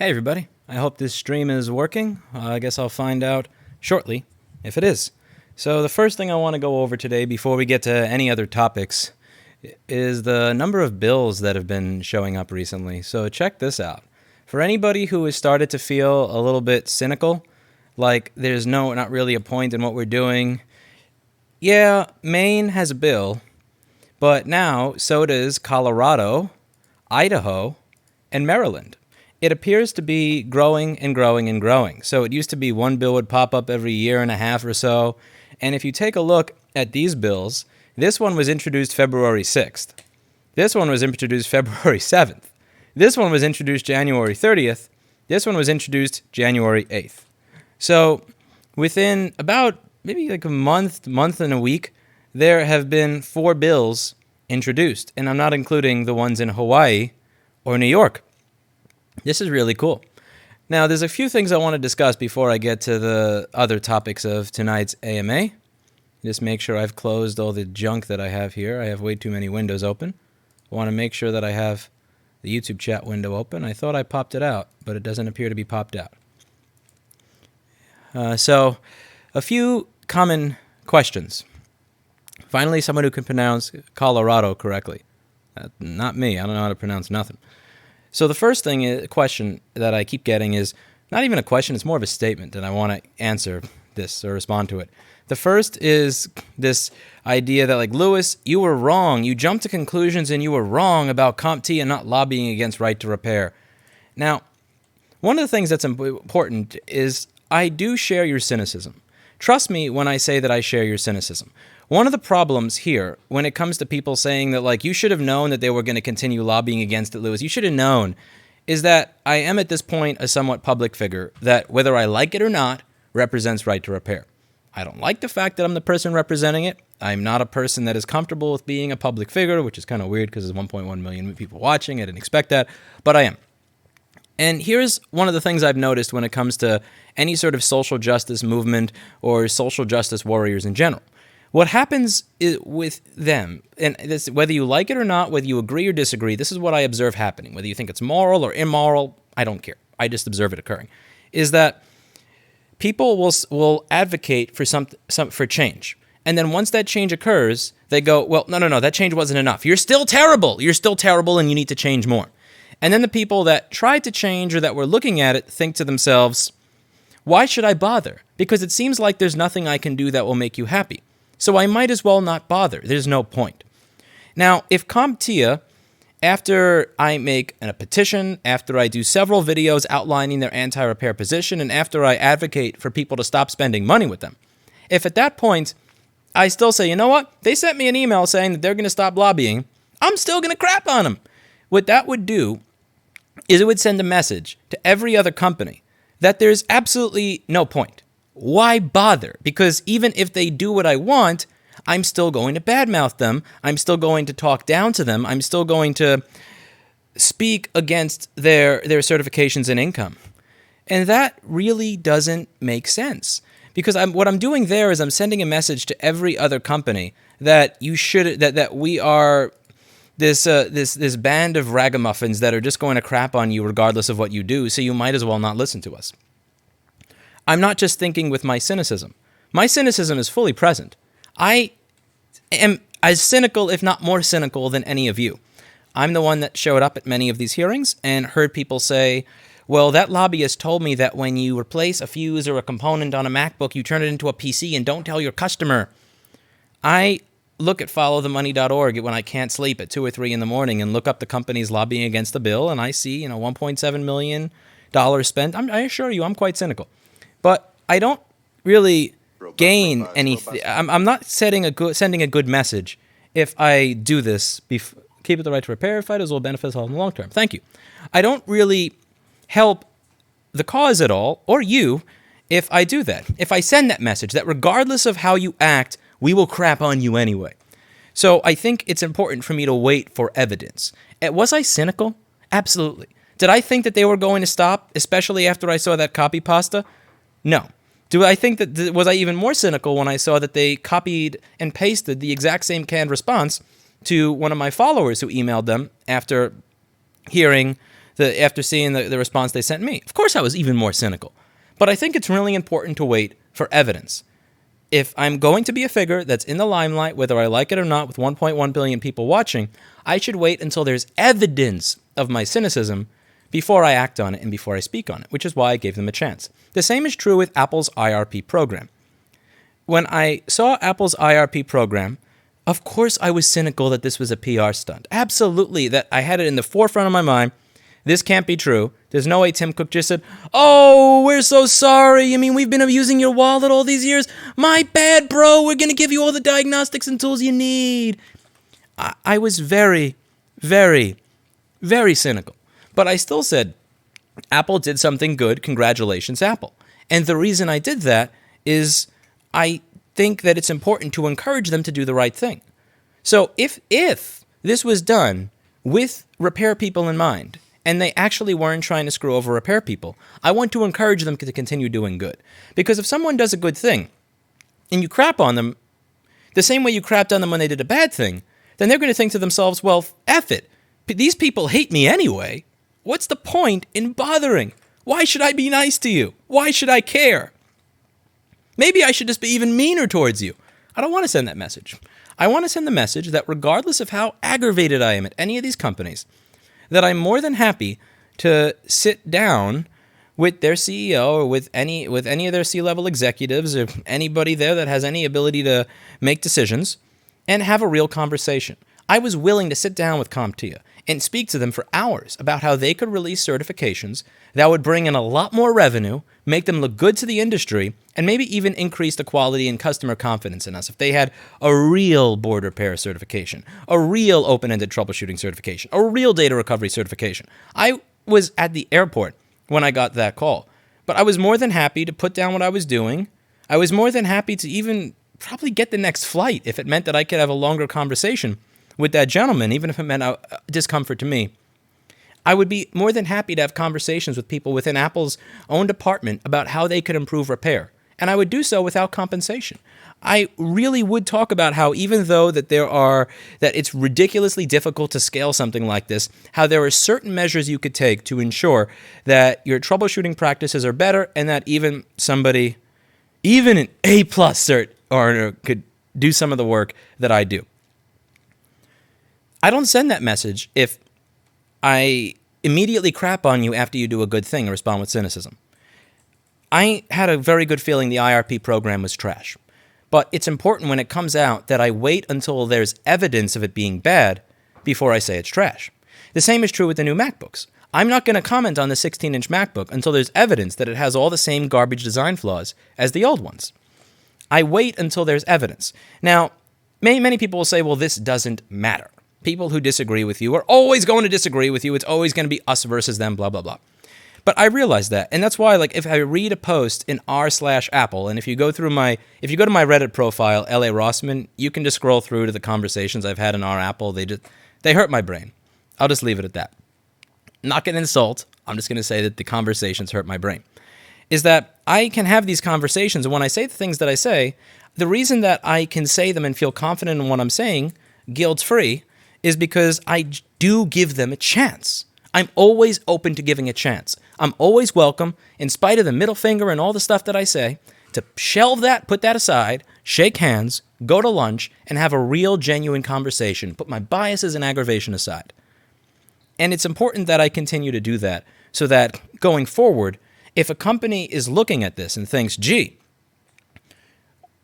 Hey everybody, I hope this stream is working. I guess I'll find out shortly if it is. So the first thing I want to go over today before we get to any other topics is the number of bills that have been showing up recently. So check this out. For anybody who has started to feel a little bit cynical, like there's not really a point in what we're doing, yeah, Maine has a bill, but now so does Colorado, Idaho, and Maryland. It appears to be growing and growing and growing. So it used to be one bill would pop up every year and a half or so. And if you take a look at these bills, this one was introduced February 6th. This one was introduced February 7th. This one was introduced January 30th. This one was introduced January 8th. So within about maybe like a month and a week, there have been 4 bills introduced. And I'm not including the ones in Hawaii or New York. This is really cool. Now, there's a few things I want to discuss before I get to the other topics of tonight's AMA. Just make sure I've closed all the junk that I have here. I have way too many windows open. I want to make sure that I have the YouTube chat window open. I thought I popped it out, but it doesn't appear to be popped out. So, a few common questions. Finally, someone who can pronounce Colorado correctly. Not me. I don't know how to pronounce nothing. So the first question that I keep getting is not even a question, it's more of a statement, and I want to answer this or respond to it. The first is this idea that, like, Lewis, you were wrong. You jumped to conclusions and you were wrong about CompTIA not lobbying against right to repair. Now, one of the things that's important is I do share your cynicism. Trust me when I say that I share your cynicism. One of the problems here, when it comes to people saying that, like, you should have known that they were going to continue lobbying against it, Lewis, you should have known, is that I am at this point a somewhat public figure that, whether I like it or not, represents right to repair. I don't like the fact that I'm the person representing it. I'm not a person that is comfortable with being a public figure, which is kind of weird because there's 1.1 million people watching. I didn't expect that, but I am. And here's one of the things I've noticed when it comes to any sort of social justice movement or social justice warriors in general. What happens with them, and this, whether you like it or not, whether you agree or disagree, this is what I observe happening. Whether you think it's moral or immoral, I don't care. I just observe it occurring. Is that people will advocate for for change, and then once that change occurs, they go, "Well, no, that change wasn't enough. You're still terrible. You're still terrible, and you need to change more." And then the people that tried to change or that were looking at it think to themselves, "Why should I bother? Because it seems like there's nothing I can do that will make you happy. So I might as well not bother. There's no point." Now, if CompTIA, after I make a petition, after I do several videos outlining their anti-repair position, and after I advocate for people to stop spending money with them, if at that point I still say, you know what, they sent me an email saying that they're going to stop lobbying, I'm still going to crap on them. What that would do is it would send a message to every other company that there's absolutely no point. Why bother? Because even if they do what I want, I'm still going to badmouth them. I'm still going to talk down to them. I'm still going to speak against their certifications and income. And that really doesn't make sense. Because what I'm doing there is I'm sending a message to every other company that you should that we are this band of ragamuffins that are just going to crap on you regardless of what you do, so you might as well not listen to us. I'm not just thinking with my cynicism. My cynicism is fully present. I am as cynical, if not more cynical, than any of you. I'm the one that showed up at many of these hearings and heard people say, well, that lobbyist told me that when you replace a fuse or a component on a MacBook, you turn it into a PC and don't tell your customer. I look at followthemoney.org when I can't sleep at 2 or 3 in the morning and look up the companies lobbying against the bill, and I see, $1.7 million spent. I assure you, I'm quite cynical. But I don't really gain anything. I'm not sending a good message if I do this. Keep it the right to repair. Fighters will benefit us all in the long term. Thank you. I don't really help the cause at all, or you, if I do that. If I send that message that regardless of how you act, we will crap on you anyway. So I think it's important for me to wait for evidence. Was I cynical? Absolutely. Did I think that they were going to stop, especially after I saw that copy pasta? No. Do I think that was I even more cynical when I saw that they copied and pasted the exact same canned response to one of my followers who emailed them after hearing after seeing the response they sent me. Of course I was even more cynical. But I think it's really important to wait for evidence. If I'm going to be a figure that's in the limelight, whether I like it or not, with 1.1 billion people watching, I should wait until there's evidence of my cynicism before I act on it and before I speak on it, which is why I gave them a chance. The same is true with Apple's IRP program. When I saw Apple's IRP program, of course I was cynical that this was a PR stunt. Absolutely, that I had it in the forefront of my mind. This can't be true. There's no way Tim Cook just said, "Oh, we're so sorry. I mean, we've been using your wallet all these years. My bad, bro. We're going to give you all the diagnostics and tools you need." I was very, very, very cynical. But I still said, Apple did something good. Congratulations, Apple. And the reason I did that is I think that it's important to encourage them to do the right thing. So if this was done with repair people in mind, and they actually weren't trying to screw over repair people, I want to encourage them to continue doing good. Because if someone does a good thing, and you crap on them the same way you crapped on them when they did a bad thing, then they're going to think to themselves, well, F it. These people hate me anyway. What's the point in bothering? Why should I be nice to you? Why should I care? Maybe I should just be even meaner towards you. I don't want to send that message. I want to send the message that regardless of how aggravated I am at any of these companies, that I'm more than happy to sit down with their CEO or with any of their C-level executives or anybody there that has any ability to make decisions and have a real conversation. I was willing to sit down with CompTIA and speak to them for hours about how they could release certifications that would bring in a lot more revenue, make them look good to the industry, and maybe even increase the quality and customer confidence in us if they had a real board repair certification, a real open-ended troubleshooting certification, a real data recovery certification. I was at the airport when I got that call, but I was more than happy to put down what I was doing. I was more than happy to even probably get the next flight if it meant that I could have a longer conversation with that gentleman, even if it meant discomfort to me. I would be more than happy to have conversations with people within Apple's own department about how they could improve repair. And I would do so without compensation. I really would talk about how even though that it's ridiculously difficult to scale something like this, how there are certain measures you could take to ensure that your troubleshooting practices are better and that even somebody, even an A+ cert earner could do some of the work that I do. I don't send that message if I immediately crap on you after you do a good thing and respond with cynicism. I had a very good feeling the IRP program was trash. But it's important when it comes out that I wait until there's evidence of it being bad before I say it's trash. The same is true with the new MacBooks. I'm not going to comment on the 16-inch MacBook until there's evidence that it has all the same garbage design flaws as the old ones. I wait until there's evidence. Now, many people will say, well, this doesn't matter. People who disagree with you are always going to disagree with you. It's always going to be us versus them, blah, blah, blah. But I realize that, and that's why, like, if I read a post in r/Apple, and if you go to my Reddit profile, L.A. Rossman, you can just scroll through to the conversations I've had in r/Apple. They hurt my brain. I'll just leave it at that. Not going to insult. I'm just going to say that the conversations hurt my brain. Is that I can have these conversations, and when I say the things that I say, the reason that I can say them and feel confident in what I'm saying, guilt-free, is because I do give them a chance. I'm always open to giving a chance. I'm always welcome, in spite of the middle finger and all the stuff that I say, to shelve that, put that aside, shake hands, go to lunch, and have a real, genuine conversation. Put my biases and aggravation aside. And it's important that I continue to do that so that going forward, if a company is looking at this and thinks, gee,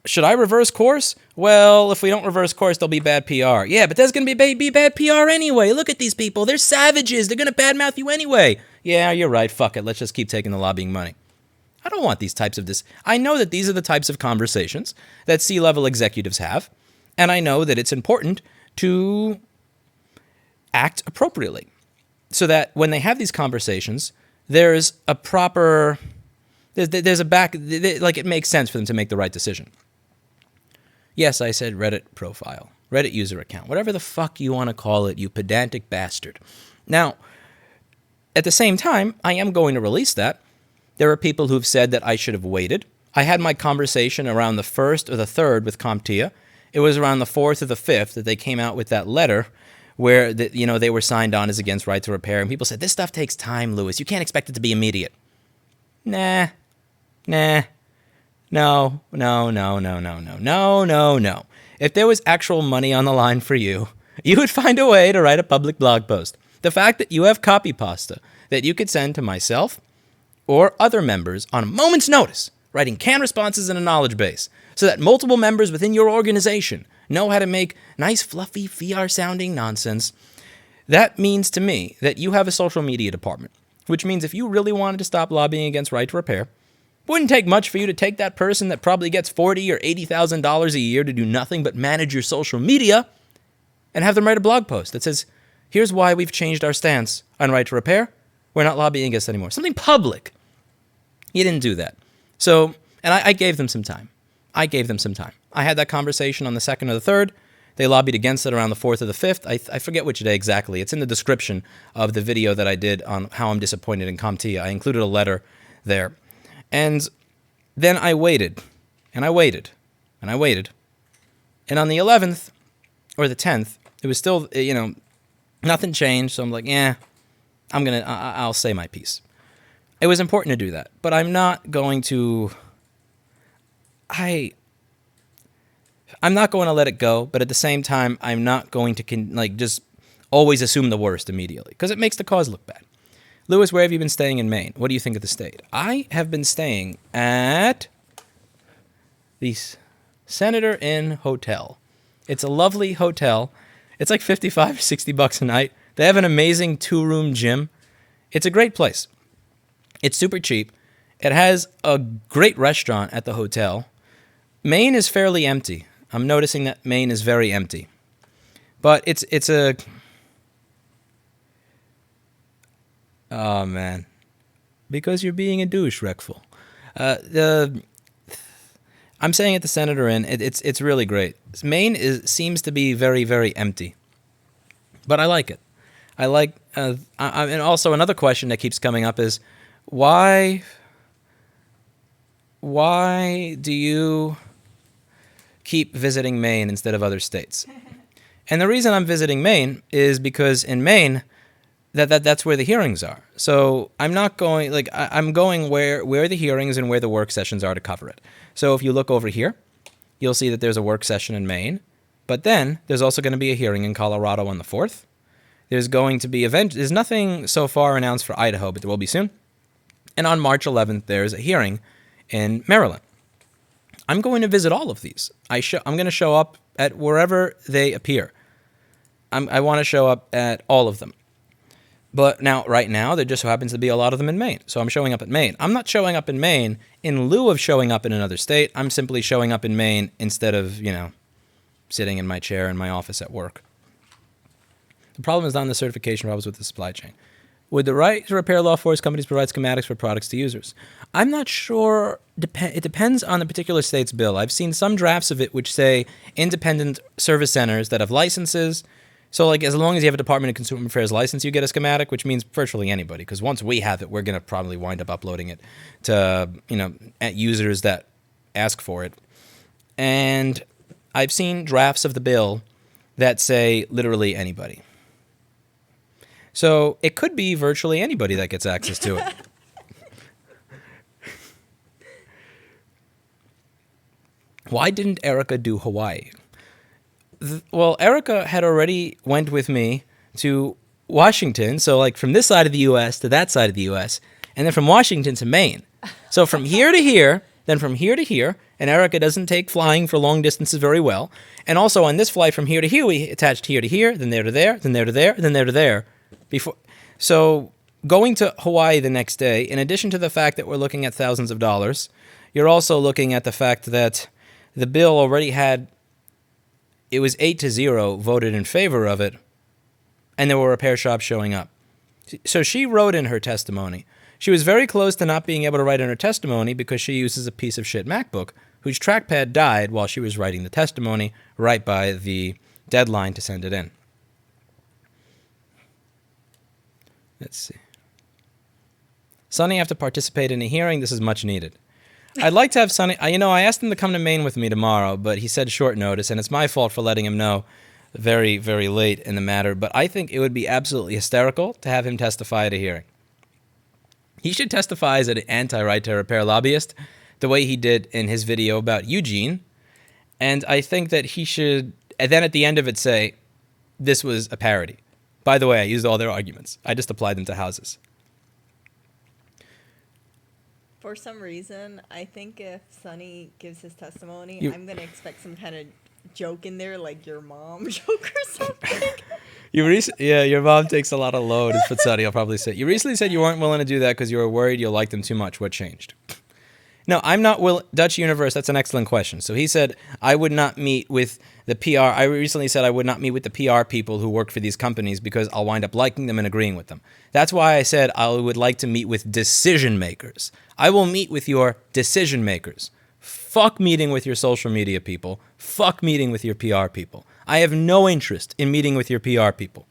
should I reverse course? Well, if we don't reverse course, there'll be bad PR. Yeah, but there's going to be bad PR anyway. Look at these people. They're savages. They're going to badmouth you anyway. Yeah, you're right. Fuck it. Let's just keep taking the lobbying money. I don't want these types of I know that these are the types of conversations that C-level executives have, and I know that it's important to act appropriately so that when they have these conversations, there's a proper, there's a back, like it makes sense for them to make the right decision. Yes, I said Reddit profile, Reddit user account, whatever the fuck you want to call it, you pedantic bastard. Now, at the same time, I am going to release that. There are people who've said that I should have waited. I had my conversation around the 1st or the 3rd with CompTIA. It was around the 4th or the 5th that they came out with that letter where they were signed on as against right to repair, and people said, this stuff takes time, Lewis. You can't expect it to be immediate. Nah. No. If there was actual money on the line for you, you would find a way to write a public blog post. The fact that you have copy pasta that you could send to myself or other members on a moment's notice, writing canned responses in a knowledge base, so that multiple members within your organization know how to make nice, fluffy, VR-sounding nonsense, that means to me that you have a social media department, which means if you really wanted to stop lobbying against right to repair, it wouldn't take much for you to take that person that probably gets $40,000 or $80,000 a year to do nothing but manage your social media and have them write a blog post that says, here's why we've changed our stance on right to repair. We're not lobbying against it anymore. Something public. You didn't do that. So, and I gave them some time. I had that conversation on the 2nd or the 3rd. They lobbied against it around the 4th or the 5th. I forget which day exactly. It's in the description of the video that I did on how I'm disappointed in CompTIA. I included a letter there. And then I waited, and I waited, and I waited. And on the 11th or the 10th, it was still, nothing changed. So I'm like, I'll say my piece. It was important to do that, but I'm not going to, I'm not going to let it go, but at the same time, I'm not going to just always assume the worst immediately, because it makes the cause look bad. Lewis, where have you been staying in Maine? What do you think of the state? I have been staying at the Senator Inn Hotel. It's a lovely hotel. It's like $55 or $60 a night. They have an amazing 2-room gym. It's a great place. It's super cheap. It has a great restaurant at the hotel. Maine is fairly empty. I'm noticing that Maine is very empty. But it's a... Oh, man. Because you're being a douche, Reckful. I'm saying at the Senator Inn, it's really great. Maine seems to be very, very empty. But I like it. I like... and also another question that keeps coming up is, why do you keep visiting Maine instead of other states? And the reason I'm visiting Maine is because in Maine, that's where the hearings are. So I'm not going, I'm going where the hearings and where the work sessions are to cover it. So if you look over here, you'll see that there's a work session in Maine, but then there's also going to be a hearing in Colorado on the 4th. There's going to be there's nothing so far announced for Idaho, but there will be soon. And on March 11th, there's a hearing in Maryland. I'm going to visit all of these. I'm going to show up at wherever they appear. I want to show up at all of them. But right now, there just so happens to be a lot of them in Maine. So I'm showing up at Maine. I'm not showing up in Maine in lieu of showing up in another state. I'm simply showing up in Maine instead of, sitting in my chair in my office at work. The problem is not in the certification problems with the supply chain. Would the right to repair law force companies provide schematics for products to users? I'm not sure. It depends on the particular state's bill. I've seen some drafts of it which say independent service centers that have licenses. So, as long as you have a Department of Consumer Affairs license, you get a schematic, which means virtually anybody. Because once we have it, we're going to probably wind up uploading it to, at users that ask for it. And I've seen drafts of the bill that say literally anybody. So it could be virtually anybody that gets access to it. Why didn't Erica do Hawaii? Well, Erica had already went with me to Washington. So from this side of the U.S. to that side of the U.S. and then from Washington to Maine. So from here to here, then from here to here. And Erica doesn't take flying for long distances very well. And also on this flight from here to here, we attached here to here, then there to there, then there to there, then there to there. So going to Hawaii the next day, in addition to the fact that we're looking at thousands of dollars, you're also looking at the fact that the bill already had, it was 8-0 voted in favor of it, and there were repair shops showing up. So she wrote in her testimony. She was very close to not being able to write in her testimony because she uses a piece of shit MacBook whose trackpad died while she was writing the testimony right by the deadline to send it in. Let's see. Sonny have to participate in a hearing. This is much needed. I'd like to have Sonny. I asked him to come to Maine with me tomorrow, but he said short notice, and it's my fault for letting him know very, very late in the matter. But I think it would be absolutely hysterical to have him testify at a hearing. He should testify as an anti-right to repair lobbyist, the way he did in his video about Eugene. And I think that he should, and then at the end of it, say, this was a parody. By the way, I used all their arguments. I just applied them to houses. For some reason, I think if Sonny gives his testimony, I'm going to expect some kind of joke in there, like your mom joke or something. Your mom takes a lot of load, is what Sonny will probably say. You recently said you weren't willing to do that because you were worried you'll like them too much. What changed? No, I'm not willing. Dutch Universe, that's an excellent question. So he said, I would not meet with the PR. I recently said I would not meet with the PR people who work for these companies because I'll wind up liking them and agreeing with them. That's why I said I would like to meet with decision makers. I will meet with your decision makers. Fuck meeting with your social media people. Fuck meeting with your PR people. I have no interest in meeting with your PR people.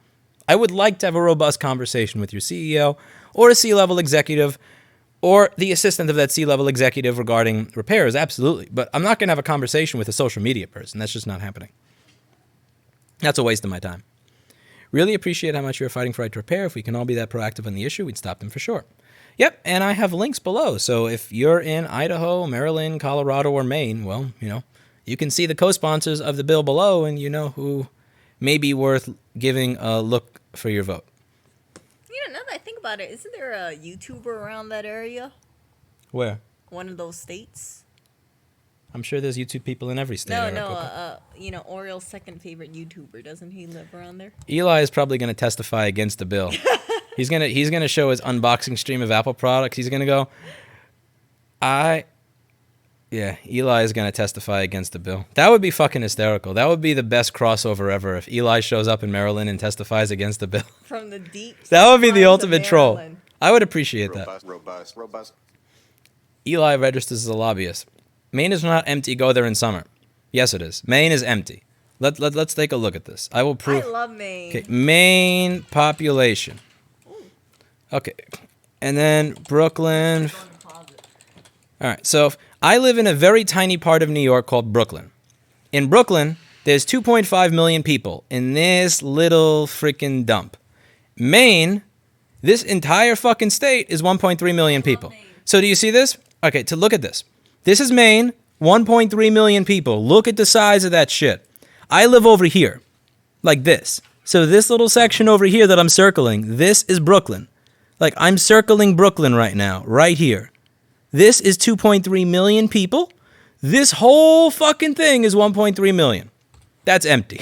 I would like to have a robust conversation with your CEO or a C-level executive or the assistant of that C-level executive regarding repairs, absolutely. But I'm not going to have a conversation with a social media person. That's just not happening. That's a waste of my time. Really appreciate how much you're fighting for right to repair. If we can all be that proactive on the issue, we'd stop them for sure. Yep, and I have links below. So if you're in Idaho, Maryland, Colorado, or Maine, well, you can see the co-sponsors of the bill below, and you know who may be worth giving a look for your vote. Now that I think about it, isn't there a YouTuber around that area? Where? One of those states? I'm sure there's YouTube people in every state. Oriel's second favorite YouTuber. Doesn't he live around there? Eli is probably going to testify against the bill. He's gonna show his unboxing stream of Apple products. He's gonna go, Eli is gonna testify against the bill. That would be fucking hysterical. That would be the best crossover ever if Eli shows up in Maryland and testifies against the bill. From the deep. That would be the ultimate troll. I would appreciate that. Robust. Eli registers as a lobbyist. Maine is not empty. Go there in summer. Yes, it is. Maine is empty. Let's take a look at this. I will prove. I love Maine. Okay, Maine population. Okay, and then Brooklyn. All right, so I live in a very tiny part of New York called Brooklyn. In Brooklyn, there's 2.5 million people in this little freaking dump. Maine, this entire fucking state is 1.3 million people. So do you see this? Okay, to look at this. This is Maine, 1.3 million people. Look at the size of that shit. I live over here, like this. So this little section over here that I'm circling, this is Brooklyn. Like, I'm circling Brooklyn right now, right here. This is 2.3 million people. This whole fucking thing is 1.3 million. That's empty.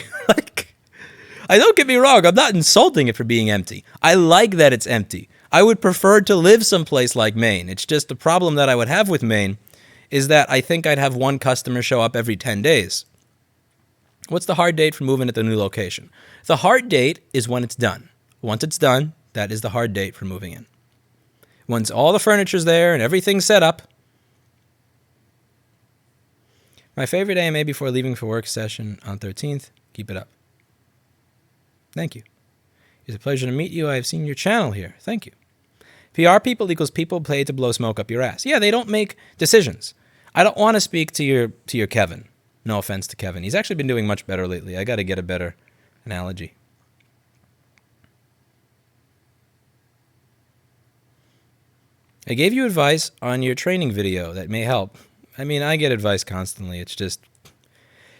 Don't get me wrong, I'm not insulting it for being empty. I like that it's empty. I would prefer to live someplace like Maine. It's just the problem that I would have with Maine is that I think I'd have one customer show up every 10 days. What's the hard date for moving to the new location? The hard date is when it's done. Once it's done, that is the hard date for moving in. Once all the furniture's there and everything's set up. My favorite AMA before leaving for work session on 13th. Keep it up. Thank you. It's a pleasure to meet you. I have seen your channel here. Thank you. PR people equals people paid to blow smoke up your ass. Yeah, they don't make decisions. I don't want to speak to your Kevin. No offense to Kevin. He's actually been doing much better lately. I got to get a better analogy. I gave you advice on your training video that may help. I mean, I get advice constantly. It's just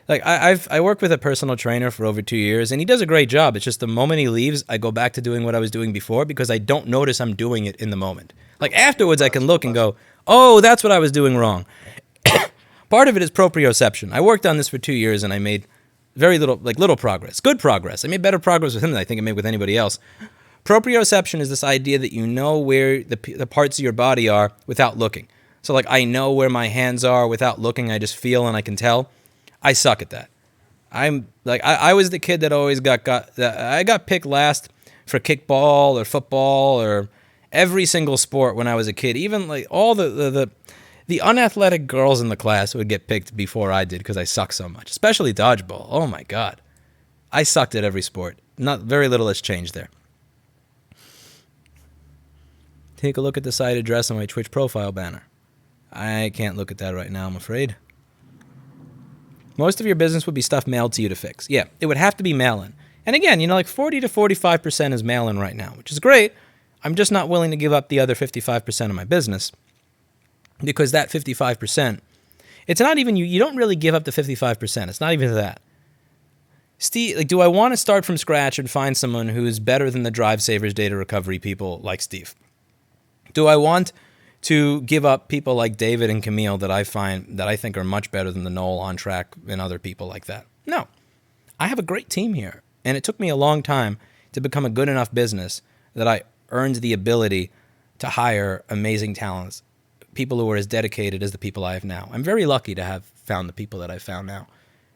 like I work with a personal trainer for over 2 years, and he does a great job. It's just the moment he leaves, I go back to doing what I was doing before because I don't notice I'm doing it in the moment. Like afterwards, I can look and go, oh, that's what I was doing wrong. Part of it is proprioception. I worked on this for 2 years, and I made very little progress. Good progress. I made better progress with him than I think I made with anybody else. Proprioception is this idea that you know where the parts of your body are without looking. So like I know where my hands are without looking. I just feel and I can tell. I suck at that. I was the kid that always I got picked last for kickball or football or every single sport when I was a kid. Even like all the unathletic girls in the class would get picked before I did because I suck so much, especially dodgeball. Oh my God. I sucked at every sport. Very little has changed there. Take a look at the site address on my Twitch profile banner. I can't look at that right now, I'm afraid. Most of your business would be stuff mailed to you to fix. Yeah, it would have to be mail-in. And again, like 40 to 45% is mail-in right now, which is great. I'm just not willing to give up the other 55% of my business because that 55%, it's not even you don't really give up the 55%. It's not even that. Steve, like, do I want to start from scratch and find someone who is better than the Drive Savers data recovery people like Steve? Do I want to give up people like David and Camille that I think are much better than the Noel, On Track, and other people like that? No. I have a great team here, and it took me a long time to become a good enough business that I earned the ability to hire amazing talents, people who are as dedicated as the people I have now. I'm very lucky to have found the people that I've found now.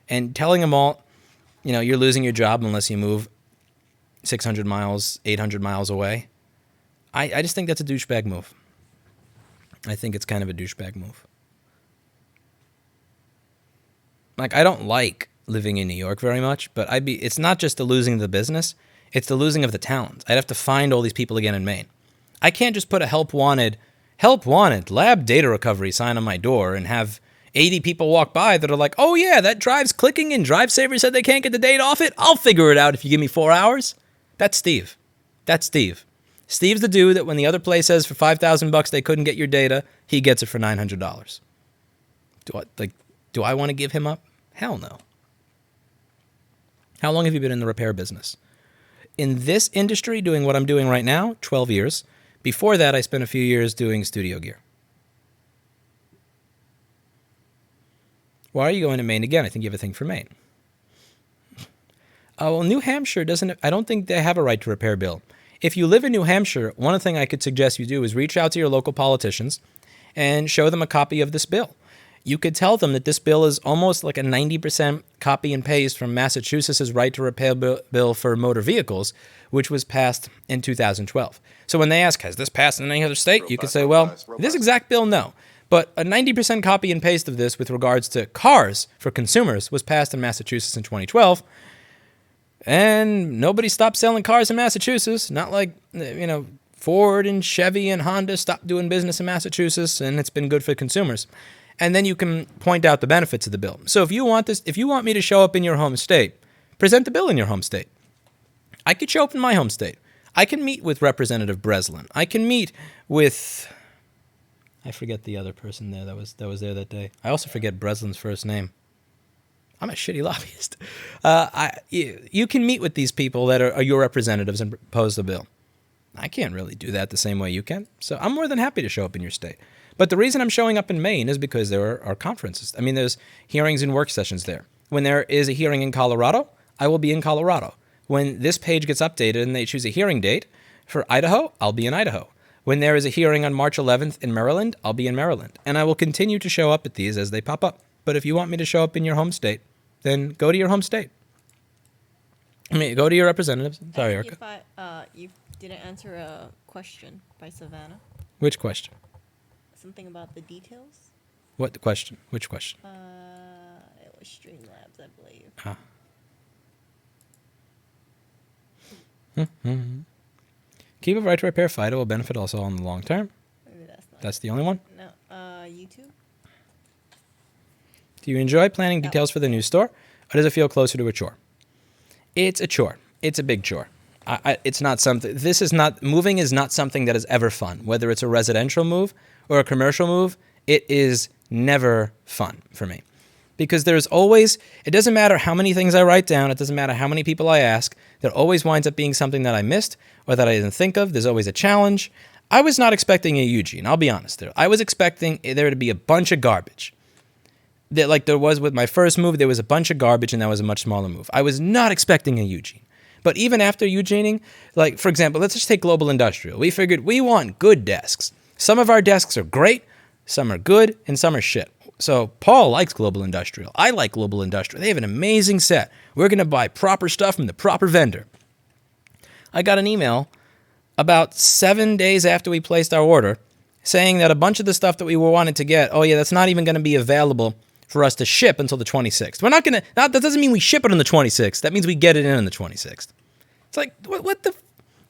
And telling them all, you're losing your job unless you move 600 miles, 800 miles away, I just think that's a douchebag move. I think it's kind of a douchebag move. Like, I don't like living in New York very much, but it's not just the losing of the business, it's the losing of the talent. I'd have to find all these people again in Maine. I can't just put a help wanted lab data recovery sign on my door and have 80 people walk by that are like, oh yeah, that drive's clicking and Drive Saver said they can't get the data off it. I'll figure it out if you give me 4 hours. That's Steve. Steve's the dude that when the other place says for $5,000 they couldn't get your data, he gets it for $900. Do I want to give him up? Hell no. How long have you been in the repair business? In this industry, doing what I'm doing right now, 12 years. Before that, I spent a few years doing studio gear. Why are you going to Maine again? I think you have a thing for Maine. Well, New Hampshire I don't think they have a right to repair bill. If you live in New Hampshire, one thing I could suggest you do is reach out to your local politicians and show them a copy of this bill. You could tell them that this bill is almost like a 90% copy and paste from Massachusetts' right to repair bill for motor vehicles, which was passed in 2012. So when they ask, has this passed in any other state? You could say, well, this exact bill, no. But a 90% copy and paste of this with regards to cars for consumers was passed in Massachusetts in 2012. And nobody stopped selling cars in Massachusetts. Not like, Ford and Chevy and Honda stopped doing business in Massachusetts, and it's been good for consumers. And then you can point out the benefits of the bill. So if you want me to show up in your home state, present the bill in your home state. I could show up in my home state. I can meet with Representative Breslin. I can meet with, I forget the other person there that was there that day. I also forget Breslin's first name. I'm a shitty lobbyist. You can meet with these people that are your representatives and propose the bill. I can't really do that the same way you can. So I'm more than happy to show up in your state. But the reason I'm showing up in Maine is because there are conferences. I mean, there's hearings and work sessions there. When there is a hearing in Colorado, I will be in Colorado. When this page gets updated and they choose a hearing date for Idaho, I'll be in Idaho. When there is a hearing on March 11th in Maryland, I'll be in Maryland. And I will continue to show up at these as they pop up. But if you want me to show up in your home state, then go to your home state. Go to your representatives. Sorry, Erica. You didn't answer a question by Savannah. Which question? Something about the details. What question? Which question? It was Streamlabs, I believe. Keep a right to repair FIDO will benefit also on the long term. Maybe That's the only one? No. YouTube. Do you enjoy planning details for the new store, or does it feel closer to a chore? It's a chore. It's a big chore. It's not something. Moving is not something that is ever fun. Whether it's a residential move or a commercial move, it is never fun for me. Because it doesn't matter how many things I write down, it doesn't matter how many people I ask, there always winds up being something that I missed or that I didn't think of. There's always a challenge. I was not expecting a Eugene, I'll be honest there. I was expecting there to be a bunch of garbage. Like there was with my first move, there was a bunch of garbage and that was a much smaller move. I was not expecting a Eugene. But even after Eugening, like for example, let's just take Global Industrial. We figured we want good desks. Some of our desks are great, some are good, and some are shit. So Paul likes Global Industrial. I like Global Industrial. They have an amazing set. We're going to buy proper stuff from the proper vendor. I got an email about 7 days after we placed our order saying that a bunch of the stuff that we were wanting to get, that's not even going to be available for us to ship until the 26th. We're not going to, that doesn't mean we ship it on the 26th. That means we get it in on the 26th. It's like,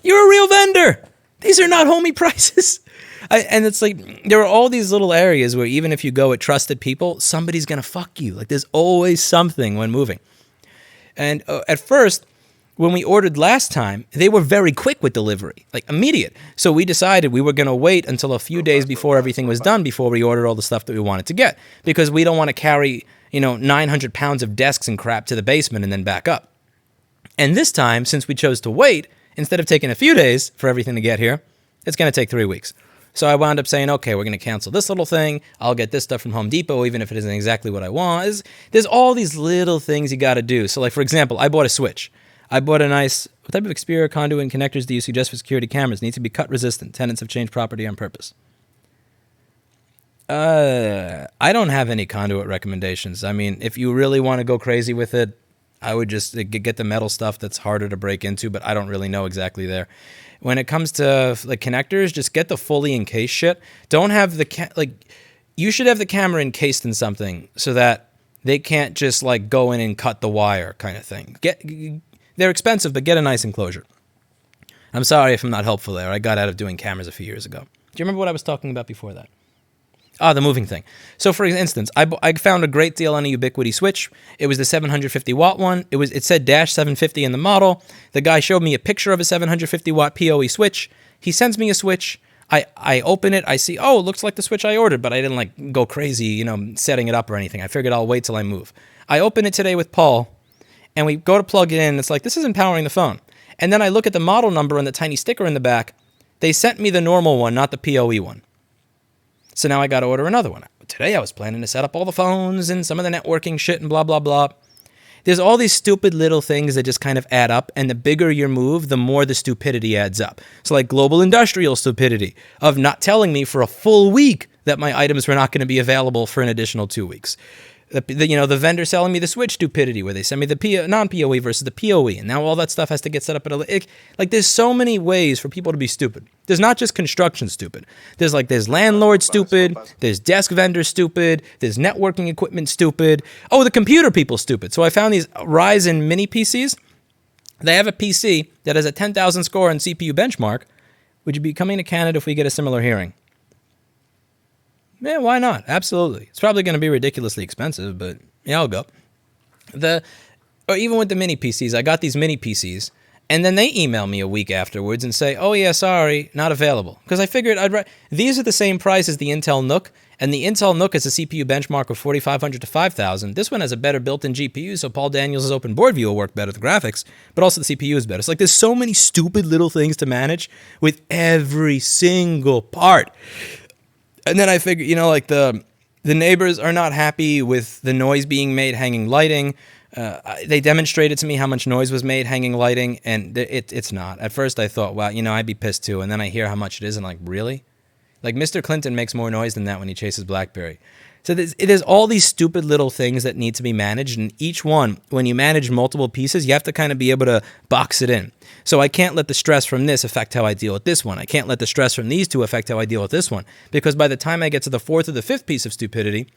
you're a real vendor. These are not homie prices. And it's like, there are all these little areas where even if you go with trusted people, somebody's going to fuck you. Like, there's always something when moving. And at first, when we ordered last time, they were very quick with delivery, like immediate. So we decided we were going to wait until a few days before everything was done before we ordered all the stuff that we wanted to get, because we don't want to carry, 900 pounds of desks and crap to the basement and then back up. And this time, since we chose to wait, instead of taking a few days for everything to get here, it's going to take 3 weeks. So I wound up saying, okay, we're going to cancel this little thing. I'll get this stuff from Home Depot, even if it isn't exactly what I want. There's all these little things you got to do. So, like, for example, I bought a switch. I bought a nice, what type of exterior conduit and connectors do you suggest for security cameras? Need to be cut resistant. Tenants have changed property on purpose. I don't have any conduit recommendations. I mean, if you really want to go crazy with it, I would just get the metal stuff that's harder to break into, but I don't really know exactly there. When it comes to like connectors, just get the fully encased shit. Don't have you should have the camera encased in something so that they can't just like go in and cut the wire kind of thing. They're expensive, but get a nice enclosure. I'm sorry if I'm not helpful there. I got out of doing cameras a few years ago. Do you remember what I was talking about before that? The moving thing. So, for instance, I found a great deal on a Ubiquiti switch. It was the 750 watt one. It said dash 750 in the model. The guy showed me a picture of a 750 watt PoE switch. He sends me a switch. I open it. I see, it looks like the switch I ordered, but I didn't like go crazy, setting it up or anything. I figured I'll wait till I move. I open it today with Paul. And we go to plug it in, and it's like, this isn't powering the phone. And then I look at the model number and the tiny sticker in the back. They sent me the normal one, not the PoE one. So now I got to order another one. Today I was planning to set up all the phones and some of the networking shit and blah, blah, blah. There's all these stupid little things that just kind of add up, and the bigger your move, the more the stupidity adds up. So like global industrial stupidity of not telling me for a full week that my items were not going to be available for an additional 2 weeks. The vendor selling me the switch stupidity where they send me the non-PoE versus the PoE, and now all that stuff has to get set up at there's so many ways for people to be stupid. There's not just construction stupid. There's landlord stupid, there's desk vendor stupid, there's networking equipment stupid. Oh, the computer people stupid. So I found these Ryzen mini PCs. They have a PC that has a 10,000 score on CPU benchmark. Would you be coming to Canada if we get a similar hearing? Yeah, why not? Absolutely. It's probably going to be ridiculously expensive, but yeah, I'll go. Or even with the mini PCs, I got these mini PCs, and then they email me a week afterwards and say, oh yeah, sorry, not available. Because I figured these are the same price as the Intel NUC, and the Intel NUC has a CPU benchmark of 4,500 to 5,000. This one has a better built-in GPU, so Paul Daniels' open board view will work better, the graphics, but also the CPU is better. It's like there's so many stupid little things to manage with every single part. And then I figured, the neighbors are not happy with the noise being made hanging lighting. They demonstrated to me how much noise was made hanging lighting, and it's not. At first I thought, wow, I'd be pissed too. And then I hear how much it is, and like, really? Like, Mr. Clinton makes more noise than that when he chases BlackBerry. So there's all these stupid little things that need to be managed, and each one, when you manage multiple pieces, you have to kind of be able to box it in. So I can't let the stress from this affect how I deal with this one. I can't let the stress from these two affect how I deal with this one. Because by the time I get to the fourth or the fifth piece of stupidity,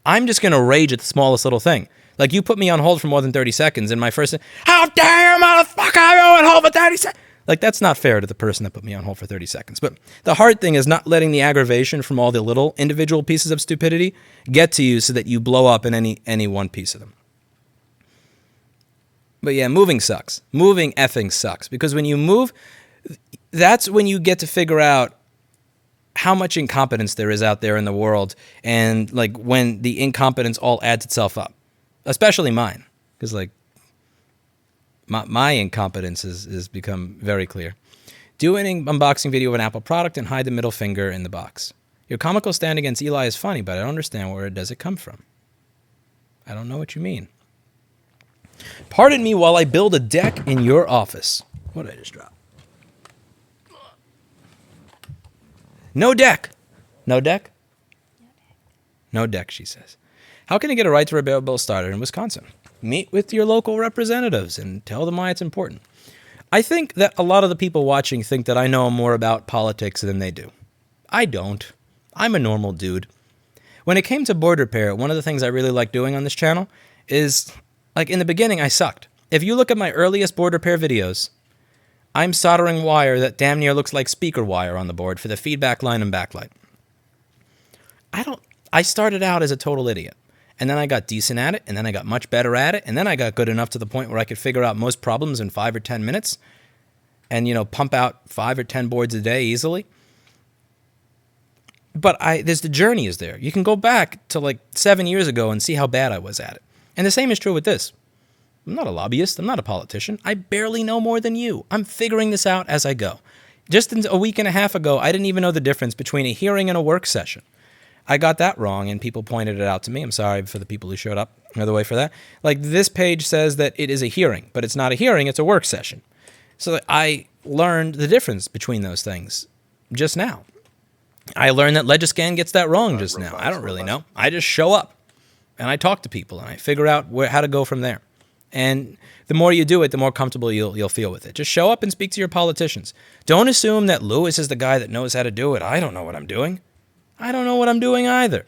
I'm just going to rage at the smallest little thing. Like, you put me on hold for more than 30 seconds, and my first, how dare you, motherfucker, I'm on hold for 30 seconds. Like, that's not fair to the person that put me on hold for 30 seconds. But the hard thing is not letting the aggravation from all the little individual pieces of stupidity get to you so that you blow up in any one piece of them. But yeah, moving sucks. Moving effing sucks. Because when you move, that's when you get to figure out how much incompetence there is out there in the world, and like when the incompetence all adds itself up. Especially mine. Because like, my incompetence has become very clear. Do an unboxing video of an Apple product and hide the middle finger in the box. Your comical stand against Eli is funny, but I don't understand where does it come from. I don't know what you mean. Pardon me while I build a deck in your office. What did I just drop? No deck. No deck? No deck, she says. How can I get a right to repair bill started in Wisconsin? Meet with your local representatives and tell them why it's important. I think that a lot of the people watching think that I know more about politics than they do. I don't. I'm a normal dude. When it came to board repair, one of the things I really like doing on this channel is, like, in the beginning, I sucked. If you look at my earliest board repair videos, I'm soldering wire that damn near looks like speaker wire on the board for the feedback line and backlight. I started out as a total idiot. And then I got decent at it, and then I got much better at it, and then I got good enough to the point where I could figure out most problems in 5 or 10 minutes and, pump out 5 or 10 boards a day easily. But there's the journey is there. You can go back to like 7 years ago and see how bad I was at it. And the same is true with this. I'm not a lobbyist. I'm not a politician. I barely know more than you. I'm figuring this out as I go. Just a week and a half ago, I didn't even know the difference between a hearing and a work session. I got that wrong, and people pointed it out to me. I'm sorry for the people who showed up another way for that. Like, this page says that it is a hearing, but it's not a hearing, it's a work session. So I learned the difference between those things just now. I learned that Legiscan gets that wrong just now. I don't really know. I just show up, and I talk to people, and I figure out how to go from there. And the more you do it, the more comfortable you'll feel with it. Just show up and speak to your politicians. Don't assume that Lewis is the guy that knows how to do it. I don't know what I'm doing. I don't know what I'm doing either.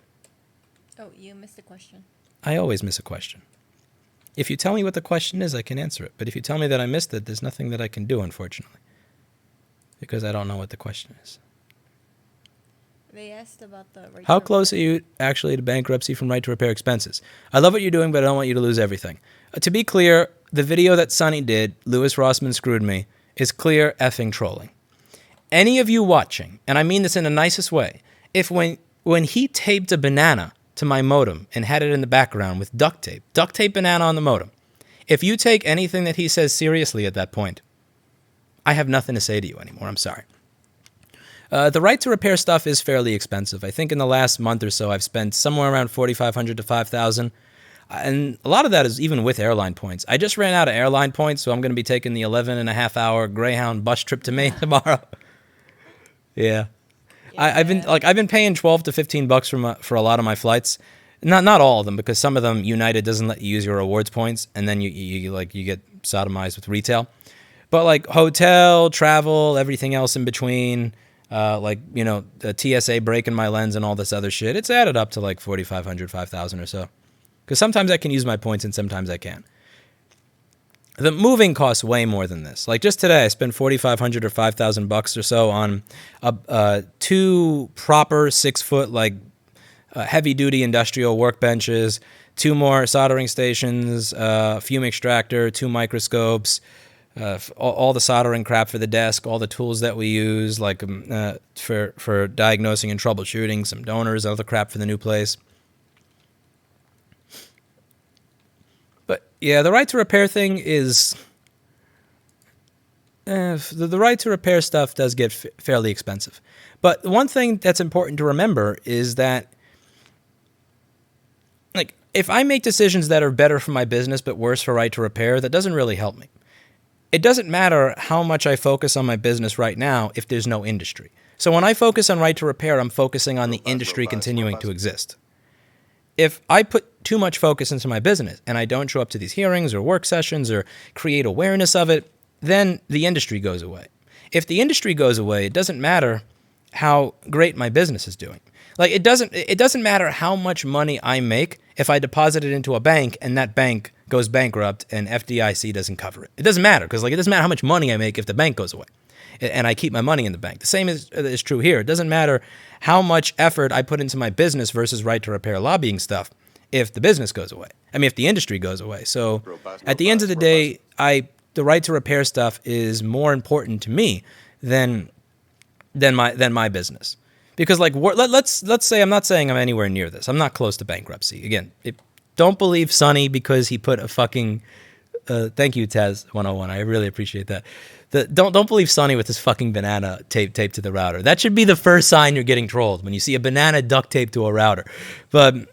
Oh, you missed a question. I always miss a question. If you tell me what the question is, I can answer it. But if you tell me that I missed it, there's nothing that I can do, unfortunately. Because I don't know what the question is. They asked about the right. How close are you actually to bankruptcy from right to repair expenses? I love what you're doing, but I don't want you to lose everything. To be clear, the video that Sonny did, Louis Rossman screwed me, is clear effing trolling. Any of you watching, and I mean this in the nicest way, if when he taped a banana to my modem and had it in the background with duct tape banana on the modem, if you take anything that he says seriously at that point, I have nothing to say to you anymore. I'm sorry. The right to repair stuff is fairly expensive. I think in the last month or so, I've spent somewhere around $4,500 to $5,000. And a lot of that is even with airline points. I just ran out of airline points, so I'm going to be taking the 11.5-hour Greyhound bus trip to Maine tomorrow. Yeah. I've been paying $12 to $15 for a lot of my flights. Not all of them, because some of them United doesn't let you use your rewards points, and then you get sodomized with retail. But like hotel, travel, everything else in between, the TSA breaking my lens and all this other shit, it's added up to like $4,500, $5,000 or so. Because sometimes I can use my points and sometimes I can't. The moving costs way more than this. Like just today, I spent $4,500 or $5,000 or so on 2 proper 6-foot heavy-duty industrial workbenches, 2 more soldering stations, fume extractor, 2 microscopes, all the soldering crap for the desk, all the tools that we use, for diagnosing and troubleshooting, some donors, other crap for the new place. But yeah, the right to repair thing is the right to repair stuff does get fairly expensive. But one thing that's important to remember is that, if I make decisions that are better for my business but worse for right to repair, that doesn't really help me. It doesn't matter how much I focus on my business right now if there's no industry. So when I focus on right to repair, I'm focusing on the industry continuing to exist. If I put too much focus into my business and I don't show up to these hearings or work sessions or create awareness of it, then the industry goes away. If the industry goes away, it doesn't matter how great my business is doing. It doesn't matter how much money I make if I deposit it into a bank and that bank goes bankrupt and FDIC doesn't cover it. It doesn't matter, because it doesn't matter how much money I make if the bank goes away and I keep my money in the bank. The same is true here. It doesn't matter how much effort I put into my business versus right to repair lobbying stuff if the business goes away. if the industry goes away. So at the end of the day, the right to repair stuff is more important to me than my business. Because let's say, I'm not saying I'm anywhere near this. I'm not close to bankruptcy. Again, don't believe Sonny because he put a fucking thank you, Taz 101. I really appreciate that. Don't believe Sonny with his fucking banana taped to the router. That should be the first sign you're getting trolled, when you see a banana duct taped to a router. But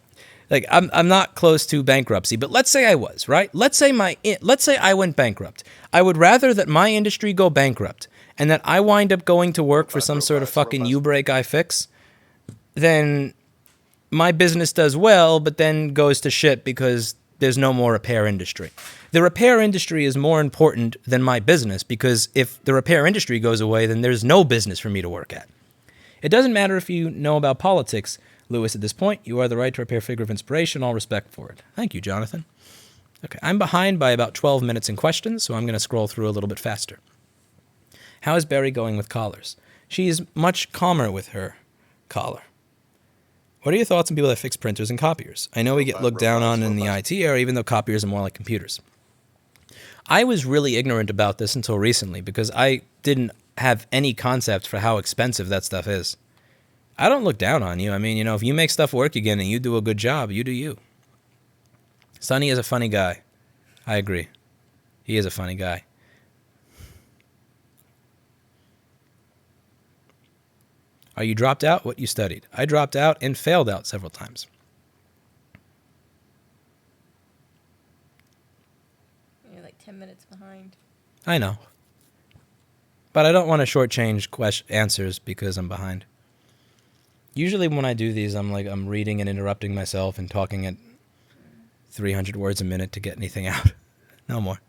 I'm not close to bankruptcy. But let's say I was, right? Let's say I went bankrupt. I would rather that my industry go bankrupt and that I wind up going to work for some sort of fucking U-break I fix than my business does well, but then goes to shit because there's no more repair industry. The repair industry is more important than my business, because if the repair industry goes away, then there's no business for me to work at. It doesn't matter if you know about politics, Lewis, at this point. You are the right to repair figure of inspiration. All respect for it. Thank you, Jonathan. Okay, I'm behind by about 12 minutes in questions, so I'm going to scroll through a little bit faster. How is Barry going with collars? She is much calmer with her collar. What are your thoughts on people that fix printers and copiers? I know we get looked down on in the IT area, even though copiers are more like computers. I was really ignorant about this until recently because I didn't have any concept for how expensive that stuff is. I don't look down on you. I mean, if you make stuff work again and you do a good job, you do you. Sonny is a funny guy. I agree. He is a funny guy. Are you dropped out? What you studied? I dropped out and failed out several times. You're like 10 minutes behind. I know. But I don't want to shortchange answers because I'm behind. Usually when I do these, I'm reading and interrupting myself and talking at 300 words a minute to get anything out. No more.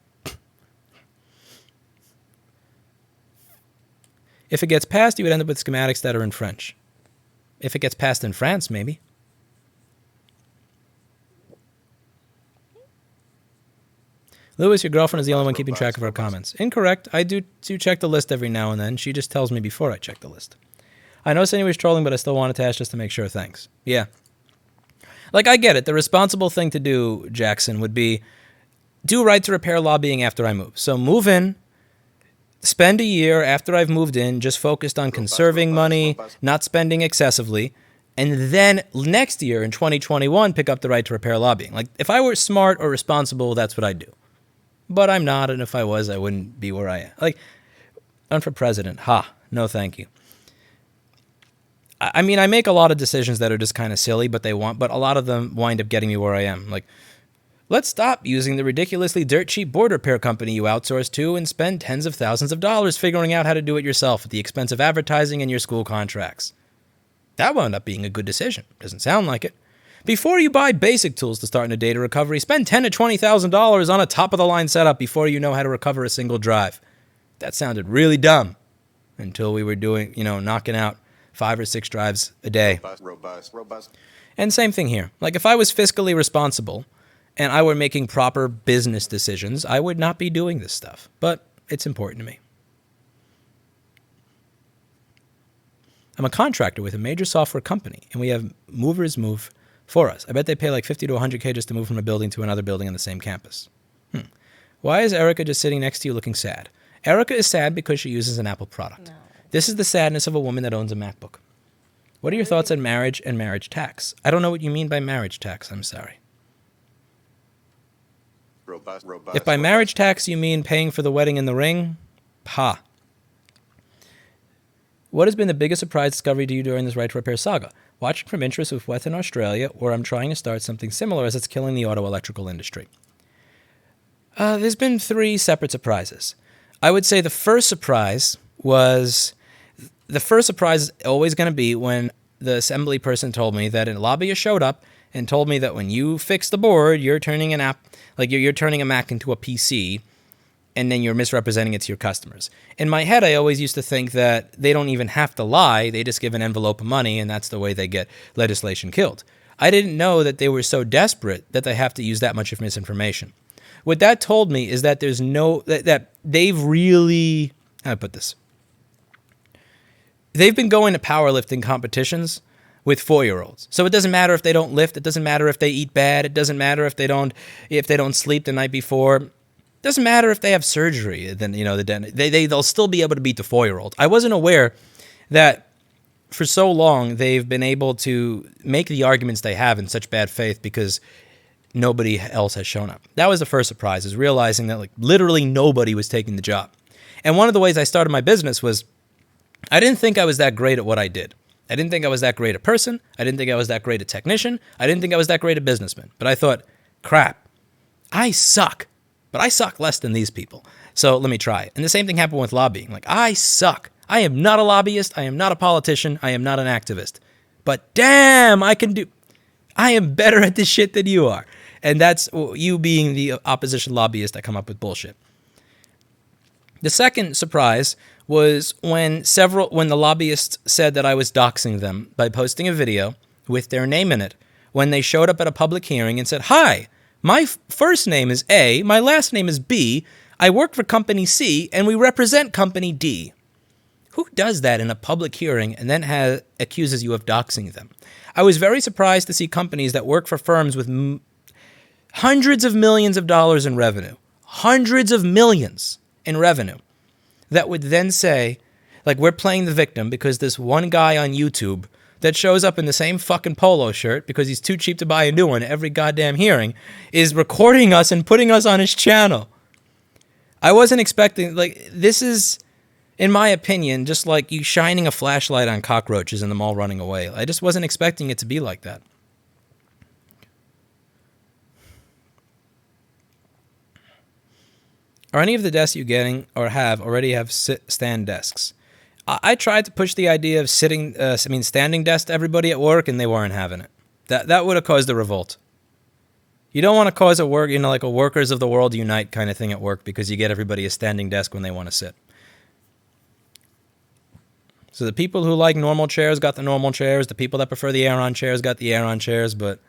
If it gets passed, you would end up with schematics that are in French. If it gets passed in France, maybe. Lewis, your girlfriend is the only one keeping track of our comments. Incorrect. I do check the list every now and then. She just tells me before I check the list. I know Cindy was trolling, but I still wanted to ask just to make sure. Thanks. Yeah. I get it. The responsible thing to do, Jackson, would be do right to repair lobbying after I move. So move in. Spend a year after I've moved in, just focused on conserving money, not spending excessively, and then next year in 2021, pick up the right to repair lobbying. If I were smart or responsible, that's what I'd do. But I'm not, and if I was, I wouldn't be where I am. Run for president. No thank you. I mean, I make a lot of decisions that are just kind of silly, but a lot of them wind up getting me where I am. Let's stop using the ridiculously dirt cheap board repair company you outsource to and spend tens of thousands of dollars figuring out how to do it yourself at the expense of advertising and your school contracts. That wound up being a good decision. Doesn't sound like it. Before you buy basic tools to start in a data recovery, spend $10,000 to $20,000 on a top-of-the-line setup before you know how to recover a single drive. That sounded really dumb until we were doing, knocking out 5 or 6 drives a day. Robust. And same thing here. If I was fiscally responsible and I were making proper business decisions, I would not be doing this stuff. But it's important to me. I'm a contractor with a major software company, and we have movers move for us. I bet they pay $50 to $100K just to move from a building to another building on the same campus. Why is Erica just sitting next to you looking sad? Erica is sad because she uses an Apple product. No. This is the sadness of a woman that owns a MacBook. What are your thoughts on marriage and marriage tax? I don't know what you mean by marriage tax. I'm sorry. Robust. If by marriage tax you mean paying for the wedding and the ring, What has been the biggest surprise discovery to you during this right to repair saga? Watching from interest with Western Australia, where I'm trying to start something similar as it's killing the auto electrical industry. There's been 3 separate surprises. I would say the first surprise is always going to be when the assembly person told me that a lobbyist showed up and told me that when you fix the board, you're turning you're turning a Mac into a PC, and then you're misrepresenting it to your customers. In my head, I always used to think that they don't even have to lie. They just give an envelope of money, and that's the way they get legislation killed. I didn't know that they were so desperate that they have to use that much of misinformation. What that told me is that that they've really, how do I put this? They've been going to powerlifting competitions with 4-year-olds. So it doesn't matter if they don't lift. It doesn't matter if they eat bad. It doesn't matter if they don't sleep the night before. It doesn't matter if they have surgery. Then they'll still be able to beat the 4-year-old. I wasn't aware that for so long they've been able to make the arguments they have in such bad faith because nobody else has shown up. That was the first surprise, is realizing that literally nobody was taking the job. And one of the ways I started my business was I didn't think I was that great at what I did. I didn't think I was that great a person. I didn't think I was that great a technician. I didn't think I was that great a businessman. But I thought, crap, I suck. But I suck less than these people. So let me try it. And the same thing happened with lobbying. I suck. I am not a lobbyist. I am not a politician. I am not an activist. But damn, I am better at this shit than you are. And that's you being the opposition lobbyist that come up with bullshit. The second surprise was when the lobbyists said that I was doxing them by posting a video with their name in it when they showed up at a public hearing and said, "Hi, my first name is A, my last name is B, I work for company C, and we represent company D." Who does that in a public hearing and then accuses you of doxing them? I was very surprised to see companies that work for firms with hundreds of millions of dollars in revenue, hundreds of millions in revenue, that would then say, like, we're playing the victim because this one guy on YouTube that shows up in the same fucking polo shirt because he's too cheap to buy a new one every goddamn hearing is recording us and putting us on his channel. I wasn't expecting, like, this is, in my opinion, just like you shining a flashlight on cockroaches and them all running away. I just wasn't expecting it to be like that. Are any of the desks you getting or already have stand desks? I tried to push the idea of standing desk to everybody at work, and they weren't having it. That would have caused a revolt. You don't want to cause a like a workers of the world unite kind of thing at work because you get everybody a standing desk when they want to sit. So the people who like normal chairs got the normal chairs. The people that prefer the air-on chairs got the air-on chairs. But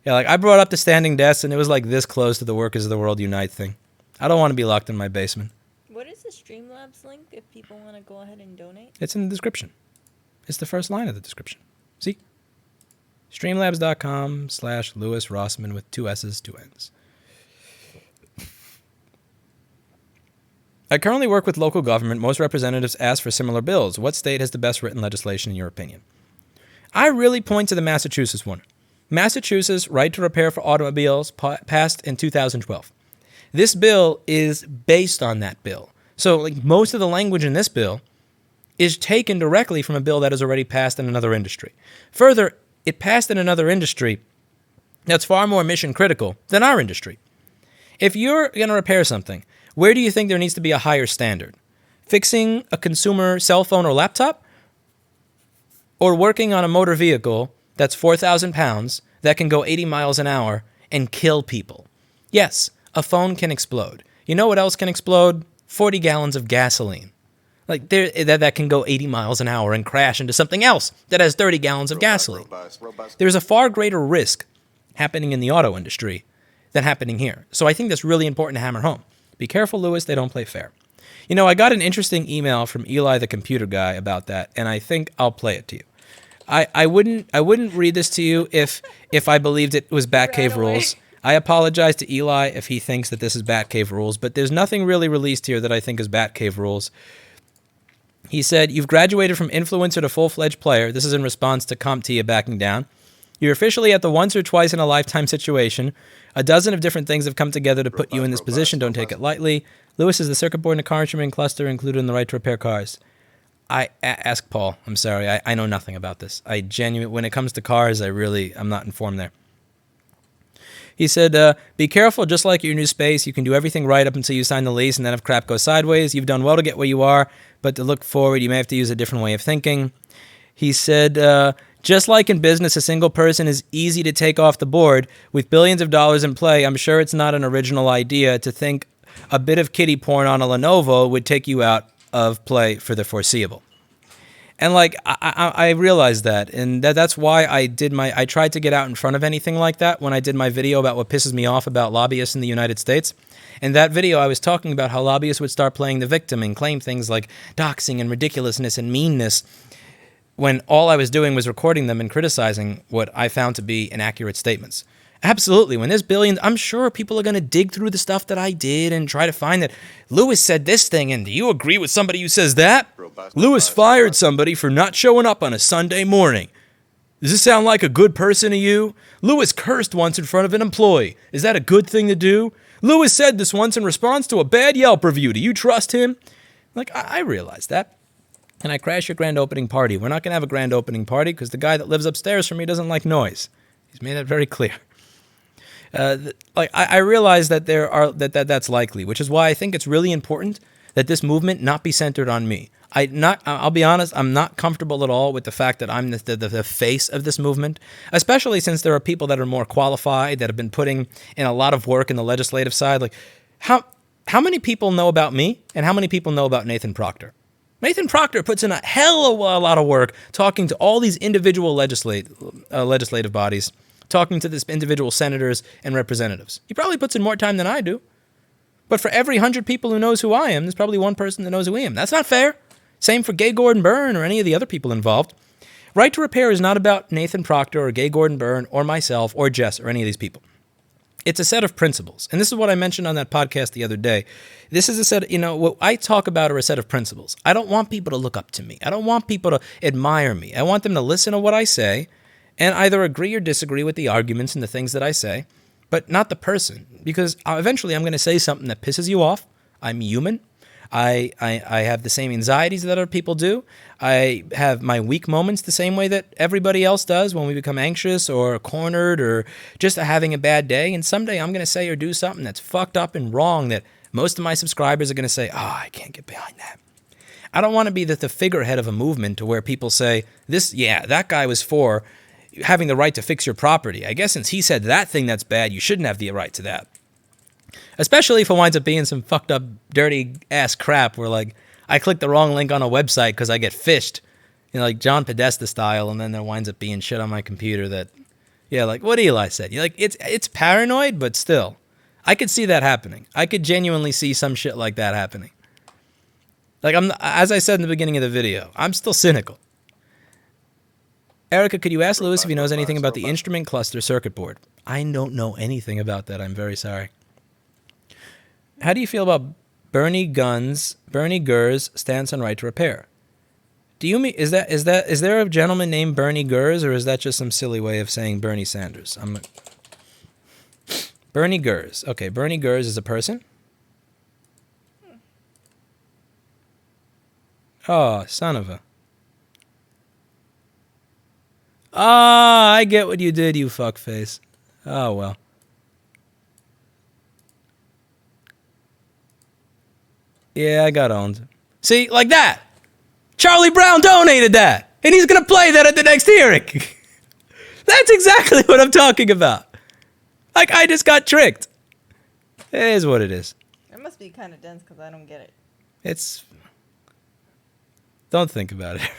yeah, like I brought up the standing desk, and it was like this close to the workers of the world unite thing. I don't want to be locked in my basement. What is the Streamlabs link if people want to go ahead and donate? It's in the description. It's the first line of the description. See? Streamlabs.com/Louis Rossman with 2 S's, 2 N's. I currently work with local government. Most representatives ask for similar bills. What state has the best written legislation in your opinion? I really point to the Massachusetts one. Massachusetts right to repair for automobiles passed in 2012. This bill is based on that bill. So like most of the language in this bill is taken directly from a bill that has already passed in another industry. Further, it passed in another industry that's far more mission critical than our industry. If you're going to repair something, where do you think there needs to be a higher standard? Fixing a consumer cell phone or laptop? Or working on a motor vehicle that's 4,000 pounds that can go 80 miles an hour and kill people? Yes, a phone can explode. You know what else can explode? 40 gallons of gasoline. Like that can go 80 miles an hour and crash into something else that has 30 gallons of gasoline. There's a far greater risk happening in the auto industry than happening here. So I think that's really important to hammer home. Be careful, Louis, they don't play fair. You know, I got an interesting email from Eli the computer guy about that, and I think I'll play it to you. I wouldn't read this to you if I believed it was Batcave rules. I apologize to Eli if he thinks that this is Batcave rules, but there's nothing really released here that I think is Batcave rules. He said, you've graduated from influencer to full-fledged player. This is in response to CompTIA backing down. You're officially at the once or twice in a lifetime situation. A dozen of different things have come together to put you in this position. Don't take it lightly. Lewis is the circuit board in a car instrument cluster included in the right to repair cars. Ask Paul. I'm sorry. I know nothing about this. When it comes to cars, I'm not informed there. He said, be careful, just like your new space. You can do everything right up until you sign the lease, and then if crap goes sideways, you've done well to get where you are, but to look forward, you may have to use a different way of thinking. He said, just like in business, a single person is easy to take off the board. With billions of dollars in play, I'm sure it's not an original idea to think a bit of kiddie porn on a Lenovo would take you out of play for the foreseeable. And like I realized that, and that's why I tried to get out in front of anything like that when I did my video about what pisses me off about lobbyists in the United States. In that video, I was talking about how lobbyists would start playing the victim and claim things like doxing and ridiculousness and meanness, when all I was doing was recording them and criticizing what I found to be inaccurate statements. Absolutely. When there's billions, I'm sure people are going to dig through the stuff that I did and try to find that Lewis said this thing, and do you agree with somebody who says that? Lewis fired somebody for not showing up on a Sunday morning. Does this sound like a good person to you? Lewis cursed once in front of an employee. Is that a good thing to do? Lewis said this once in response to a bad Yelp review. Do you trust him? Like, I realize that. And I crash your grand opening party. We're not going to have a grand opening party because the guy that lives upstairs from me doesn't like noise. He's made that very clear. I realize that that's likely, which is why I think it's really important that this movement not be centered on me. I'll be honest, I'm not comfortable at all with the fact that I'm the face of this movement, especially since there are people that are more qualified, that have been putting in a lot of work in the legislative side. Like, how many people know about me, and how many people know about Nathan Proctor? Nathan Proctor puts in a hell of a lot of work talking to all these individual legislative bodies, talking to these individual senators and representatives. He probably puts in more time than I do. But for every 100 people who knows who I am, there's probably one person that knows who I am. That's not fair. Same for Gay Gordon Byrne or any of the other people involved. Right to repair is not about Nathan Proctor or Gay Gordon Byrne or myself or Jess or any of these people. It's a set of principles. And this is what I mentioned on that podcast the other day. This is a set, what I talk about are a set of principles. I don't want people to look up to me. I don't want people to admire me. I want them to listen to what I say and either agree or disagree with the arguments and the things that I say, but not the person. Because eventually I'm going to say something that pisses you off. I'm human. I have the same anxieties that other people do. I have my weak moments the same way that everybody else does when we become anxious or cornered or just having a bad day. And someday I'm going to say or do something that's fucked up and wrong that most of my subscribers are going to say, I can't get behind that. I don't want to be the figurehead of a movement to where people say, that guy was for having the right to fix your property. I guess since he said that thing that's bad, you shouldn't have the right to that. Especially if it winds up being some fucked up, dirty ass crap where like I click the wrong link on a website because I get phished, like John Podesta style, and then there winds up being shit on my computer that, like what Eli said. It's paranoid, but still, I could see that happening. I could genuinely see some shit like that happening. Like as I said in the beginning of the video, I'm still cynical. Erica, could you ask Lewis if he knows anything about the instrument cluster circuit board? I don't know anything about that. I'm very sorry. How do you feel about Bernie Gurr's stance on right to repair? Do you mean is there a gentleman named Bernie Gurrs, or is that just some silly way of saying Bernie Sanders? Bernie Gurrs. Okay, Bernie Gurrs is a person? Oh, son of a. I get what you did, you fuckface. Oh, well. Yeah, I got owned. See, like that. Charlie Brown donated that. And he's going to play that at the next hearing. That's exactly what I'm talking about. Like, I just got tricked. It is what it is. It must be kind of dense because I don't get it. It's... Don't think about it.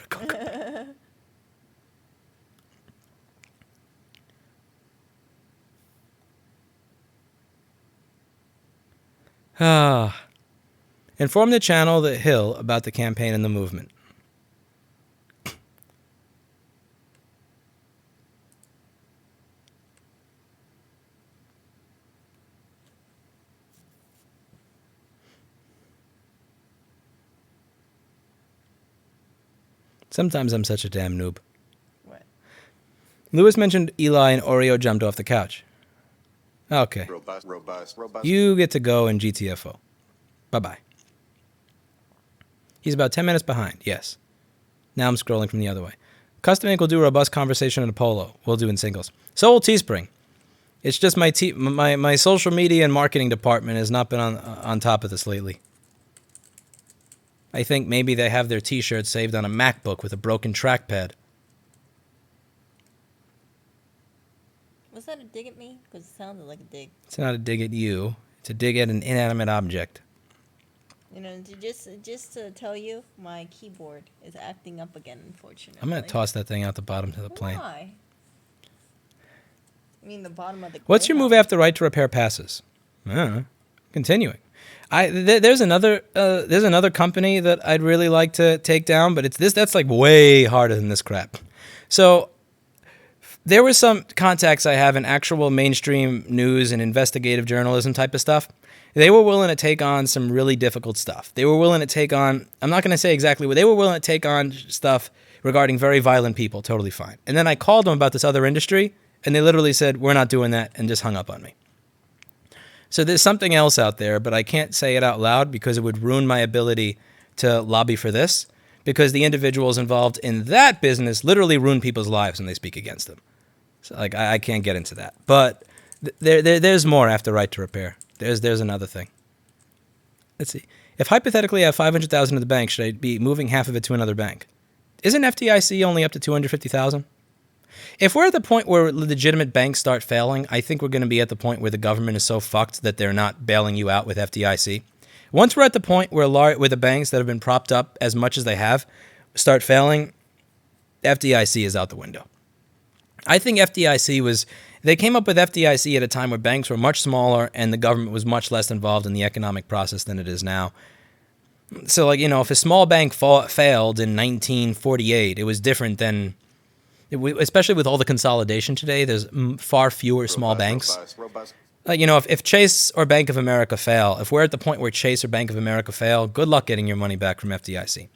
Inform the channel, The Hill, about the campaign and the movement. Sometimes I'm such a damn noob. What? Lewis mentioned Eli and Oreo jumped off the couch. Okay. Robust. You get to go in GTFO. Bye-bye. He's about 10 minutes behind, yes. Now I'm scrolling from the other way. Custom Inc. will do a robust conversation in a polo. We'll do in singles. So will Teespring. It's just my social media and marketing department has not been on top of this lately. I think maybe they have their t-shirts saved on a MacBook with a broken trackpad. Was that a dig at me? Because it sounded like a dig. It's not a dig at you. It's a dig at an inanimate object. Just to tell you, my keyboard is acting up again, unfortunately. I'm going to toss that thing out the bottom to the plane. Why? I mean, the bottom of the... What's your move after right to repair passes? I don't know. Continuing. There's another company that I'd really like to take down, but that's like way harder than this crap. So there were some contacts I have in actual mainstream news and investigative journalism type of stuff. They were willing to take on some really difficult stuff. They were willing to take on, I'm not going to say exactly what, they were willing to take on stuff regarding very violent people, totally fine. And then I called them about this other industry, and they literally said, we're not doing that, and just hung up on me. So there's something else out there, but I can't say it out loud because it would ruin my ability to lobby for this, because the individuals involved in that business literally ruin people's lives when they speak against them. So like I can't get into that. But there's more after right to repair. There's another thing. Let's see. If hypothetically I have $500,000 in the bank, should I be moving half of it to another bank? Isn't FDIC only up to $250,000? If we're at the point where legitimate banks start failing, I think we're going to be at the point where the government is so fucked that they're not bailing you out with FDIC. Once we're at the point where the banks that have been propped up as much as they have start failing, FDIC is out the window. I think they came up with FDIC at a time where banks were much smaller and the government was much less involved in the economic process than it is now. So, like, if a small bank failed in 1948, it was different than, especially with all the consolidation today, there's far fewer small banks. Robust. If Chase or Bank of America fail, if we're at the point where Chase or Bank of America fail, good luck getting your money back from FDIC.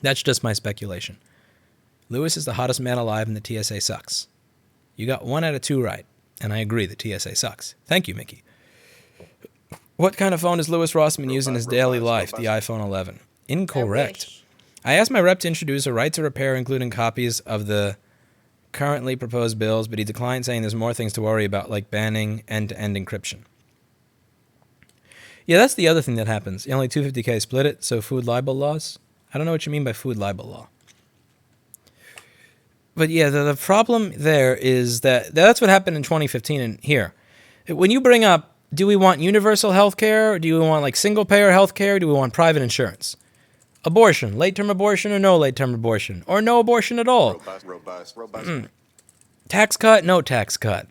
That's just my speculation. Lewis is the hottest man alive and the TSA sucks. You got 1 out of 2 right, and I agree the TSA sucks. Thank you, Mickey. What kind of phone is Louis Rossman using in his daily life? The iPhone 11. Incorrect. I asked my rep to introduce a right to repair, including copies of the currently proposed bills, but he declined, saying there's more things to worry about, like banning end-to-end encryption. Yeah, that's the other thing that happens. Only 250K split it, so food libel laws? I don't know what you mean by food libel law. But yeah, the problem there is that's what happened in 2015 and here. When you bring up, do we want universal health care, or do we want like single-payer health care, or do we want private insurance? Abortion, late-term abortion or no late-term abortion, or no abortion at all. Robust. Tax cut, no tax cut.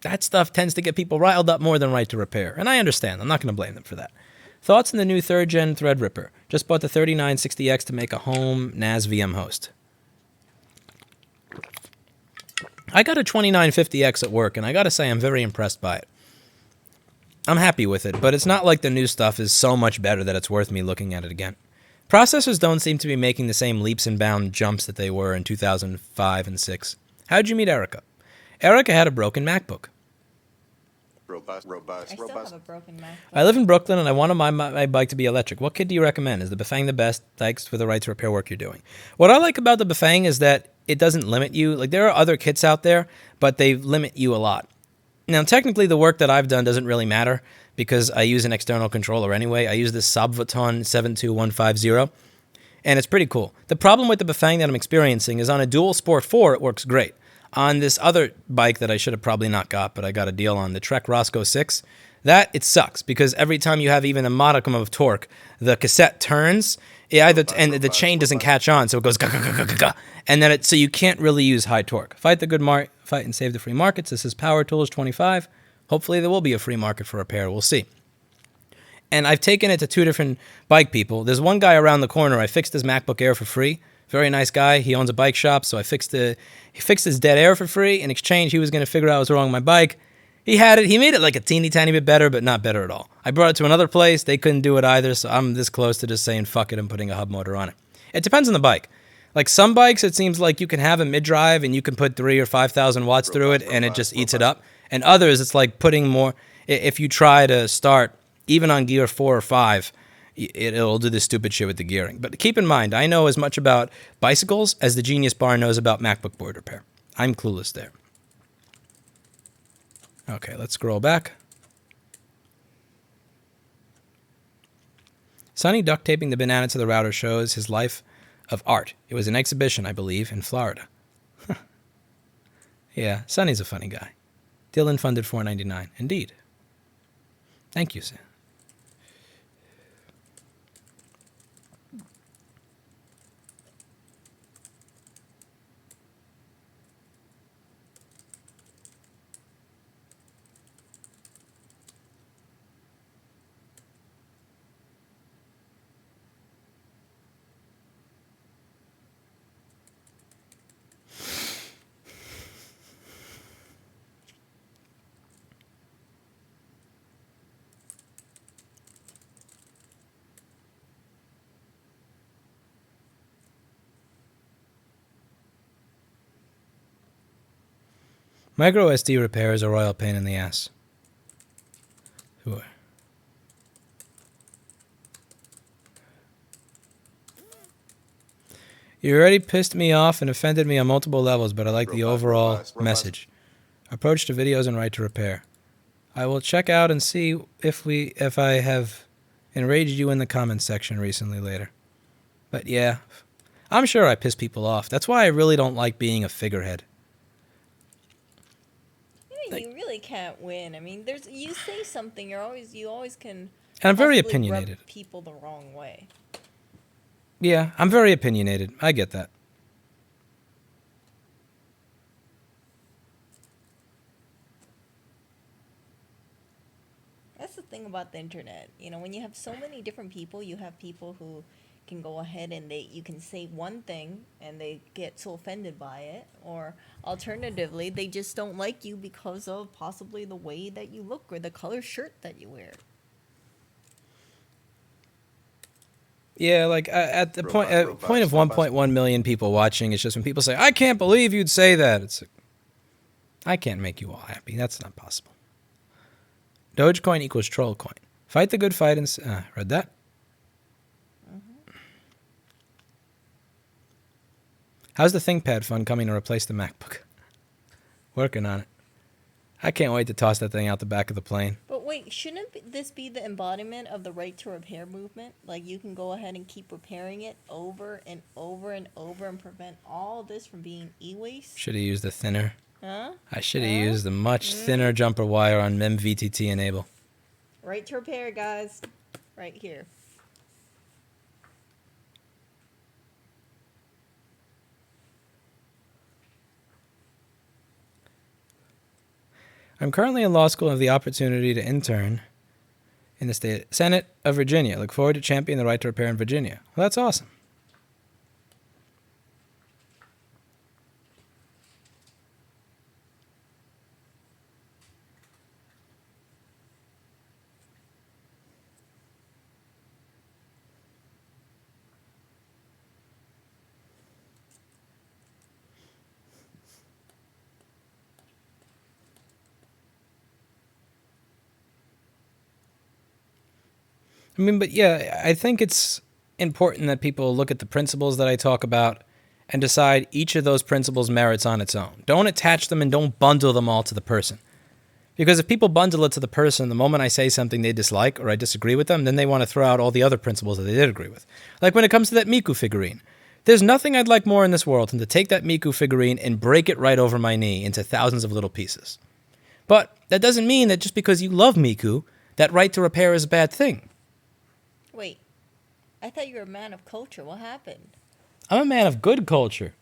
That stuff tends to get people riled up more than right to repair, and I understand. I'm not going to blame them for that. Thoughts on the new 3rd-gen Threadripper? Just bought the 3960X to make a home NAS VM host. I got a 2950X at work, and I got to say I'm very impressed by it. I'm happy with it, but it's not like the new stuff is so much better that it's worth me looking at it again. Processors don't seem to be making the same leaps and bound jumps that they were in 2005 and 6. How'd you meet Erica? Erica had a broken MacBook. Robust. I still have a broken MacBook. I live in Brooklyn, and I want my bike to be electric. What kit do you recommend? Is the Bafang the best? Thanks for the right to repair work you're doing. What I like about the Bafang is that it doesn't limit you. Like, there are other kits out there, but they limit you a lot. Now, technically, the work that I've done doesn't really matter because I use an external controller anyway. I use this Sabvaton 72150, and it's pretty cool. The problem with the Bafang that I'm experiencing is on a Dual Sport 4, it works great. On this other bike that I should have probably not got, but I got a deal on, the Trek Roscoe 6, it sucks because every time you have even a modicum of torque, the cassette turns, and the chain doesn't catch on, so it goes ga-ga-ga-ga-ga-ga, and then so you can't really use high torque. Fight and save the free markets. This is Power Tools 25. Hopefully there will be a free market for repair. We'll see. And I've taken it to 2 different bike people. There's one guy around the corner. I fixed his MacBook Air for free. Very nice guy. He owns a bike shop, so he fixed his dead air for free. In exchange, he was going to figure out what was wrong with my bike. He had it. He made it like a teeny tiny bit better, but not better at all. I brought it to another place. They couldn't do it either, so I'm this close to just saying fuck it and putting a hub motor on it. It depends on the bike. Like some bikes, it seems like you can have a mid-drive and you can put 3,000 or 5,000 watts through it and it just eats it up. And others, it's like putting more. If you try to start, even on gear 4 or 5, it'll do this stupid shit with the gearing. But keep in mind, I know as much about bicycles as the Genius Bar knows about MacBook board repair. I'm clueless there. Okay, let's scroll back. Sonny duct taping the banana to the router shows his life of art. It was an exhibition, I believe, in Florida. Yeah, Sonny's a funny guy. Dylan funded $4.99. Indeed. Thank you, Sam. Micro SD repair is a royal pain in the ass. Sure. You already pissed me off and offended me on multiple levels, but I like the overall message. Approach to videos and right to repair. I will check out and see if I have enraged you in the comments section recently later. But yeah, I'm sure I piss people off. That's why I really don't like being a figurehead. You really can't win. I mean, you say something, you always can. And I'm very opinionated. Rub people the wrong way. Yeah, I'm very opinionated. I get that. That's the thing about about the internet. You know, when you have so many different people, you have people who can go ahead and you can say one thing and they get so offended by it, or alternatively, they just don't like you because of possibly the way that you look or the color shirt that you wear. Yeah, like at the point of 1.1 million people watching, it's just when people say, "I can't believe you'd say that." It's like, I can't make you all happy. That's not possible. Dogecoin equals troll coin. Fight the good fight and read that. How's the ThinkPad fund coming to replace the MacBook? Working on it. I can't wait to toss that thing out the back of the plane. But wait, shouldn't this be the embodiment of the right to repair movement? Like, you can go ahead and keep repairing it over and over and over and prevent all this from being e-waste? Should have used a thinner. Huh? I should have used a much thinner jumper wire on MemVTT enable. Right to repair, guys. Right here. I'm currently in law school and have the opportunity to intern in the state Senate of Virginia. Look forward to championing the right to repair in Virginia. Well, that's awesome. I mean, but yeah, I think it's important that people look at the principles that I talk about and decide each of those principles merits on its own. Don't attach them and don't bundle them all to the person. Because if people bundle it to the person, the moment I say something they dislike or I disagree with them, then they want to throw out all the other principles that they did agree with. Like when it comes to that Miku figurine. There's nothing I'd like more in this world than to take that Miku figurine and break it right over my knee into thousands of little pieces. But that doesn't mean that just because you love Miku, that right to repair is a bad thing. Wait, I thought you were a man of culture. What happened? I'm a man of good culture.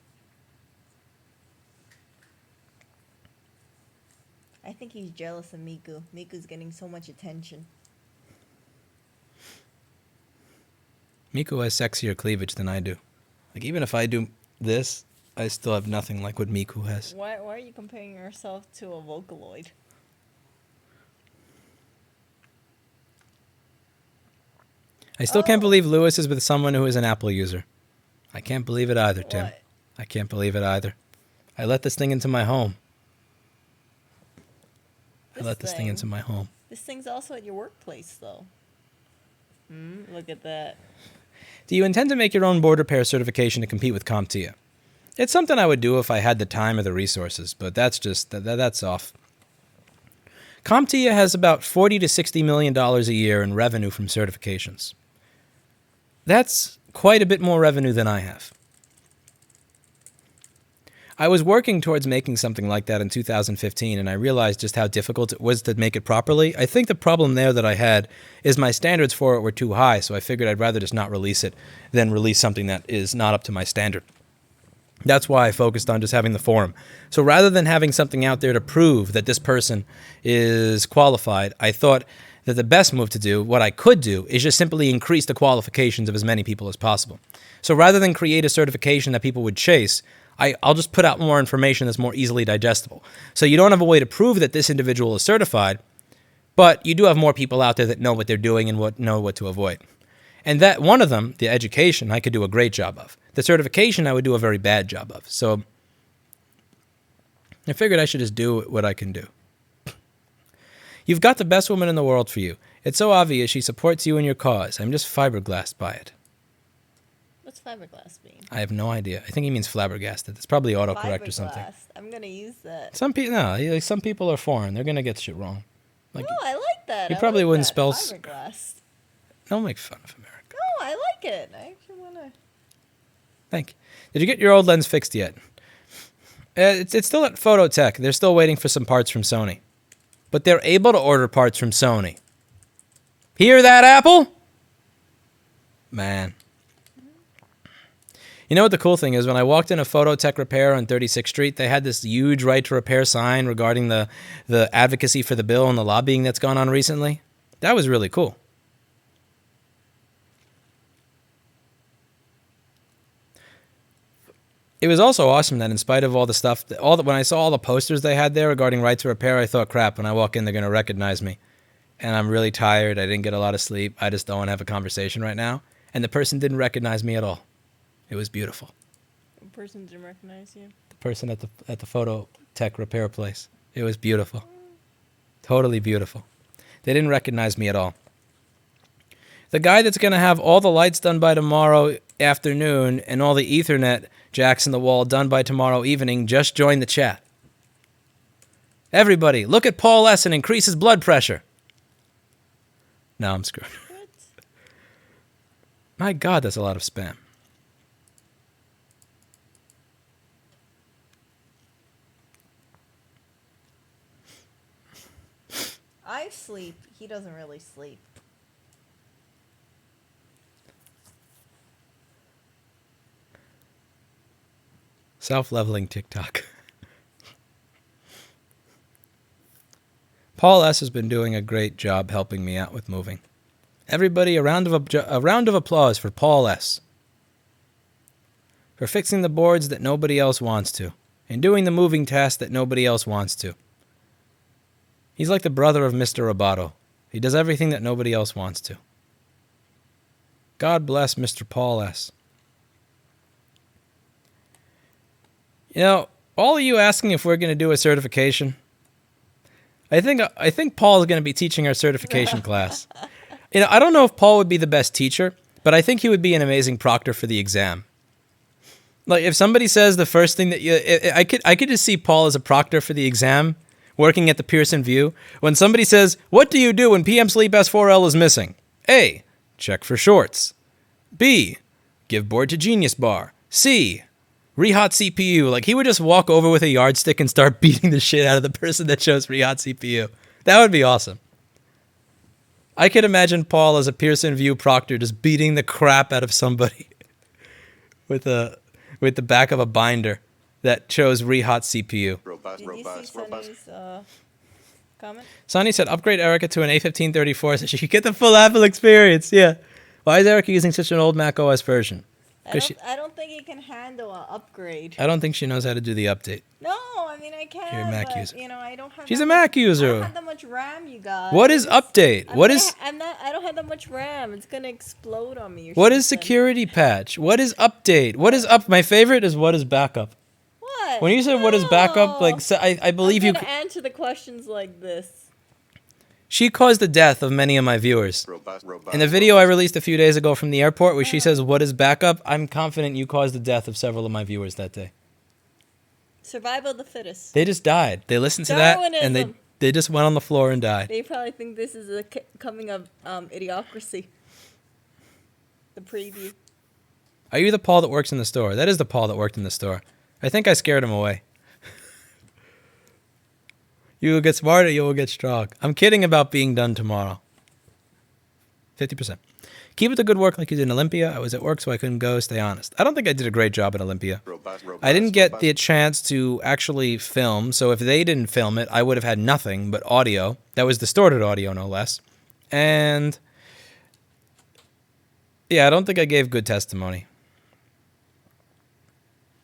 I think he's jealous of Miku. Miku's getting so much attention. Miku has sexier cleavage than I do. Like, even if I do this, I still have nothing like what Miku has. Why are you comparing yourself to a Vocaloid? I still can't believe Lewis is with someone who is an Apple user. I can't believe it either, Tim. What? I can't believe it either. I let this thing into my home. This thing into my home. This thing's also at your workplace, though. Look at that. Do you intend to make your own board repair certification to compete with CompTIA? It's something I would do if I had the time or the resources, but that's just, that's off. CompTIA has about $40 to $60 million a year in revenue from certifications. That's quite a bit more revenue than I have. I was working towards making something like that in 2015, and I realized just how difficult it was to make it properly. I think the problem there that I had is my standards for it were too high, so I figured I'd rather just not release it than release something that is not up to my standard. That's why I focused on just having the forum. So rather than having something out there to prove that this person is qualified, I thought that the best move to do, what I could do, is just simply increase the qualifications of as many people as possible. So rather than create a certification that people would chase, I'll just put out more information that's more easily digestible. So you don't have a way to prove that this individual is certified, but you do have more people out there that know what they're doing and know what to avoid. And that one of them, the education, I could do a great job of. The certification, I would do a very bad job of. So I figured I should just do what I can do. You've got the best woman in the world for you. It's so obvious she supports you and your cause. I'm just fiberglassed by it. What's fiberglass mean? I have no idea. I think he means flabbergasted. It's probably autocorrect or something. I'm going to use that. Some people are foreign. They're going to get shit wrong. Like, no, I like that. You probably wouldn't spell... Fiberglass. Don't make fun of America. No, I like it. I actually want to... Thank you. Did you get your old lens fixed yet? It's still at Phototech. They're still waiting for some parts from Sony. But they're able to order parts from Sony. Hear that, Apple? Man. You know what the cool thing is? When I walked in a Phototech repair on 36th Street, they had this huge right to repair sign regarding the advocacy for the bill and the lobbying that's gone on recently. That was really cool. It was also awesome that in spite of all the stuff, when I saw all the posters they had there regarding right to repair, I thought, crap, when I walk in, they're going to recognize me. And I'm really tired. I didn't get a lot of sleep. I just don't want to have a conversation right now. And the person didn't recognize me at all. It was beautiful. The person didn't recognize you? The person at the photo tech repair place. It was beautiful. Totally beautiful. They didn't recognize me at all. The guy that's going to have all the lights done by tomorrow afternoon and all the Ethernet jacks in the wall done by tomorrow evening just joined the chat. Everybody, look at Paul S. and increase his blood pressure. No, I'm screwed. What? My God, that's a lot of spam. I sleep. He doesn't really sleep. Self-leveling TikTok. Paul S. has been doing a great job helping me out with moving. Everybody, a round of applause for Paul S. for fixing the boards that nobody else wants to, and doing the moving task that nobody else wants to. He's like the brother of Mr. Roboto. He does everything that nobody else wants to. God bless Mr. Paul S. You know, all of you asking if we're going to do a certification, I think Paul is going to be teaching our certification class. You know, I don't know if Paul would be the best teacher, but I think he would be an amazing proctor for the exam. Like, if somebody says the first thing that I could just see Paul as a proctor for the exam, working at the Pearson View. When somebody says, what do you do when PM Sleep S4L is missing? A, check for shorts. B, give board to Genius Bar. C, rehot CPU. Like, he would just walk over with a yardstick and start beating the shit out of the person that chose rehot CPU. That would be awesome. I could imagine Paul as a Pearson View proctor just beating the crap out of somebody with the back of a binder that chose rehot CPU. Robust, Did you robust, see robust. Sonny's comment? Sonny said, upgrade Erica to an A1534 so she could get the full Apple experience. Yeah. Why is Erica using such an old Mac OS version? I don't think he can handle an upgrade. I don't think she knows how to do the update. No, I mean I can. You're a Mac but, user. You know, I don't have. She's that a Mac much, I user. don't have that much RAM, you guys. What is update? What is I don't have that much RAM. It's gonna explode on me. Or what is something. security patch? What is update? What is up? My favorite is what is backup. What? When you said what is backup, like I believe I'm you. gonna answer the questions like this. She caused the death of many of my viewers. Robust, robust. In the video I released a few days ago from the airport where she says, what is backup? I'm confident you caused the death of several of my viewers that day. Survival of the fittest. They just died. They listened to that and Darwinism. they just went on the floor and died. They probably think this is a coming of Idiocracy. The preview. Are you the Paul that works in the store? That is the Paul that worked in the store. I think I scared him away. You will get smarter, you will get strong. I'm kidding about being done tomorrow. 50%. Keep up the good work like you did in Olympia. I was at work, so I couldn't go. Stay honest. I don't think I did a great job at Olympia. Robust, robust, I didn't get robust. the chance to actually film, so if they didn't film it, I would have had nothing but audio. That was distorted audio, no less. And yeah, I don't think I gave good testimony.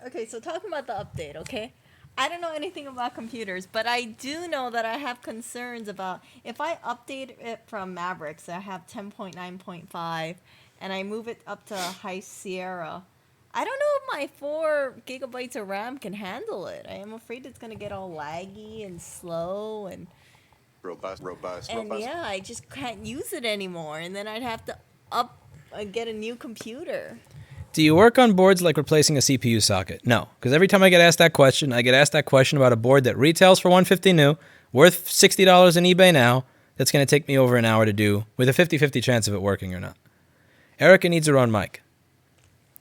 Okay, so talking about the update, okay? I don't know anything about computers, but I do know that I have concerns about if I update it from Mavericks, I have 10.9.5, and I move it up to High Sierra. I don't know if my 4 gigabytes of RAM can handle it. I am afraid it's going to get all laggy and slow, and Robust, robust, and robust. yeah, I just can't use it anymore, and then I'd have to get a new computer. Do you work on boards like replacing a CPU socket? No, because every time I get asked that question, I get asked that question about a board that retails for $150 new, worth $60 in eBay now, that's going to take me over an hour to do, with a 50-50 chance of it working or not. Erica needs her own mic.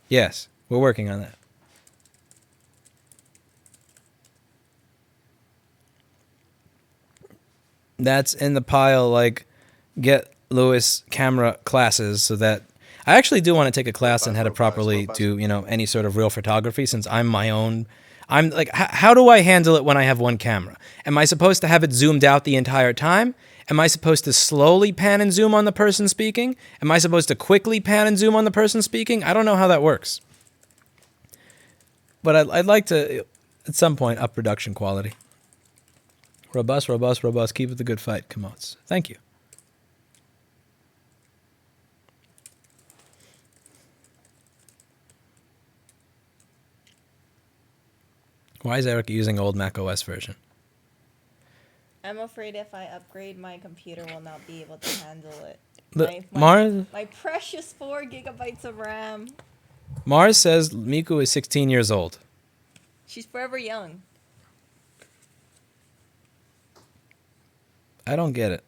Yes, we're working on that. That's in the pile, like, get Lewis camera classes so that I actually do want to take a class on how to properly do, any sort of real photography since I'm my own. I'm like, how do I handle it when I have one camera? Am I supposed to have it zoomed out the entire time? Am I supposed to slowly pan and zoom on the person speaking? Am I supposed to quickly pan and zoom on the person speaking? I don't know how that works. But I'd like to, at some point, up production quality. Robust, robust, robust. Keep it the good fight. Comotes. Thank you. Why is Eric using old Mac OS version? I'm afraid if I upgrade, my computer will not be able to handle it. Mars? My precious 4 gigabytes of RAM. Mars says Miku is 16 years old. She's forever young. I don't get it.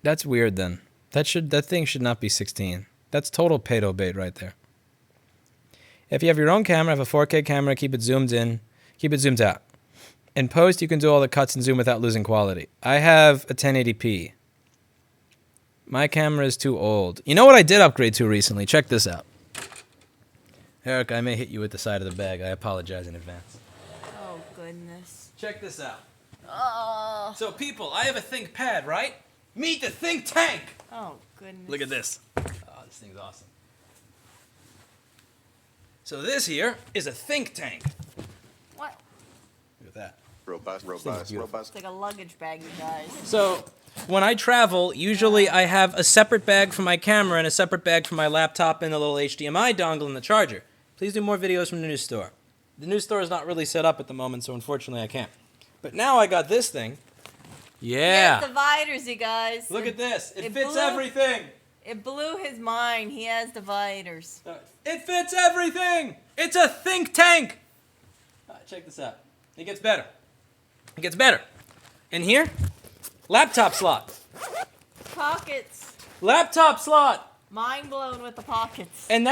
That's weird then. That thing should not be 16. That's total pedo bait right there. If you have your own camera, have a 4K camera, keep it zoomed in, keep it zoomed out. In post, you can do all the cuts and zoom without losing quality. I have a 1080p. My camera is too old. You know what I did upgrade to recently? Check this out. Eric, I may hit you with the side of the bag. I apologize in advance. Oh, goodness. Check this out. Oh. So, people, I have a ThinkPad, right? Meet the Think Tank! Oh, goodness. Look at this. Oh, this thing's awesome. So this here is a think tank. What? Look at that. Robust, Robust. robust. It's like a luggage bag, you guys. So when I travel, usually I have a separate bag for my camera and a separate bag for my laptop and a little HDMI dongle and the charger. Please do more videos from the news store. The news store is not really set up at the moment, so unfortunately I can't. But now I got this thing. Yeah. He has dividers, you guys. Look at this. It fits blew- everything. It blew his mind. He has dividers. It fits everything. It's a think tank. Check this out. It gets better. It gets better. In here, laptop slot. Pockets. Laptop slot. Mind blown with the pockets. And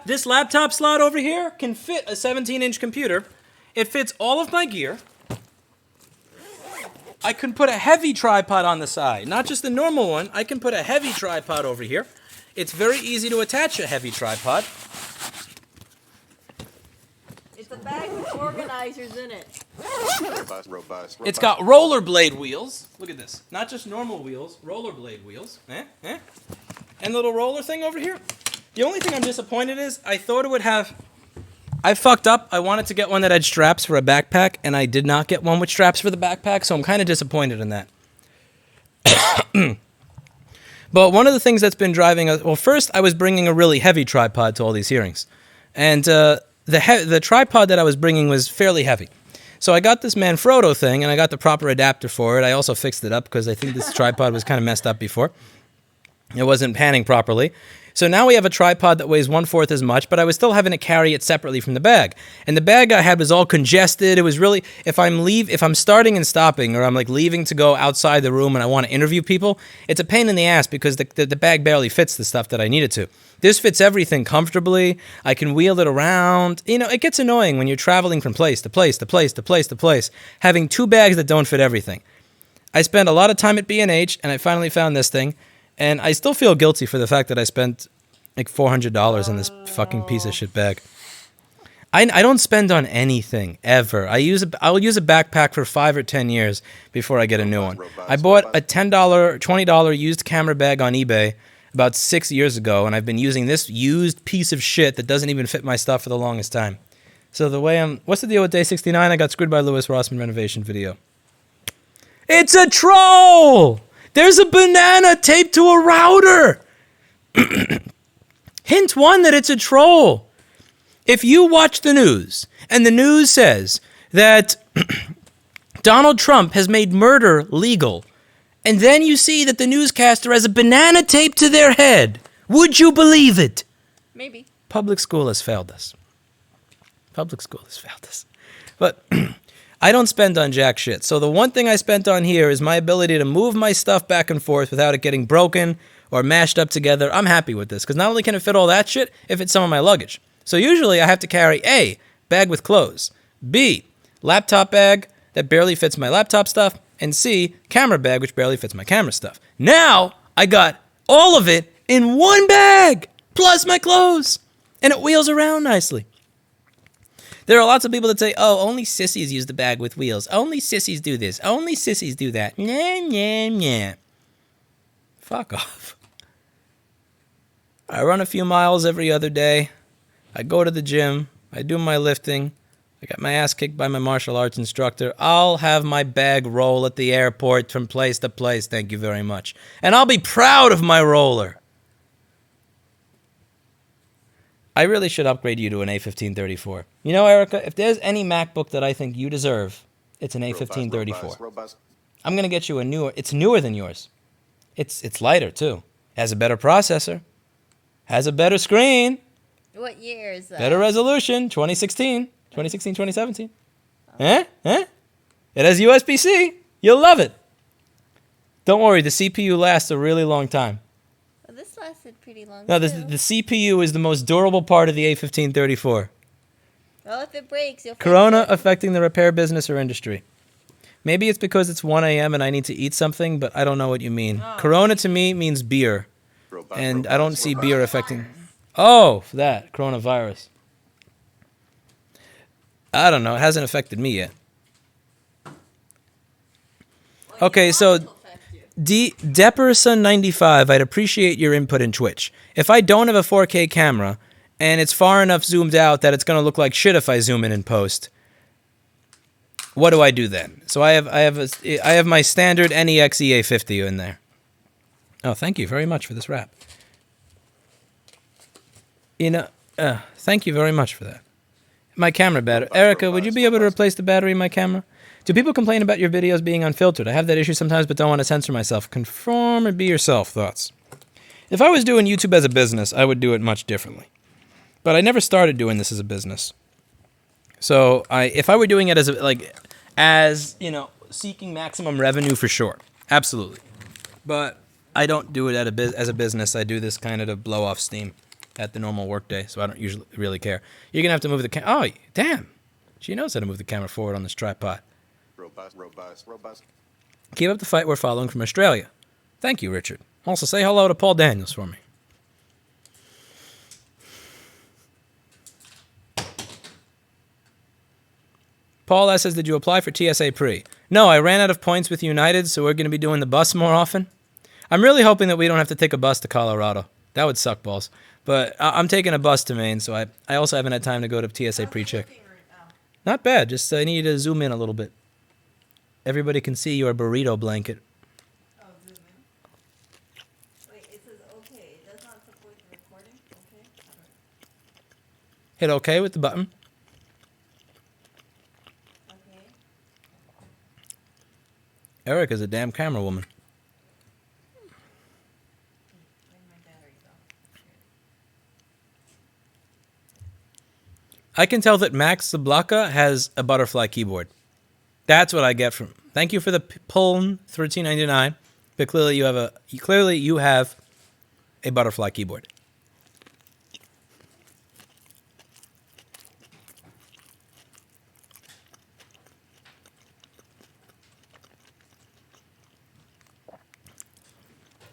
this laptop slot over here can fit a 17-inch computer. It fits all of my gear. I can put a heavy tripod on the side, not just the normal one. I can put a heavy tripod over here. It's very easy to attach a heavy tripod. It's a bag with organizers in it. Robust. It's got rollerblade wheels. Look at this. Not just normal wheels, rollerblade wheels. And the little roller thing over here. The only thing I'm disappointed is I thought it would have... I fucked up. I wanted to get one that had straps for a backpack, and I did not get one with straps for the backpack, so I'm kind of disappointed in that. But one of the things that's been driving us... Well, first, I was bringing a really heavy tripod to all these hearings. And the tripod that I was bringing was fairly heavy. So I got this Manfrotto thing, and I got the proper adapter for it. I also fixed it up because I think this tripod was kind of messed up before. It wasn't panning properly. So now we have a tripod that weighs 1/4 as much, but I was still having to carry it separately from the bag. And the bag I had was all congested. It was really, if I'm starting and stopping, or I'm like leaving to go outside the room and I want to interview people, it's a pain in the ass because the bag barely fits the stuff that I need it to. This fits everything comfortably. I can wheel it around. You know, it gets annoying when you're traveling from place to place to place to place to place, having two bags that don't fit everything. I spent a lot of time at B&H, and I finally found this thing. And I still feel guilty for the fact that I spent like $400 on this fucking piece of shit bag. I don't spend on anything ever. I'll use a backpack for 5 or 10 years before I get a new one. I bought a $10, $20 used camera bag on eBay about 6 years ago, and I've been using this used piece of shit that doesn't even fit my stuff for the longest time. So the way what's the deal with day 69? I got screwed by Lewis Rossman renovation video. It's a troll! There's a banana taped to a router. Hint 1 that it's a troll. If you watch the news and the news says that Donald Trump has made murder legal, and then you see that the newscaster has a banana taped to their head, would you believe it? Maybe. Public school has failed us. Public school has failed us. But... I don't spend on jack shit. So the one thing I spent on here is my ability to move my stuff back and forth without it getting broken or mashed up together. I'm happy with this because not only can it fit all that shit, it fits some of my luggage. So usually I have to carry A, bag with clothes, B, laptop bag that barely fits my laptop stuff, and C, camera bag which barely fits my camera stuff. Now I got all of it in one bag plus my clothes, and it wheels around nicely. There are lots of people that say, oh, only sissies use the bag with wheels. Only sissies do this. Only sissies do that. Nah, nah, nah. Fuck off. I run a few miles every other day. I go to the gym. I do my lifting. I got my ass kicked by my martial arts instructor. I'll have my bag roll at the airport from place to place, thank you very much. And I'll be proud of my roller. I really should upgrade you to an A1534. You know, Erica, if there's any MacBook that I think you deserve, it's an A1534. Robust. I'm going to get you a newer. It's newer than yours. It's lighter, too. Has a better processor. Has a better screen. What year is that? Better resolution. 2016. 2016, 2017. It has USB-C. You'll love it. Don't worry, the CPU lasts a really long time. Well, this lasted pretty long. No, too. the CPU is the most durable part of the A1534. Well, if it breaks, you'll fix Corona it. affecting the repair business or industry. Maybe it's because it's 1 a.m. and I need to eat something, but I don't know what you mean. Oh. Corona to me means beer, Robust. and I don't see Robust. beer affecting... Oh, for that, coronavirus. I don't know. It hasn't affected me yet. Okay, so Depperson95, I'd appreciate your input in Twitch. If I don't have a 4K camera and it's far enough zoomed out that it's going to look like shit if I zoom in post, what do I do then? So I have my standard NEX EA50 in there. Oh, thank you very much for this wrap. You know, thank you very much for that. My camera battery. Erica, would you be able to replace the battery in my camera? Do people complain about your videos being unfiltered? I have that issue sometimes, but don't want to censor myself. Conform or be yourself. Thoughts? If I was doing YouTube as a business, I would do it much differently. But I never started doing this as a business. So if I were doing it as seeking maximum revenue, for sure, absolutely. But I don't do it as a business. I do this kind of to blow off steam at the normal workday, so I don't usually really care. You're gonna have to move the camera. Oh, damn! She knows how to move the camera forward on this tripod. Robust. Keep up the fight we're following from Australia. Thank you, Richard. Also, say hello to Paul Daniels for me. Paul S. says, did you apply for TSA Pre? No, I ran out of points with United, so we're going to be doing the bus more often. I'm really hoping that we don't have to take a bus to Colorado. That would suck balls. But I'm taking a bus to Maine, so I also haven't had time to go to TSA Pre-check. Not bad, just I need you to zoom in a little bit. Everybody can see your burrito blanket. Oh, zoom in. Wait, it says okay. It does not support the recording? Okay. Hit OK with the button. Okay. Erica's a damn camera woman. I can tell that Max Zablaka has a butterfly keyboard. That's what I get from. Thank you for the Puln $13.99. But clearly you have a butterfly keyboard.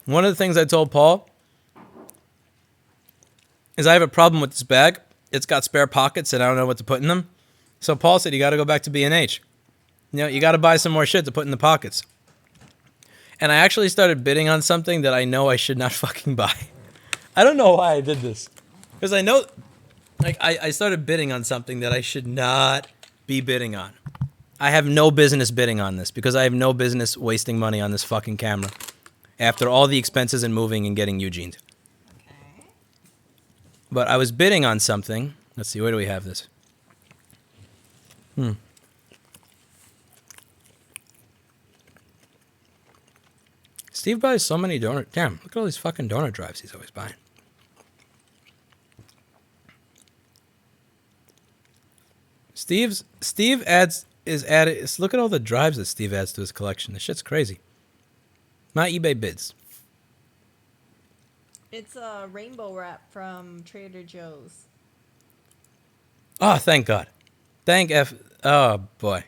One of the things I told Paul is I have a problem with this bag. It's got spare pockets and I don't know what to put in them. So Paul said, you got to go back to B&H. You got to buy some more shit to put in the pockets. And I actually started bidding on something that I know I should not fucking buy. I don't know why I did this. Because I know, I started bidding on something that I should not be bidding on. I have no business bidding on this because I have no business wasting money on this fucking camera after all the expenses and moving and getting Eugened. But I was bidding on something. Let's see, where do we have this? Steve buys so many donor... Damn, look at all these fucking donor drives he's always buying. Steve is added... Look at all the drives that Steve adds to his collection. This shit's crazy. My eBay bids. It's a rainbow wrap from Trader Joe's. Oh, thank God. Thank F... Oh, boy.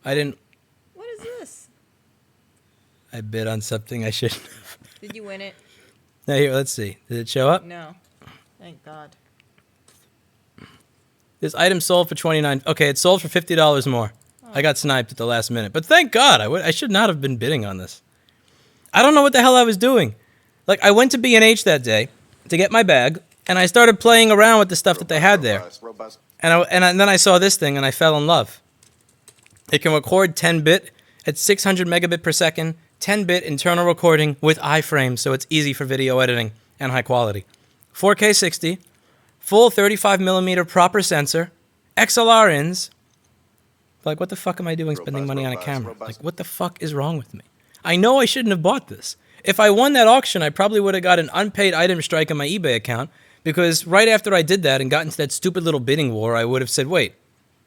I didn't... What is this? I bid on something I shouldn't have. Did you win it? Now, here, let's see. Did it show up? No. Thank God. This item sold for $29. Okay, it sold for $50 more. Oh. I got sniped at the last minute. But thank God. I should not have been bidding on this. I don't know what the hell I was doing. Like, I went to B&H that day to get my bag, and I started playing around with the stuff that they had there. Robust. And then I saw this thing, and I fell in love. It can record 10-bit at 600 megabit per second, 10-bit internal recording with iframes, so it's easy for video editing and high quality. 4K 60, full 35 millimeter proper sensor, XLR ins. Like, what the fuck am I doing spending money on a camera? Like, what the fuck is wrong with me? I know I shouldn't have bought this. If I won that auction, I probably would have got an unpaid item strike on my eBay account, because right after I did that and got into that stupid little bidding war, I would have said, wait,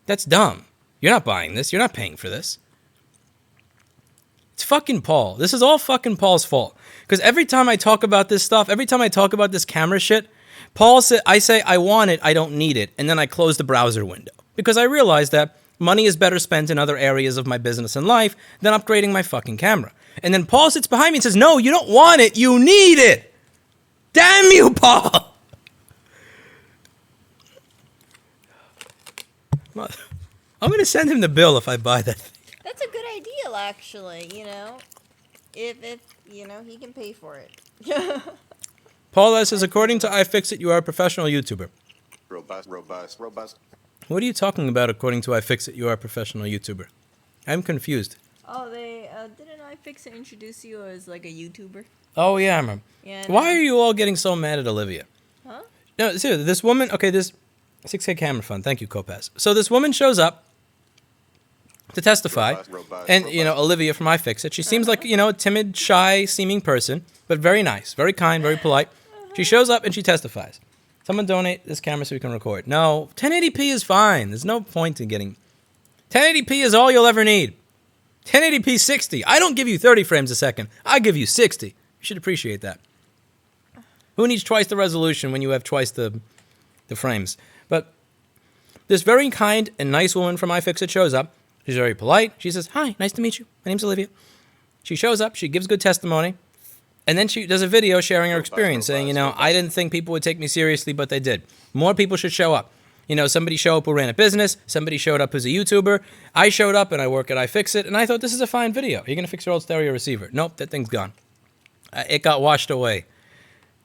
that's dumb. You're not buying this. You're not paying for this. It's fucking Paul. This is all fucking Paul's fault. Because every time I talk about this stuff, every time I talk about this camera shit, I say, I want it, I don't need it, and then I close the browser window. Because I realize that money is better spent in other areas of my business and life than upgrading my fucking camera. And then Paul sits behind me and says, no, you don't want it, you need it. Damn you, Paul. I'm going to send him the bill if I buy that thing. That's a good idea, actually, you know. If you know, he can pay for it. Paul says, according to iFixit, you are a professional YouTuber. Robust. What are you talking about, according to iFixit, you are a professional YouTuber? I'm confused. Oh, they didn't iFixit introduce you as like a YouTuber? Oh, yeah, I remember. Yeah. Why are you all getting so mad at Olivia? Huh? No, seriously, this woman, okay, this 6K camera fund, thank you, Copaz. So this woman shows up to testify, and, you know, Olivia from iFixit, she seems like, you know, a timid, shy-seeming person, but very nice, very kind, very polite. She shows up and she testifies. Someone donate this camera so we can record. No, 1080p is fine. There's no point in getting... 1080p is all you'll ever need. 1080p 60. I don't give you 30 frames a second. I give you 60. You should appreciate that. Who needs twice the resolution when you have twice the frames? But this very kind and nice woman from iFixit shows up. She's very polite. She says, hi, nice to meet you. My name's Olivia. She shows up. She gives good testimony. And then she does a video sharing her experience, saying, you know, I didn't think people would take me seriously, but they did. More people should show up. You know, somebody show up who ran a business. Somebody showed up who's a YouTuber. I showed up and I work at iFixit, and I thought, this is a fine video. You're going to fix your old stereo receiver. Nope, that thing's gone. It got washed away.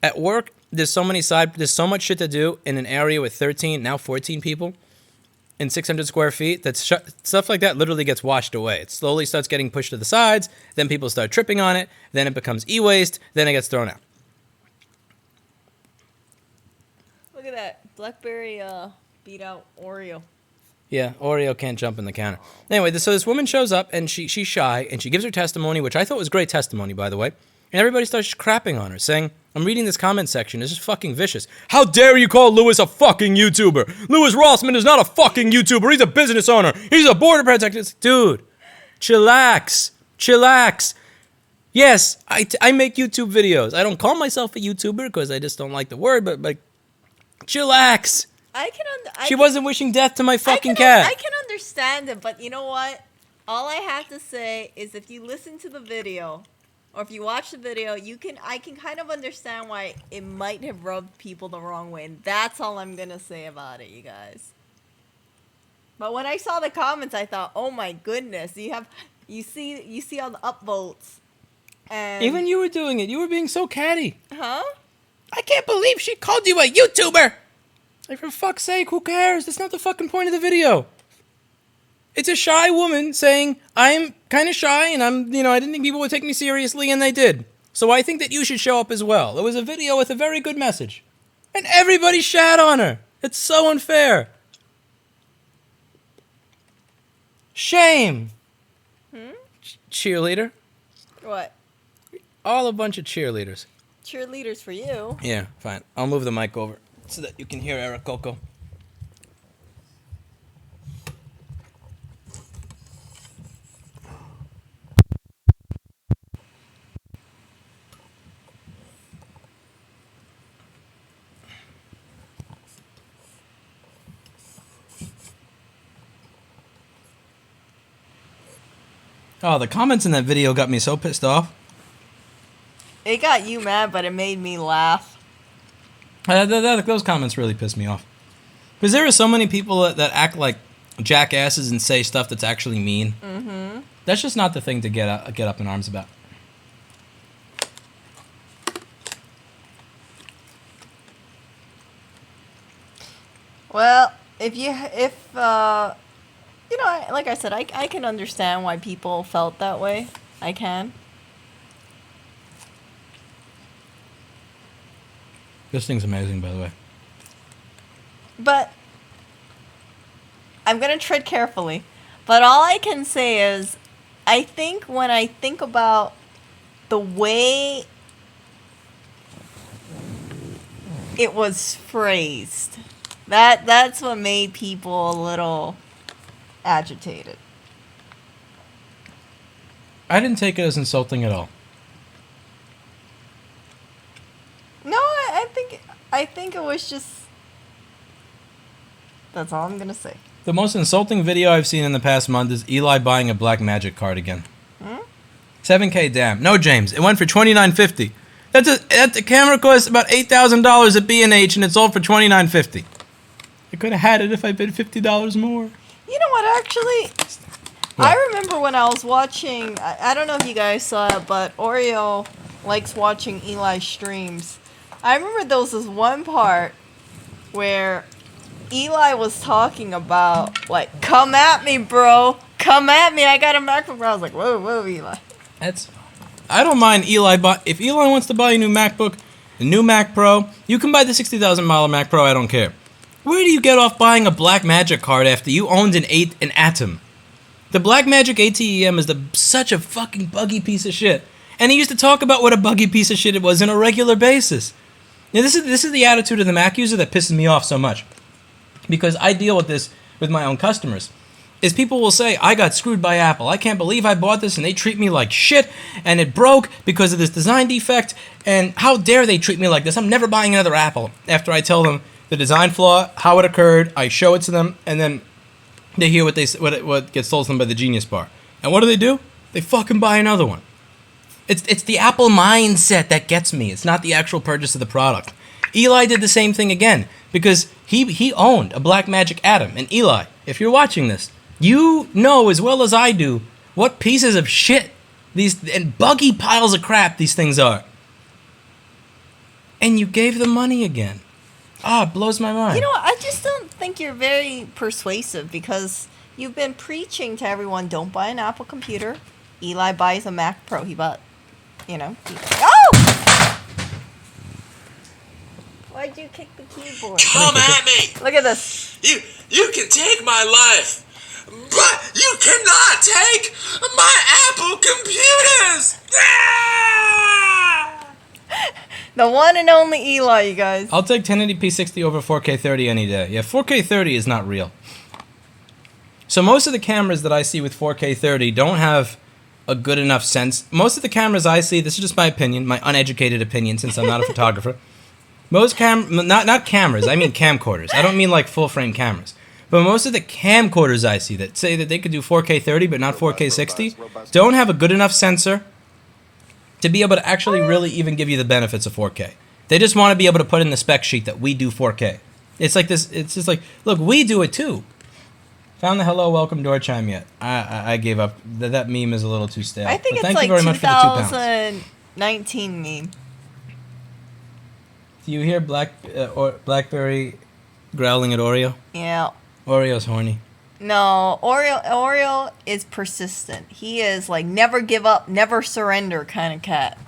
At work, there's so much shit to do in an area with 13, now 14 people in 600 square feet. Stuff like that literally gets washed away. It slowly starts getting pushed to the sides. Then people start tripping on it. Then it becomes e-waste. Then it gets thrown out. Look at that. BlackBerry beat out Oreo. Yeah, Oreo can't jump in the counter. Anyway, so this woman shows up, and she's shy, and she gives her testimony, which I thought was great testimony, by the way. And everybody starts crapping on her, saying, I'm reading this comment section. This is fucking vicious. How dare you call Lewis a fucking YouTuber? Lewis Rossman is not a fucking YouTuber. He's a business owner. He's a border protector. Dude, chillax. Yes, I make YouTube videos. I don't call myself a YouTuber because I just don't like the word, but like, chillax. She wasn't wishing death to my fucking cat. I can understand it, but you know what? All I have to say is if you listen to the video, or if you watch the video, I can kind of understand why it might have rubbed people the wrong way, and that's all I'm gonna say about it, you guys. But when I saw the comments, I thought, oh my goodness, you see all the upvotes, and even you were doing it. You were being so catty. Huh? I can't believe she called you a YouTuber. Like, for fuck's sake, who cares? That's not the fucking point of the video. It's a shy woman saying, I'm kind of shy and I didn't think people would take me seriously, and they did. So I think that you should show up as well. It was a video with a very good message. And everybody shat on her. It's so unfair. Shame. Cheerleader. What? All a bunch of cheerleaders. Cheerleaders for you. Yeah, fine. I'll move the mic over so that you can hear Eric Coco. Oh, the comments in that video got me so pissed off. It got you mad, but it made me laugh. Those comments really pissed me off. Because there are so many people that act like jackasses and say stuff that's actually mean. Mm-hmm. That's just not the thing to get up in arms about. Well, if you know, like I said, I can understand why people felt that way. I can. This thing's amazing, by the way. But I'm going to tread carefully. But all I can say is I think when I think about the way it was phrased, that's what made people a little agitated. I didn't take it as insulting at all. No, I think it was just. That's all I'm gonna say. The most insulting video I've seen in the past month is Eli buying a black magic card again. 7K, damn. No, James, it went for $29.50. That the camera costs about $8,000 at B&H, and it's all for $29.50. I could have had it if I bid $50 more. You know what? Actually, What? I remember when I was watching. I don't know if you guys saw it, but Oreo likes watching Eli streams. I remember there was this one part where Eli was talking about, like, come at me, bro. Come at me. I got a MacBook Pro. I was like, whoa, Eli. I don't mind Eli, but if Eli wants to buy a new MacBook, a new Mac Pro, you can buy the $60,000 Mac Pro. I don't care. Where do you get off buying a black magic card after you owned an Atom? The black magic ATEM is such a fucking buggy piece of shit. And he used to talk about what a buggy piece of shit it was on a regular basis. Now, this is the attitude of the Mac user that pisses me off so much. Because I deal with this with my own customers. Is people will say, I got screwed by Apple. I can't believe I bought this and they treat me like shit and it broke because of this design defect. And how dare they treat me like this? I'm never buying another Apple. After I tell them the design flaw, how it occurred, I show it to them, and then they hear what gets told to them by the Genius Bar. And what do? They fucking buy another one. It's the Apple mindset that gets me. It's not the actual purchase of the product. Eli did the same thing again because he owned a Blackmagic Atom. And Eli, if you're watching this, you know as well as I do what pieces of shit and buggy piles of crap these things are. And you gave them money again. It blows my mind. You know, I just don't think you're very persuasive because you've been preaching to everyone, don't buy an Apple computer. Eli buys a Mac Pro. He bought, Oh! Why'd you kick the keyboard? Come at me! Look at this. You can take my life, but you cannot take my Apple computers! The one and only Eli, you guys. I'll take 1080p 60 over 4K 30 any day. Yeah, 4K 30 is not real. So most of the cameras that I see with 4K 30 don't have a good enough sense. Most of the cameras I see, this is just my opinion, my uneducated opinion since I'm not a photographer. Most not cameras, I mean camcorders. I don't mean like full frame cameras. But most of the camcorders I see that say that they could do 4K 30 but not 4K 60 don't have a good enough sensor to be able to actually really even give you the benefits of 4K. They just want to be able to put in the spec sheet that we do 4K. It's like this, it's just like, look, we do it too. Found the hello, welcome door chime yet. I gave up. That meme is a little too stale. I think but it's thank like you very much for the £2. 2019 meme. Do you hear Blackberry growling at Oreo? Yeah. Oreo's horny. No, Oreo is persistent. He is like never give up, never surrender kind of cat.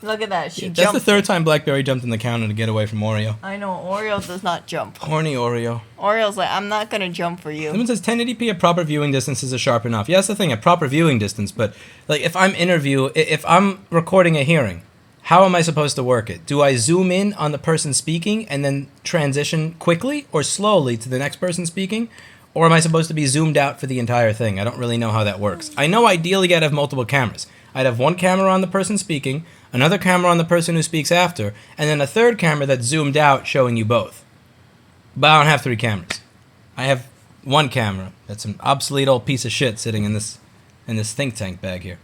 Look at that. She That's jumped. the third time Blackberry jumped in the counter to get away from Oreo. I know, Oreo does not jump. Horny Oreo. Oreo's like, I'm not going to jump for you. Someone says 1080p at proper viewing distances is sharp enough. Yeah, that's the thing, at proper viewing distance. But like if I'm recording a hearing, how am I supposed to work it? Do I zoom in on the person speaking and then transition quickly or slowly to the next person speaking? Or am I supposed to be zoomed out for the entire thing? I don't really know how that works. I know ideally I'd have multiple cameras. I'd have one camera on the person speaking, another camera on the person who speaks after, and then a third camera that's zoomed out showing you both. But I don't have 3 cameras. I have one camera. That's an obsolete old piece of shit sitting in this think tank bag here.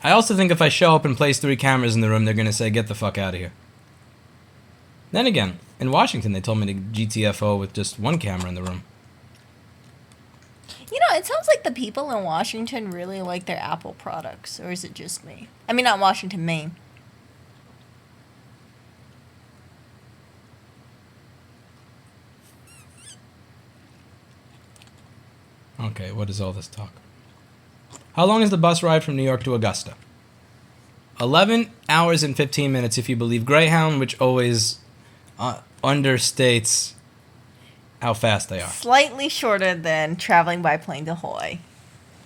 I also think if I show up and place 3 cameras in the room, they're going to say, get the fuck out of here. Then again, in Washington, they told me to GTFO with just one camera in the room. You know, it sounds like the people in Washington really like their Apple products, or is it just me? I mean, not Washington, Maine. Okay, what is all this talk? How long is the bus ride from New York to Augusta? 11 hours and 15 minutes if you believe Greyhound, which always understates how fast they are. Slightly shorter than traveling by plane to Hawaii.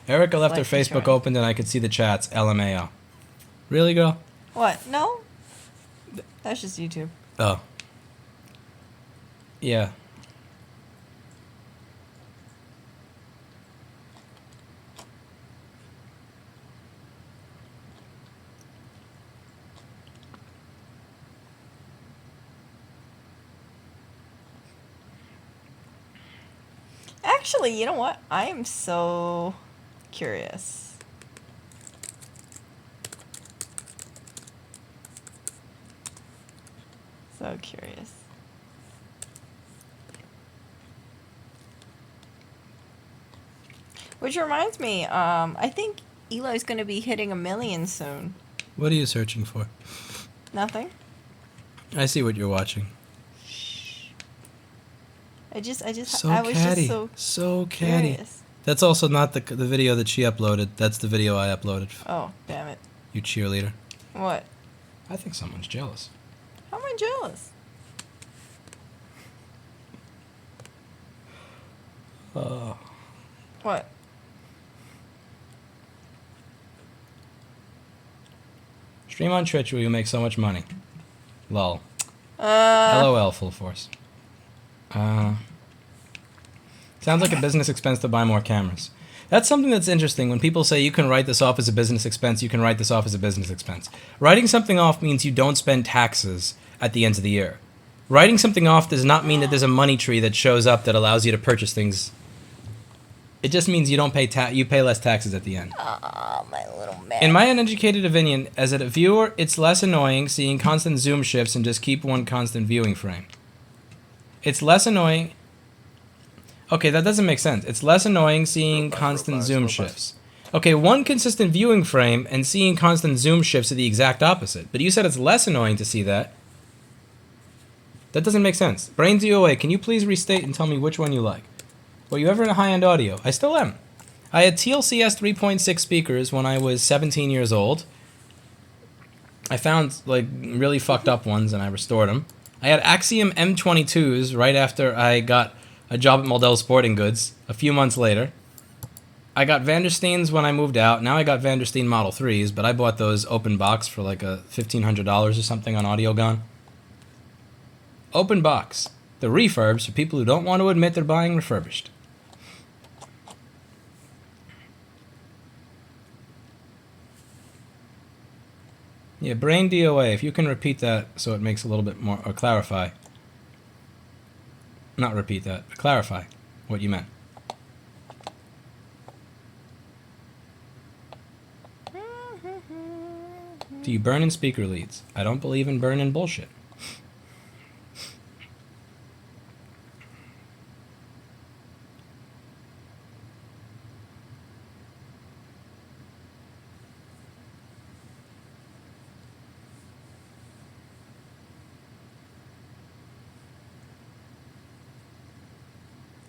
Erica left her Slightly Facebook shorter. open and I could see the chats. LMAO. Really, girl? What? No? That's just YouTube. Oh. Yeah. Actually, you know what? I am so curious. So curious. Which reminds me, I think Eli's going to be hitting 1 million soon. What are you searching for? Nothing? I see what you're watching. I So was catty. just So catty. curious. That's also not the video that she uploaded. That's the video I uploaded. Oh, damn it. You cheerleader. What? I think someone's jealous. How am I jealous? What? Stream on Twitch where you make so much money. Lol. LOL, full force. Sounds like a business expense to buy more cameras. That's something that's interesting. When people say you can write this off as a business expense, you can write this off as a business expense. Writing something off means you don't spend taxes at the end of the year. Writing something off does not mean that there's a money tree that shows up that allows you to purchase things. It just means you don't pay you pay less taxes at the end. Oh, my little man. In my uneducated opinion, as a viewer, it's less annoying seeing constant zoom shifts and just keep one constant viewing frame. It's less annoying. Okay, that doesn't make sense. It's less annoying seeing constant zoom shifts. Okay, one consistent viewing frame and seeing constant zoom shifts are the exact opposite. But you said it's less annoying to see that. That doesn't make sense. Brain DOA, can you please restate and tell me which one you like? Were you ever in high-end audio? I still am. I had TLCS 3.6 speakers when I was 17 years old. I found like really fucked up ones and I restored them. I had Axiom M22s right after I got a job at Model Sporting Goods a few months later. I got Vandersteins when I moved out. Now I got Vandersteen Model 3s, but I bought those open box for like $1,500 or something on AudioGone. Open box. The refurbs for people who don't want to admit they're buying refurbished. Yeah, brain DOA, if you can repeat that so it makes a little bit more, or clarify. Not repeat that, but clarify what you meant. Do you burn in speaker leads? I don't believe in burn in bullshit.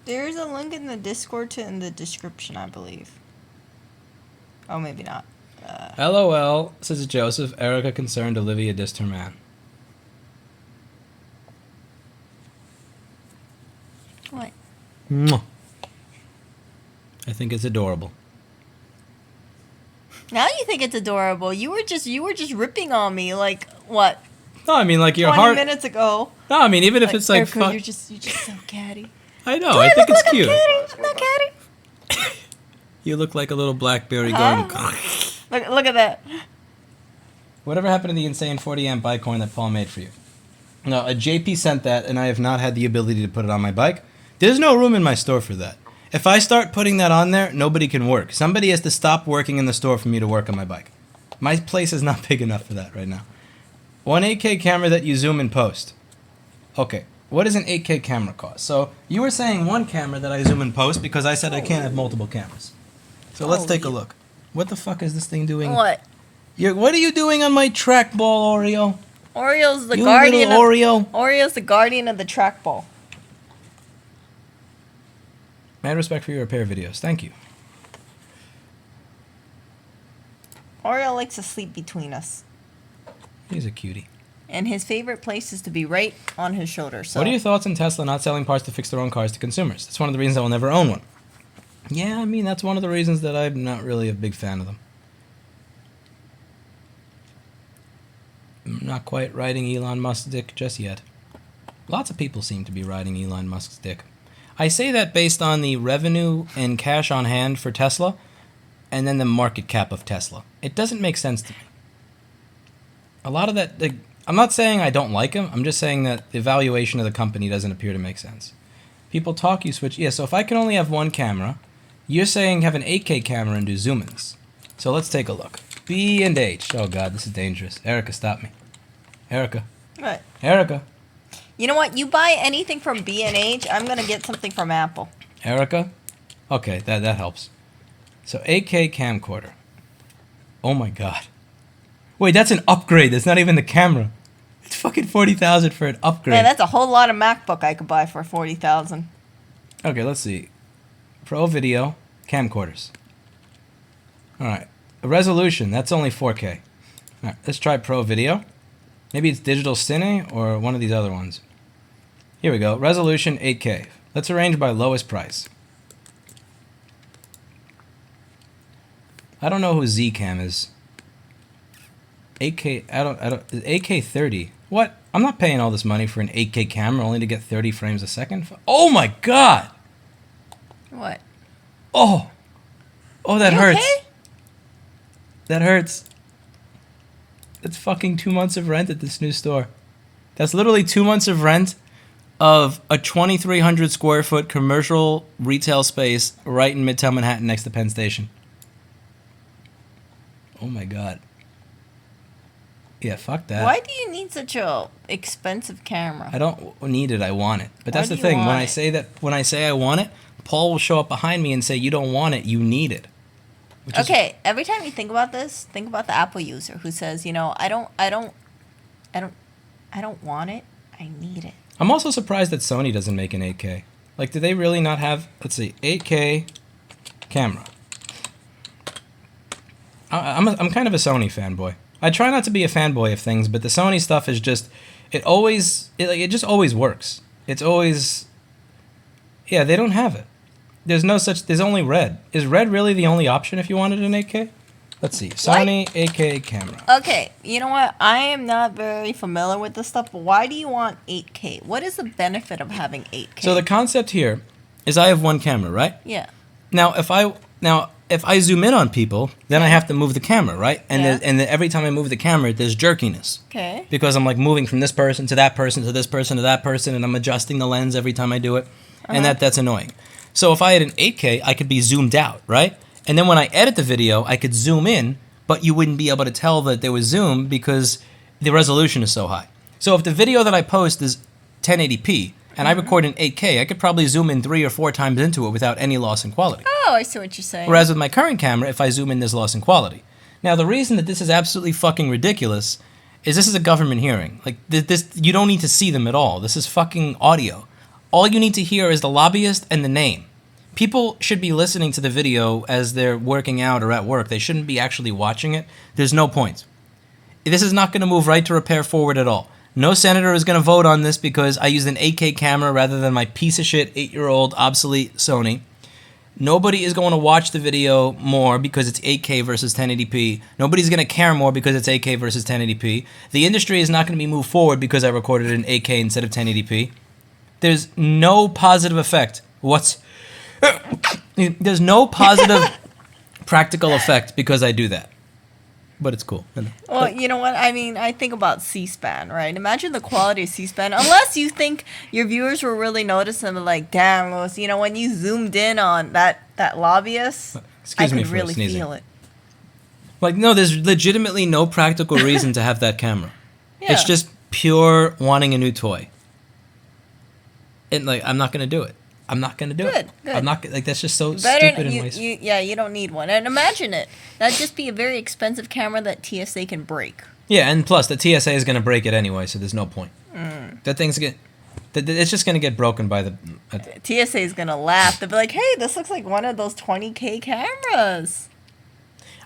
There's a link in the Discord in the description, I believe. Oh, maybe not. LOL, says Joseph. Erica concerned Olivia dissed her man. What? Mwah. I think it's adorable. Now you think it's adorable. You were just ripping on me like what? No, I mean like your 20 heart. minutes ago. No, I mean even if it's like Erica, fuck. you're just so catty. I know. I think it's cute. I'm not catty. You look like a little blackberry Huh? going. Look at that. Whatever happened to the insane 40 amp bike coin that Paul made for you? No, a JP sent that, and I have not had the ability to put it on my bike. There's no room in my store for that. If I start putting that on there, nobody can work. Somebody has to stop working in the store for me to work on my bike. My place is not big enough for that right now. One 8K camera that you zoom and post. Okay, what does an 8K camera cost? So you were saying one camera that I zoom and post because I said I can't have multiple cameras. So let's take a look. What the fuck is this thing doing? What? What are you doing on my trackball, Oreo? Oreo's the You guardian little of Oreo. Oreo's the guardian of the trackball. Mad respect for your repair videos. Thank you. Oreo likes to sleep between us. He's a cutie. And his favorite place is to be right on his shoulder. So. What are your thoughts on Tesla not selling parts to fix their own cars to consumers? That's one of the reasons I will never own one. Yeah, I mean, that's one of the reasons that I'm not really a big fan of them. I'm not quite riding Elon Musk's dick just yet. Lots of people seem to be riding Elon Musk's dick. I say that based on the revenue and cash on hand for Tesla, and then the market cap of Tesla. It doesn't make sense to me. A lot of that... I'm not saying I don't like him. I'm just saying that the valuation of the company doesn't appear to make sense. People talk, you switch... Yeah, so if I can only have one camera, you're saying have an 8K camera and do zoom-ins. So let's take a look. B and H. Oh, God, this is dangerous. Erica, stop me. Erica. What? Erica. You know what? You buy anything from B&H, I'm going to get something from Apple. Erica? Okay, that helps. So 8K camcorder. Oh, my God. Wait, that's an upgrade. That's not even the camera. It's fucking $40,000 for an upgrade. Man, that's a whole lot of MacBook I could buy for $40,000. Okay, let's see. Pro video, camcorders. All right. A resolution, that's only 4K. All right, let's try Pro video. Maybe it's Digital Cine or one of these other ones. Here we go. Resolution 8K. Let's arrange by lowest price. I don't know who Zcam is. 8K, I don't, 8K 30. What? I'm not paying all this money for an 8K camera only to get 30 frames a second. Oh my God! What? Oh! Oh, that You hurts. okay? That hurts. That's fucking 2 months of rent at this new store. That's literally 2 months of rent of a 2,300 square foot commercial retail space right in Midtown Manhattan next to Penn Station. Oh my God. Yeah, fuck that. Why do you need such a expensive camera? I don't need it, I want it. But Why that's the do you thing. want When I say I want it, Paul will show up behind me and say, "You don't want it, you need it." Okay, every time you think about this, think about the Apple user who says, you know, I don't want it, I need it. I'm also surprised that Sony doesn't make an 8K. Like, do they really not have, let's see, 8K camera? I'm kind of a Sony fanboy. I try not to be a fanboy of things, but the Sony stuff is just, it just always works. It's always, yeah, they don't have it. There's only Red. Is Red really the only option if you wanted an 8K? Let's see, Sony 8K camera. Okay, you know what? I am not very familiar with this stuff, but why do you want 8K? What is the benefit of having 8K? So the concept here is I have one camera, right? Yeah. Now, if I zoom in on people, then I have to move the camera, right? And Yeah. every time I move the camera, there's jerkiness. Okay. Because I'm like moving from this person to that person to this person to that person, and I'm adjusting the lens every time I do it, and that's annoying. So if I had an 8K, I could be zoomed out, right? And then when I edit the video, I could zoom in, but you wouldn't be able to tell that there was zoom because the resolution is so high. So if the video that I post is 1080p and I record in 8K, I could probably zoom in 3 or 4 times into it without any loss in quality. Oh, I see what you're saying. Whereas with my current camera, if I zoom in, there's loss in quality. Now, the reason that this is absolutely fucking ridiculous is this is a government hearing. Like, this, you don't need to see them at all. This is fucking audio. All you need to hear is the lobbyist and the name. People should be listening to the video as they're working out or at work. They shouldn't be actually watching it. There's no point. This is not going to move right to repair forward at all. No senator is going to vote on this because I used an 8K camera rather than my piece of shit 8-year-old obsolete Sony. Nobody is going to watch the video more because it's 8K versus 1080p. Nobody's going to care more because it's 8K versus 1080p. The industry is not going to be moved forward because I recorded in 8K instead of 1080p. There's no positive effect. There's no positive practical effect because I do that. But it's cool. Well, you know what? I mean, I think about C-SPAN, right? Imagine the quality of C-SPAN. Unless you think your viewers were really noticing, like, damn, Louis, you know, when you zoomed in on that lobbyist, I could really feel it. Like, no, there's legitimately no practical reason to have that camera. Yeah. It's just pure wanting a new toy. And, like, I'm not going to do it. I'm not going to do it. Good. I'm not, like, that's just so Better, stupid and wasteful. you don't need one. And imagine it. That'd just be a very expensive camera that TSA can break. Yeah, and plus, the TSA is going to break it anyway, so there's no point. That thing's it's just going to get broken by the TSA is gonna laugh. They'll be like, "Hey, this looks like one of those 20K cameras."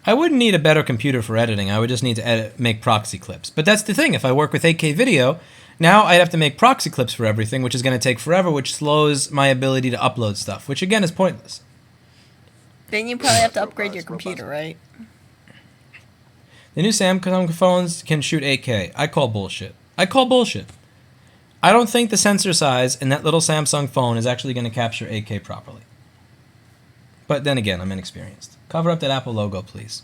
I wouldn't need a better computer for editing. I would just need to make proxy clips. But that's the thing. If I work with 8K video, now I'd have to make proxy clips for everything, which is going to take forever, which slows my ability to upload stuff, which again is pointless. Then you probably have to upgrade your computer, right? The new Samsung phones can shoot 8K. I call bullshit. I don't think the sensor size in that little Samsung phone is actually going to capture 8K properly. But then again, I'm inexperienced. Cover up that Apple logo, please.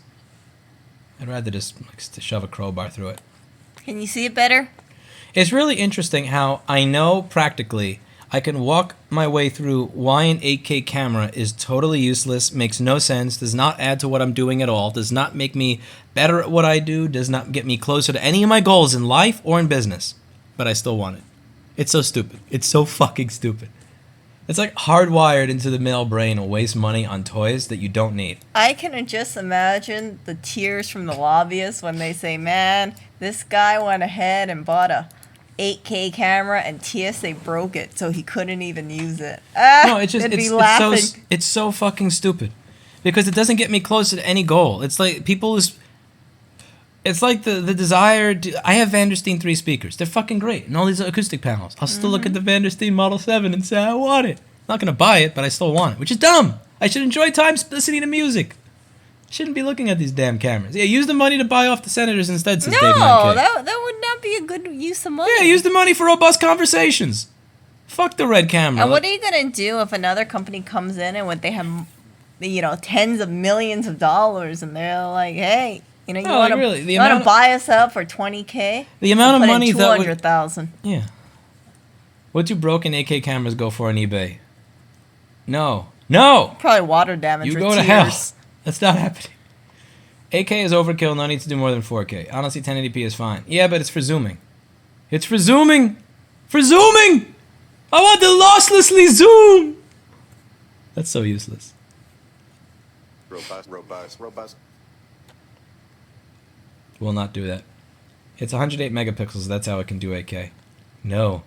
I'd rather just to shove a crowbar through it. Can you see it better? It's really interesting how I know practically I can walk my way through why an 8K camera is totally useless, makes no sense, does not add to what I'm doing at all, does not make me better at what I do, does not get me closer to any of my goals in life or in business. But I still want it. It's so stupid. It's so fucking stupid. It's like hardwired into the male brain to waste money on toys that you don't need. I can just imagine the tears from the lobbyists when they say, "Man, this guy went ahead and bought a 8K camera and TSA broke it, so he couldn't even use it." No, it's just it's so fucking stupid because it doesn't get me closer to any goal. It's like it's like the desire to, I have Vandersteen 3 speakers. They're fucking great. And all these acoustic panels. I'll still look at the Vandersteen Model 7 and say, I want it. I'm not going to buy it, but I still want it, which is dumb. I should enjoy time listening to music. I shouldn't be looking at these damn cameras. Yeah, use the money to buy off the senators instead, says Dave 9K. No, that would not be a good use of money. Yeah, use the money for robust conversations. Fuck the red camera. And what are you going to do if another company comes in and when they have, tens of millions of dollars and they're like, hey... you want to buy us up for $20K? The amount of money that $200,000. Yeah. What do broken 8K cameras go for on eBay? No. Probably water damage. You go to hell. That's not happening. 8K is overkill. No need to do more than 4K. Honestly, 1080p is fine. Yeah, but it's for zooming. It's for zooming. For zooming. I want to losslessly zoom. That's so useless. Robust. Will not do that. It's 108 megapixels. That's how it can do 8K. No.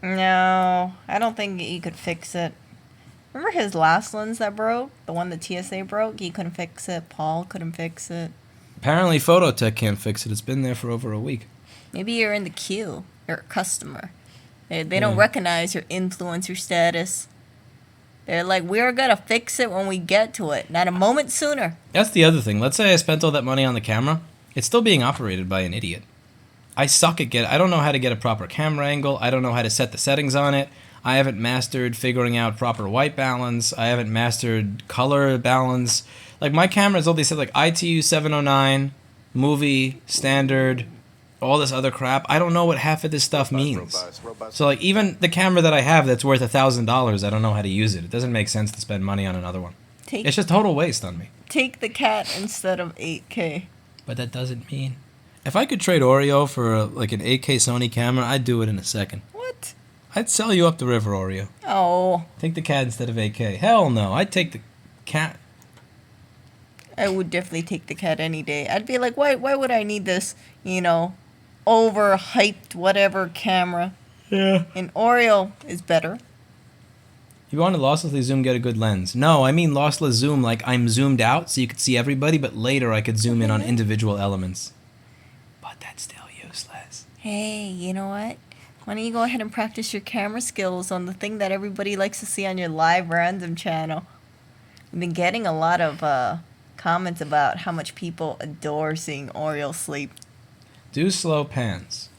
No, I don't think you could fix it. Remember his last lens that broke? The one the TSA broke? He couldn't fix it. Paul couldn't fix it. Apparently Phototech can't fix it. It's been there for over a week. Maybe you're in the queue. You're a customer. They don't recognize your influencer status. They're like, we're going to fix it when we get to it, not a moment sooner. That's the other thing. Let's say I spent all that money on the camera. It's still being operated by an idiot. I suck at I don't know how to get a proper camera angle. I don't know how to set the settings on it. I haven't mastered figuring out proper white balance. I haven't mastered color balance. Like my cameras, all they said like ITU 709, movie, standard, all this other crap. I don't know what half of this stuff means. So like even the camera that I have that's worth $1,000, I don't know how to use it. It doesn't make sense to spend money on another one. It's just total waste on me. Take the cat instead of 8K. But that doesn't mean... If I could trade Oreo for an 8K Sony camera, I'd do it in a second. What? I'd sell you up the river, Oreo. Oh. Take the cat instead of 8K. Hell no, I'd take the cat. I would definitely take the cat any day. I'd be like, why would I need this, overhyped whatever camera? Yeah. And Oreo is better. You want to losslessly zoom, get a good lens. No, I mean lossless zoom like I'm zoomed out so you could see everybody, but later I could zoom in on individual elements. But that's still useless. Hey, you know what? Why don't you go ahead and practice your camera skills on the thing that everybody likes to see on your live random channel? I've been getting a lot of comments about how much people adore seeing Oreo sleep. Do slow pans.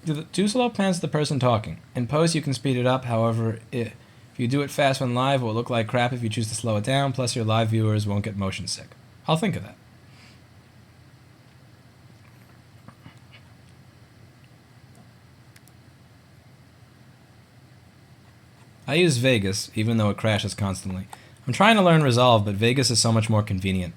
Do slow pans to the person talking. In post, you can speed it up. However, if you do it fast when live, it will look like crap if you choose to slow it down. Plus, your live viewers won't get motion sick. I'll think of that. I use Vegas, even though it crashes constantly. I'm trying to learn Resolve, but Vegas is so much more convenient.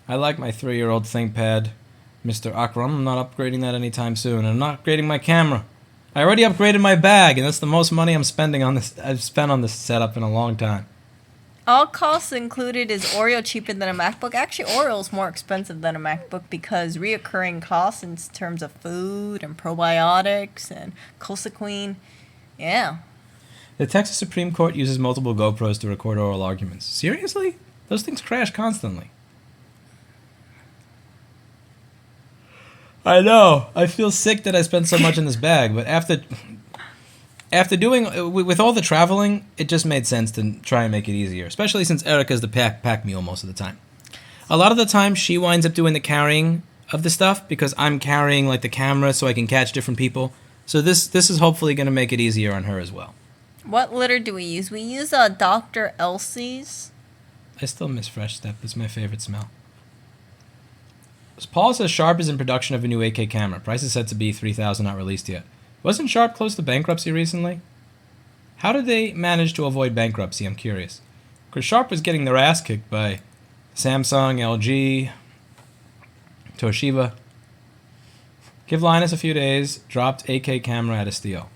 I like my 3-year-old ThinkPad. Mr. Akram. I'm not upgrading that anytime soon. I'm not upgrading my camera. I already upgraded my bag, and that's the most money I've spent on this setup in a long time. All costs included, is Oreo cheaper than a MacBook? Actually, Oreo is more expensive than a MacBook because reoccurring costs in terms of food and probiotics and Cosequin. Yeah. The Texas Supreme Court uses multiple GoPros to record oral arguments. Seriously? Those things crash constantly. I know. I feel sick that I spent so much in this bag, but after doing with all the traveling, it just made sense to try and make it easier, especially since Erica's the pack mule most of the time. A lot of the time, she winds up doing the carrying of the stuff because I'm carrying like the camera so I can catch different people. So this is hopefully going to make it easier on her as well. What litter do we use? We use Dr. Elsie's. I still miss Fresh Step. It's my favorite smell. Paul says Sharp is in production of a new 8K camera. Price is set to be $3,000, not released yet. Wasn't Sharp close to bankruptcy recently? How did they manage to avoid bankruptcy? I'm curious. Because Sharp was getting their ass kicked by Samsung, LG, Toshiba. Give Linus a few days. Dropped 8K camera at a steal.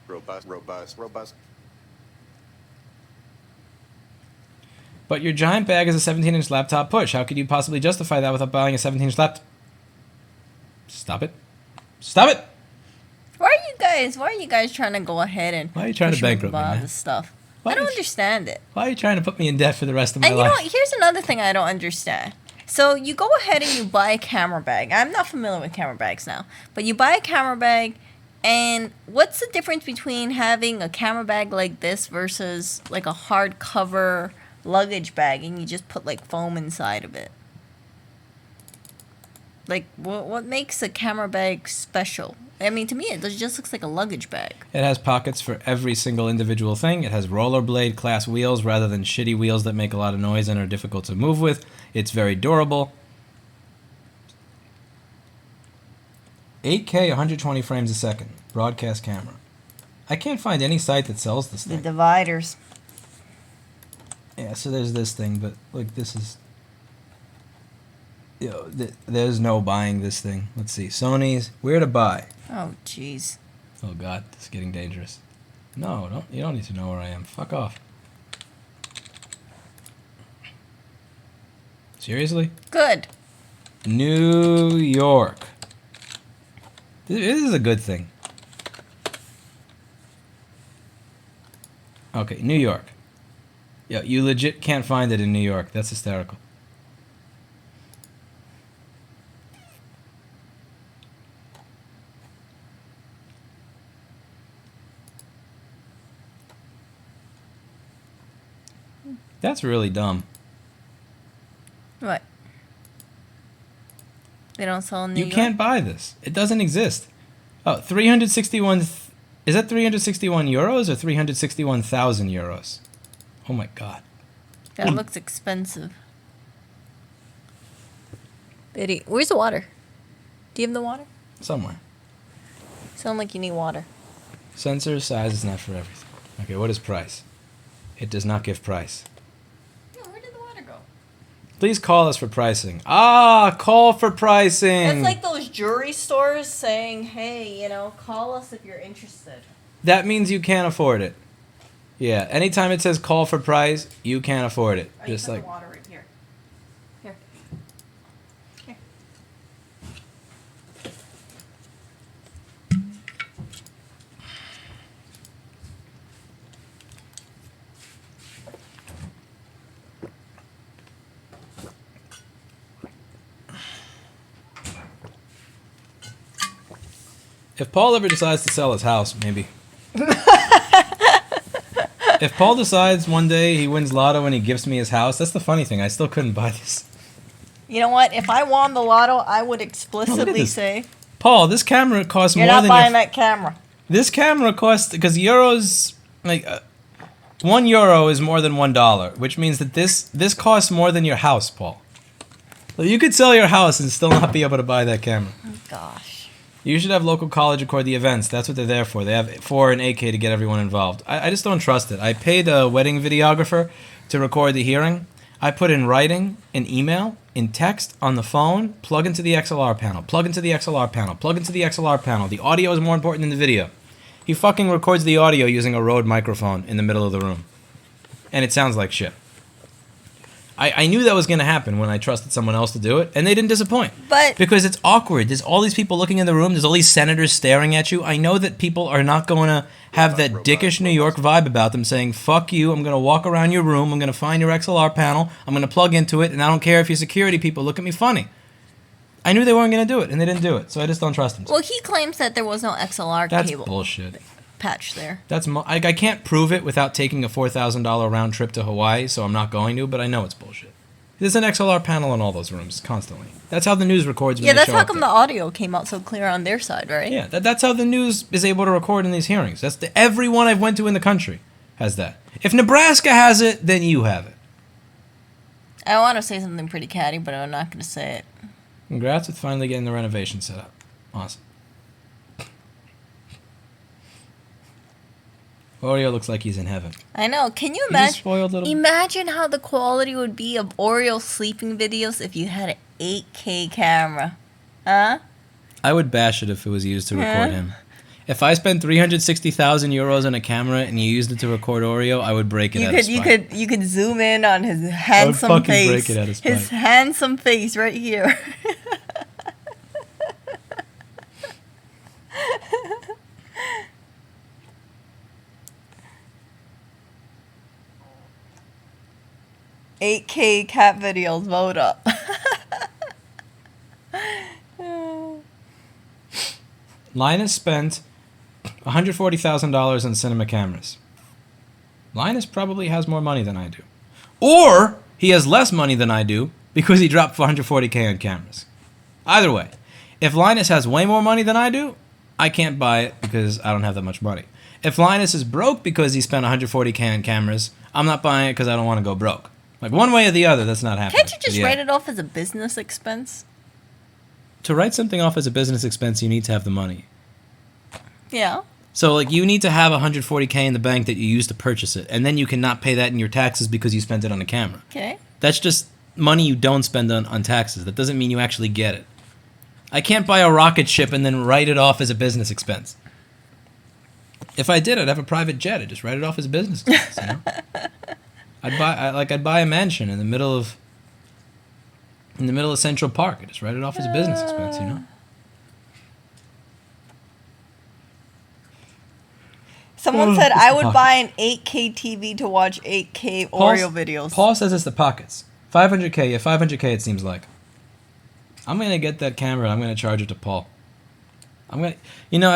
Robust. But your giant bag is a 17-inch laptop push. How could you possibly justify that without buying a 17-inch laptop? Stop it. Stop it! Why are you guys trying to go ahead and Why are you trying to bankrupt me, man? this stuff? Why I don't are you- understand it. Why are you trying to put me in debt for the rest of my And you life? know what? Here's another thing I don't understand. So you go ahead and you buy a camera bag. I'm not familiar with camera bags now. But you buy a camera bag, and what's the difference between having a camera bag like this versus like a hardcover luggage bag and you just put like foam inside of it? Like, what makes a camera bag special? I mean, to me, it just looks like a luggage bag. It has pockets for every single individual thing. It has rollerblade class wheels rather than shitty wheels that make a lot of noise and are difficult to move with. It's very durable. 8K, 120 frames a second. Broadcast camera. I can't find any site that sells this The thing. dividers. Yeah, so there's this thing, but look, this is... there's no buying this thing. Let's see. Sony's. Where to buy? Oh, jeez. Oh, God. This is getting dangerous. No, you don't need to know where I am. Fuck off. Seriously? Good. New York. This is a good thing. Okay, New York. Yeah, you legit can't find it in New York. That's hysterical. That's really dumb. What? They don't sell in New You York? can't buy this. It doesn't exist. Oh, 361... Is that 361 euros or 361,000 euros? Oh my God. That looks expensive. Betty, where's the water? Do you have the water? Somewhere. Sound like you need water. Sensor size is not for everything. Okay, what is price? It does not give price. No, where did the water go? Please call us for pricing. Ah, call for pricing. That's like those jewelry stores saying, hey, call us if you're interested. That means you can't afford it. Yeah, anytime it says call for price, you can't afford it. Just like... the water right here. Here. Here. If Paul ever decides to sell his house, maybe. If Paul decides one day he wins lotto and he gives me his house, that's the funny thing. I still couldn't buy this. You know what? If I won the lotto, I would Oh, look at explicitly this. say, Paul, this camera costs you're more not than buying your... that camera. This camera costs... Because euros... Like, €1 is more than $1, which means that this costs more than your house, Paul. Well, you could sell your house and still not be able to buy that camera. Oh, gosh. You should have local college record the events. That's what they're there for. They have 4 and 8K to get everyone involved. I just don't trust it. I paid a wedding videographer to record the hearing. I put in writing, in email, in text, on the phone, plug into the XLR panel, plug into the XLR panel, plug into the XLR panel. The audio is more important than the video. He fucking records the audio using a Rode microphone in the middle of the room. And it sounds like shit. I knew that was going to happen when I trusted someone else to do it, and they didn't disappoint. But because it's awkward. There's all these people looking in the room. There's all these senators staring at you. I know that people are not going to have that dickish New York vibe about them saying, fuck you, I'm going to walk around your room, I'm going to find your XLR panel, I'm going to plug into it, and I don't care if your security people look at me funny. I knew they weren't going to do it, and they didn't do it, so I just don't trust them. well, he claims that there was no XLR That's cable bullshit. patch there. I can't prove it without taking a $4,000 round trip to Hawaii, so I'm not going to, but I know it's bullshit. There's an XLR panel in all those rooms constantly. That's how the news records when Yeah, they that's show how up come there. the audio came out so clear on their side, right? Yeah, that's how the news is able to record in these hearings. Everyone I've went to in the country has that. If Nebraska has it, then you have it. I want to say something pretty catty, but I'm not going to say it. Congrats with finally getting the renovation set up. Awesome. Oreo looks like he's in heaven. I know. Can you He's a imagine? spoiled little... Imagine how the quality would be of Oreo sleeping videos if you had an 8K camera. Huh? I would bash it if it was used to record him. If I spent 360,000 euros on a camera and you used it to record Oreo, I would break it out of spite. You could zoom in on his handsome fucking face. break it out of spite. His handsome face right here. $8K cat videos, vote up. Linus spent $140,000 on cinema cameras. Linus probably has more money than I do. Or he has less money than I do because he dropped $140K on cameras. Either way, if Linus has way more money than I do, I can't buy it because I don't have that much money. If Linus is broke because he spent $140K on cameras, I'm not buying it because I don't want to go broke. Like one way or the other, that's not happening. Can't you just write it off as a business expense? To write something off as a business expense, you need to have the money. Yeah. So, like, you need to have $140K in the bank that you use to purchase it, and then you cannot pay that in your taxes because you spent it on a camera. Okay. That's just money you don't spend on taxes. That doesn't mean you actually get it. I can't buy a rocket ship and then write it off as a business expense. If I did, I'd have a private jet. I'd just write it off as a business expense, you know? I'd buy a mansion in the middle of Central Park. I'd just write it off as a business expense, you know? Someone said I would buy an 8K TV to watch 8K Oreo videos. Paul says it's the pockets. 500K, yeah, 500K it seems like. I'm going to get that camera and I'm going to charge it to Paul. I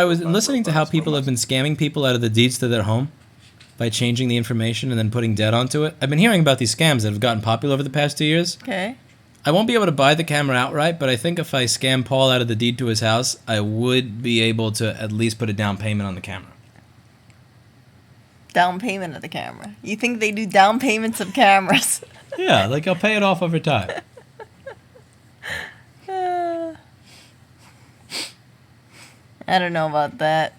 was listening to how people have been scamming people out of the deeds to their home by changing the information and then putting debt onto it. I've been hearing about these scams that have gotten popular over the past 2 years. Okay. I won't be able to buy the camera outright, but I think if I scam Paul out of the deed to his house, I would be able to at least put a down payment on the camera. Down payment of the camera. You think they do down payments of cameras? Yeah, like I'll pay it off over time. I don't know about that.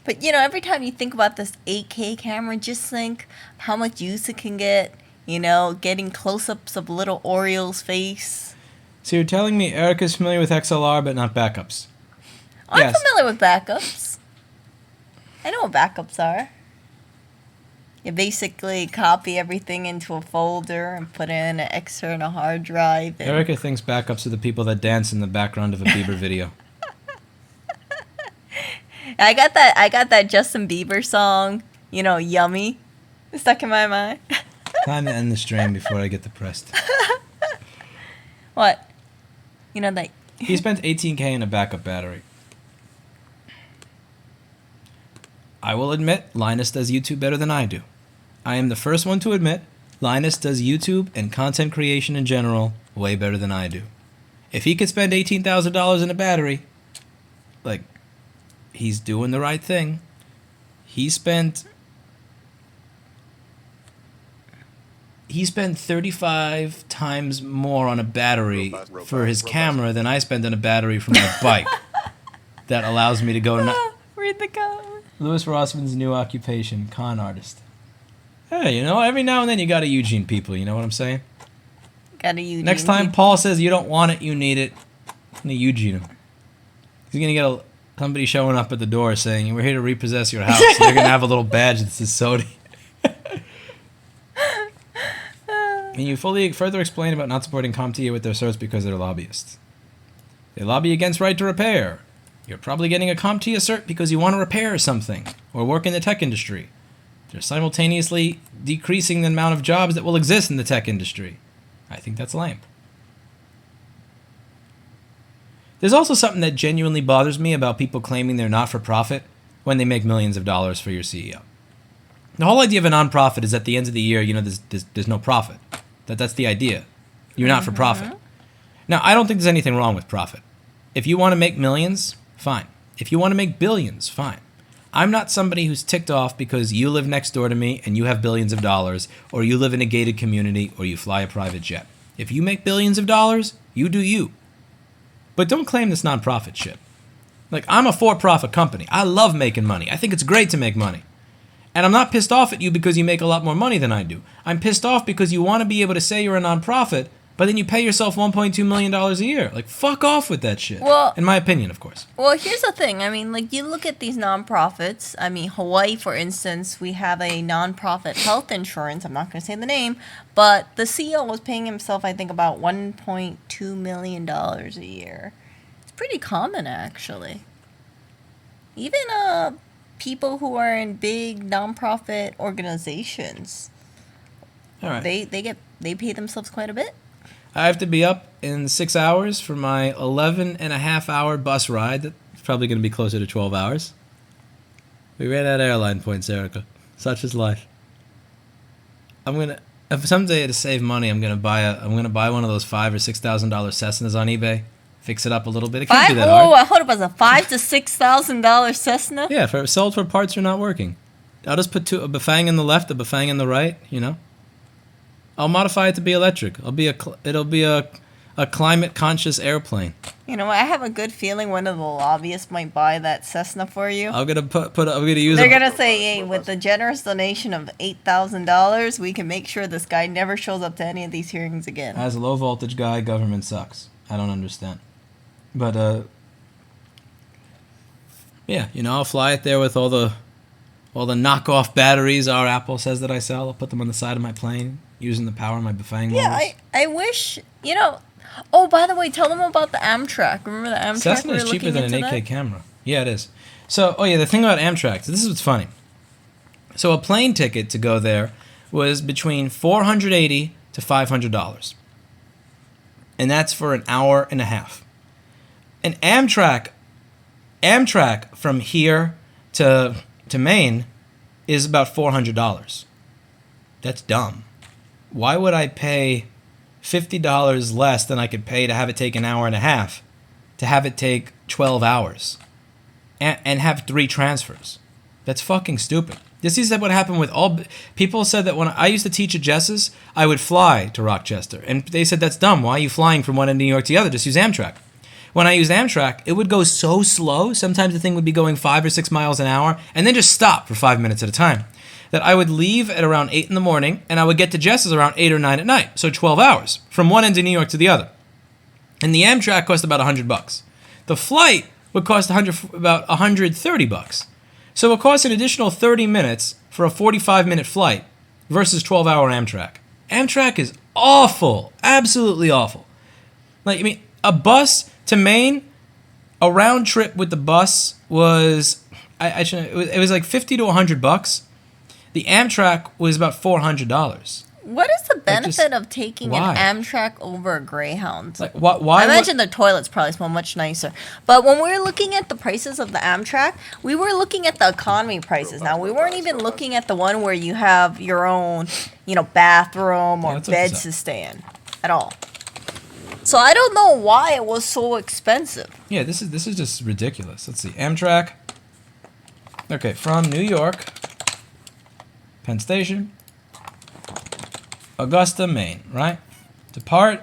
But, every time you think about this 8K camera, just think how much use it can get. Getting close-ups of little Oreo's face. So you're telling me Erica's familiar with XLR but not backups? I'm Yes. familiar with backups. I know what backups are. You basically copy everything into a folder and put it in an external hard drive. And Erica thinks backups are the people that dance in the background of a Bieber video. I got that Justin Bieber song, Yummy, stuck in my mind. Time to end the stream before I get depressed. What? That. He spent $18K in a backup battery. I will admit, Linus does YouTube better than I do. I am the first one to admit, Linus does YouTube and content creation in general way better than I do. If he could spend $18,000 in a battery, he's doing the right thing. He spent 35 times more on a battery for his camera than I spend on a battery for my bike. That allows me to go... Read the comment. Louis Rossman's new occupation, con artist. Hey, you know, every now and then you got to Eugene people. You know what I'm saying? Gotta Eugene. Next time Paul says you don't want it, you need it, I'm gonna Eugene him. He's gonna get somebody showing up at the door saying, "We're here to repossess your house." They're gonna have a little badge that says Sodi. Can you further explain about not supporting CompTIA with their certs because they're lobbyists? They lobby against right to repair. You're probably getting a CompTIA cert because you want to repair something or work in the tech industry. They're simultaneously decreasing the amount of jobs that will exist in the tech industry. I think that's lame. There's also something that genuinely bothers me about people claiming they're not-for-profit when they make millions of dollars for your CEO. The whole idea of a non-profit is at the end of the year, you know, there's no profit. That's the idea. You're not for profit. Now, I don't think there's anything wrong with profit. If you want to make millions, fine. If you want to make billions, fine. I'm not somebody who's ticked off because you live next door to me and you have billions of dollars, or you live in a gated community, or you fly a private jet. If you make billions of dollars, you do you. But don't claim this nonprofit shit. Like, I'm a for-profit company. I love making money. I think it's great to make money. And I'm not pissed off at you because you make a lot more money than I do. I'm pissed off because you want to be able to say you're a nonprofit, but then you pay yourself $1.2 million a year. Like, fuck off with that shit. Well, in my opinion, of course. Well, here's the thing. I mean, like, you look at these nonprofits. I mean, Hawaii, for instance, we have a nonprofit health insurance. I'm not going to say the name, but the CEO was paying himself, I think, about $1.2 million a year. It's pretty common, actually. Even people who are in big nonprofit organizations, All right. they pay themselves quite a bit. I have to be up in 6 hours for my 11-and-a-half-hour bus ride. That's probably going to be closer to 12 hours. We ran out of airline points, Erica. Such is life. If someday to save money, I'm gonna buy one of those $5,000 or $6,000 Cessnas on eBay. Fix it up a little bit. It can't be that hard. I hold up as a $5,000 to $6,000 Cessna. Yeah, sold for parts are not working. I'll just put a Bafang in the left, a Bafang in the right. You know. I'll modify it to be electric. It'll be a climate conscious airplane. You know, I have a good feeling one of the lobbyists might buy that Cessna for you. I'm gonna use. They're gonna say, "Hey, with the generous donation of $8,000, we can make sure this guy never shows up to any of these hearings again." As a low voltage guy, government sucks. I don't understand. But yeah, you know, I'll fly it there with all the knockoff batteries our Apple says that I sell. I'll put them on the side of my plane using the power of my Bafang Yeah, motors. I wish, you know. Oh, by the way, tell them about the Amtrak. Remember the Amtrak? Cessna is cheaper than an 8K camera. Yeah, it is. So, the thing about Amtrak, so this is what's funny. So a plane ticket to go there was between $480 to $500. And that's for an hour and a half. And Amtrak from here to Maine is about $400. That's dumb. Why would I pay $50 less than I could pay to have it take an hour and a half to have it take 12 hours and have 3 transfers? That's fucking stupid. This is what happened with all people said that when I used to teach at Jess's, I would fly to Rochester, and they said that's dumb. Why are you flying from one end of New York to the other? Just use Amtrak. When I used Amtrak, it would go so slow. Sometimes the thing would be going 5 or 6 miles an hour and then just stop for 5 minutes at a time. That I would leave at around 8 in the morning and I would get to Jess's around 8 or 9 at night. So 12 hours from one end of New York to the other. And the Amtrak cost about $100. The flight would cost about $130. So it costs an additional 30 minutes for a 45-minute flight versus 12-hour Amtrak. Amtrak is awful. Absolutely awful. Like, I mean, a bus to Maine, a round trip with the bus was, it was like $50 to $100. The Amtrak was about $400. What is the benefit of taking why? an Amtrak over a Greyhound? Like, why I imagine the toilets probably smell much nicer. But when we were looking at the prices of the Amtrak, we were looking at the economy prices. Now, we weren't even looking at the one where you have your own, bathroom or beds to stay in at all. So I don't know why it was so expensive. Yeah, this is just ridiculous. Let's see. Amtrak. Okay, from New York, Penn Station, Augusta, Maine, right? Depart.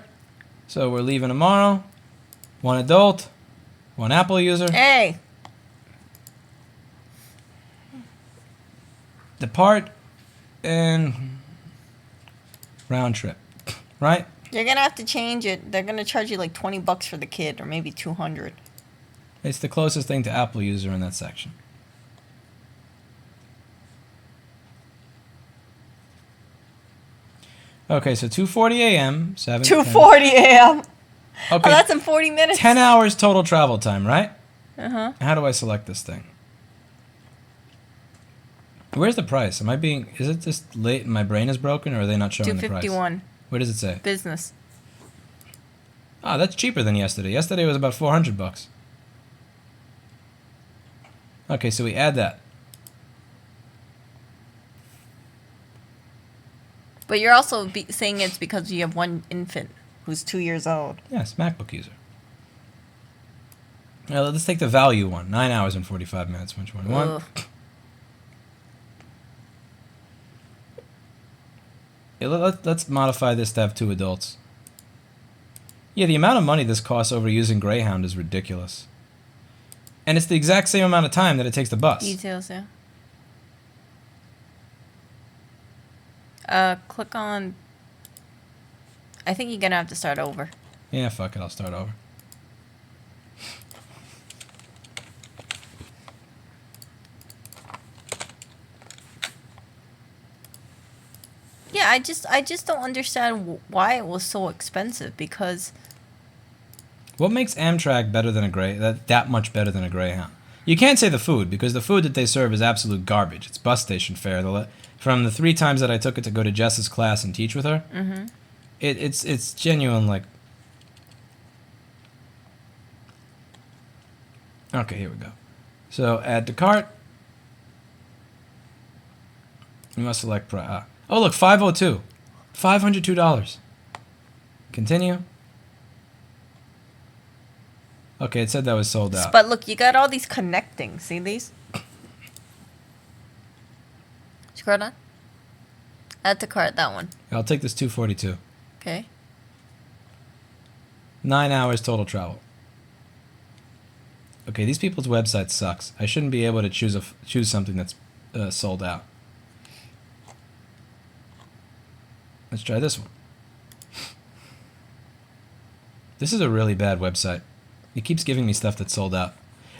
So we're leaving tomorrow. 1 adult, 1 Apple user. Hey. Depart and round trip, right? You're gonna have to change it. They're gonna charge you like $20 for the kid, or maybe 200. It's the closest thing to Apple user in that section. Okay, so 2:40 a.m. 7. 2:40 a.m. Okay, Oh, that's in 40 minutes. 10 hours total travel time, right? Uh-huh. How do I select this thing? Where's the price? Is it just late and my brain is broken, or are they not showing the price? 251. What does it say? Business. Oh, that's cheaper than yesterday. Yesterday was about $400. Okay, so we add that. But you're also saying it's because you have one infant who's 2 years old. Yes, MacBook user. Now, let's take the value one. 9 hours and 45 minutes. Which one? Ugh. Yeah, let's modify this to have 2 adults. Yeah, the amount of money this costs over using Greyhound is ridiculous. And it's the exact same amount of time that it takes the bus. Details, yeah. Click on... I think you're gonna have to start over. Yeah, fuck it, I'll start over. Yeah, I just don't understand why it was so expensive, because... What makes Amtrak better than that much better than a Greyhound? You can't say the food, because the food that they serve is absolute garbage. It's bus station fare. From the 3 times that I took it to go to Jess's class and teach with her, it's genuine, like... Okay, here we go. So, add to cart. You must select... oh, look, 502. $502. Continue. Okay, it said that was sold out. But look, you got all these connecting. See these? Scroll down. Add to cart, that one. I'll take this 242. Okay. 9 hours total travel. Okay, these people's website sucks. I shouldn't be able to choose something that's sold out. Let's try this one. This is a really bad website. It keeps giving me stuff that's sold out.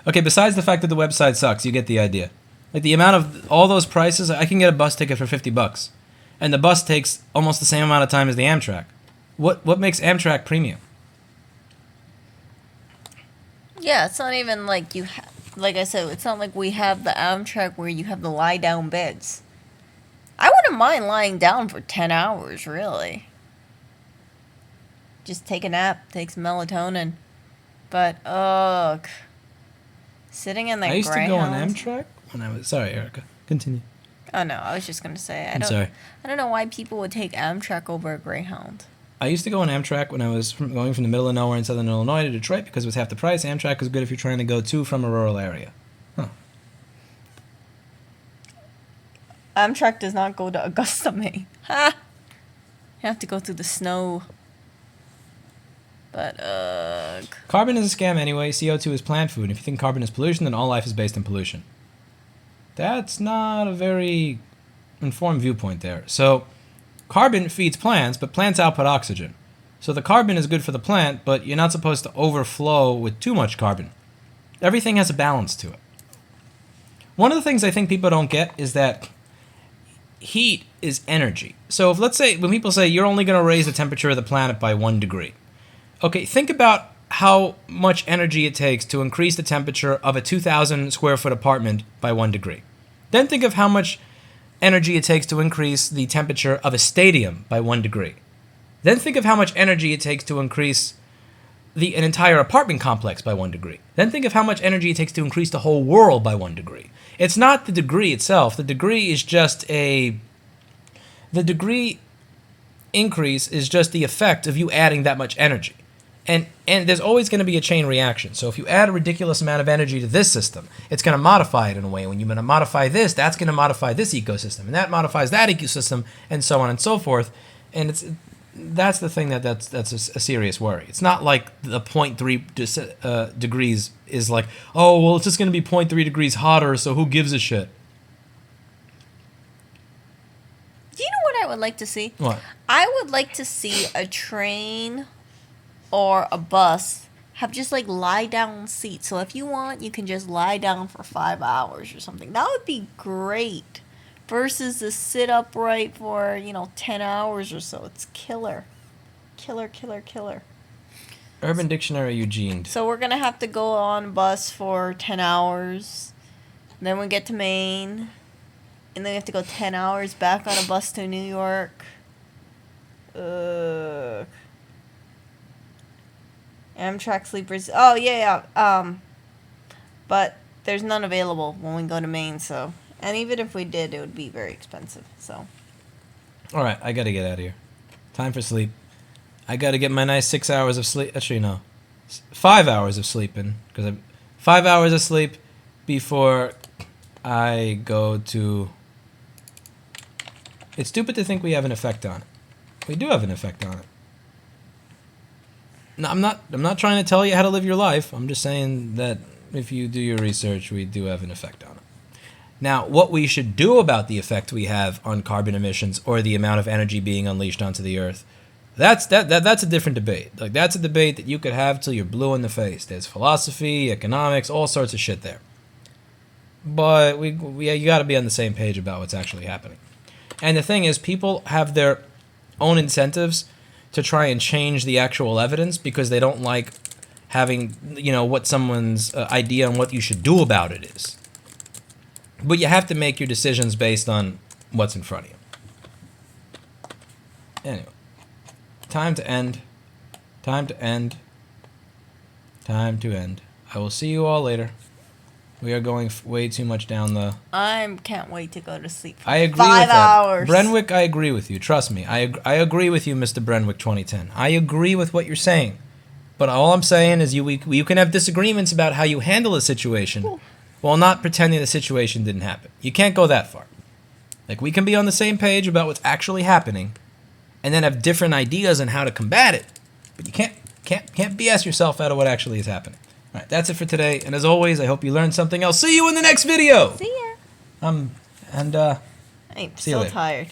Okay, besides the fact that the website sucks, you get the idea. Like, the amount of all those prices, I can get a bus ticket for $50. And the bus takes almost the same amount of time as the Amtrak. What makes Amtrak premium? Yeah, it's not even like like I said, it's not like we have the Amtrak where you have the lie-down beds. I wouldn't mind lying down for 10 hours, really. Just take a nap, take some melatonin. But, ugh. Sitting in that I used to go on Greyhound- Amtrak when I was... Sorry, Erica. Continue. Oh, no, I was just going to say, I'm sorry. I don't know why people would take Amtrak over a Greyhound. I used to go on Amtrak when I was going from the middle of nowhere in southern Illinois to Detroit because it was half the price. Amtrak is good if you're trying to go to from a rural area. Huh. Amtrak does not go to Augusta, Maine. Ha! You have to go through the snow. But, ugh. Carbon is a scam anyway. CO2 is plant food. If you think carbon is pollution, then all life is based in pollution. That's not a very informed viewpoint there. So, carbon feeds plants, but plants output oxygen. So the carbon is good for the plant, but you're not supposed to overflow with too much carbon. Everything has a balance to it. One of the things I think people don't get is that heat is energy. So if, let's say, when people say you're only going to raise the temperature of the planet by 1 degree. Okay, think about how much energy it takes to increase the temperature of a 2,000 square foot apartment by 1 degree. Then think of how much energy it takes to increase the temperature of a stadium by 1 degree. Then think of how much energy it takes to increase an entire apartment complex by 1 degree. Then think of how much energy it takes to increase the whole world by 1 degree. It's not the degree itself. The degree is just the degree increase is just the effect of you adding that much energy. And there's always going to be a chain reaction. So if you add a ridiculous amount of energy to this system, it's going to modify it in a way. When you're going to modify this, that's going to modify this ecosystem. And that modifies that ecosystem, and so on and so forth. And that's the thing that's a serious worry. It's not like the 0.3 degrees is like, oh, well, it's just going to be 0.3 degrees hotter, so who gives a shit? would like to see? What? I would like to see a train or a bus have just like lie down seats. So if you want, you can just lie down for 5 hours or something. That would be great. Versus the sit upright for, 10 hours or so. It's killer. Killer, killer, killer. Urban Dictionary Eugene. So we're going to have to go on a bus for 10 hours. Then we get to Maine. And then we have to go 10 hours back on a bus to New York. Amtrak sleepers. Oh, yeah. But there's none available when we go to Maine, so. And even if we did, it would be very expensive, so. All right, I got to get out of here. Time for sleep. I got to get my nice 6 hours of sleep. Actually, no. 5 hours of sleeping. Because I'm 5 hours of sleep before I go to... It's stupid to think we have an effect on it. We do have an effect on it. No, I'm not trying to tell you how to live your life. I'm just saying that if you do your research, we do have an effect on it. Now, what we should do about the effect we have on carbon emissions or the amount of energy being unleashed onto the earth, that's a different debate. Like, that's a debate that you could have till you're blue in the face. There's philosophy, economics, all sorts of shit there. But you got to be on the same page about what's actually happening. And the thing is, people have their own incentives to try and change the actual evidence because they don't like having, what someone's idea on what you should do about it is. But you have to make your decisions based on what's in front of you. Anyway, time to end. Time to end. Time to end. I will see you all later. We are going way too much down the... I can't wait to go to sleep for I agree 5 with that. hours. Brenwick, I agree with you. Trust me. I agree with you, Mr. Brenwick 2010. I agree with what you're saying. But all I'm saying is you can have disagreements about how you handle a situation while not pretending the situation didn't happen. You can't go that far. Like, we can be on the same page about what's actually happening and then have different ideas on how to combat it. But you can't BS yourself out of what actually is happening. All right, that's it for today. And as always, I hope you learned something else. See you in the next video. See ya. I'm so tired.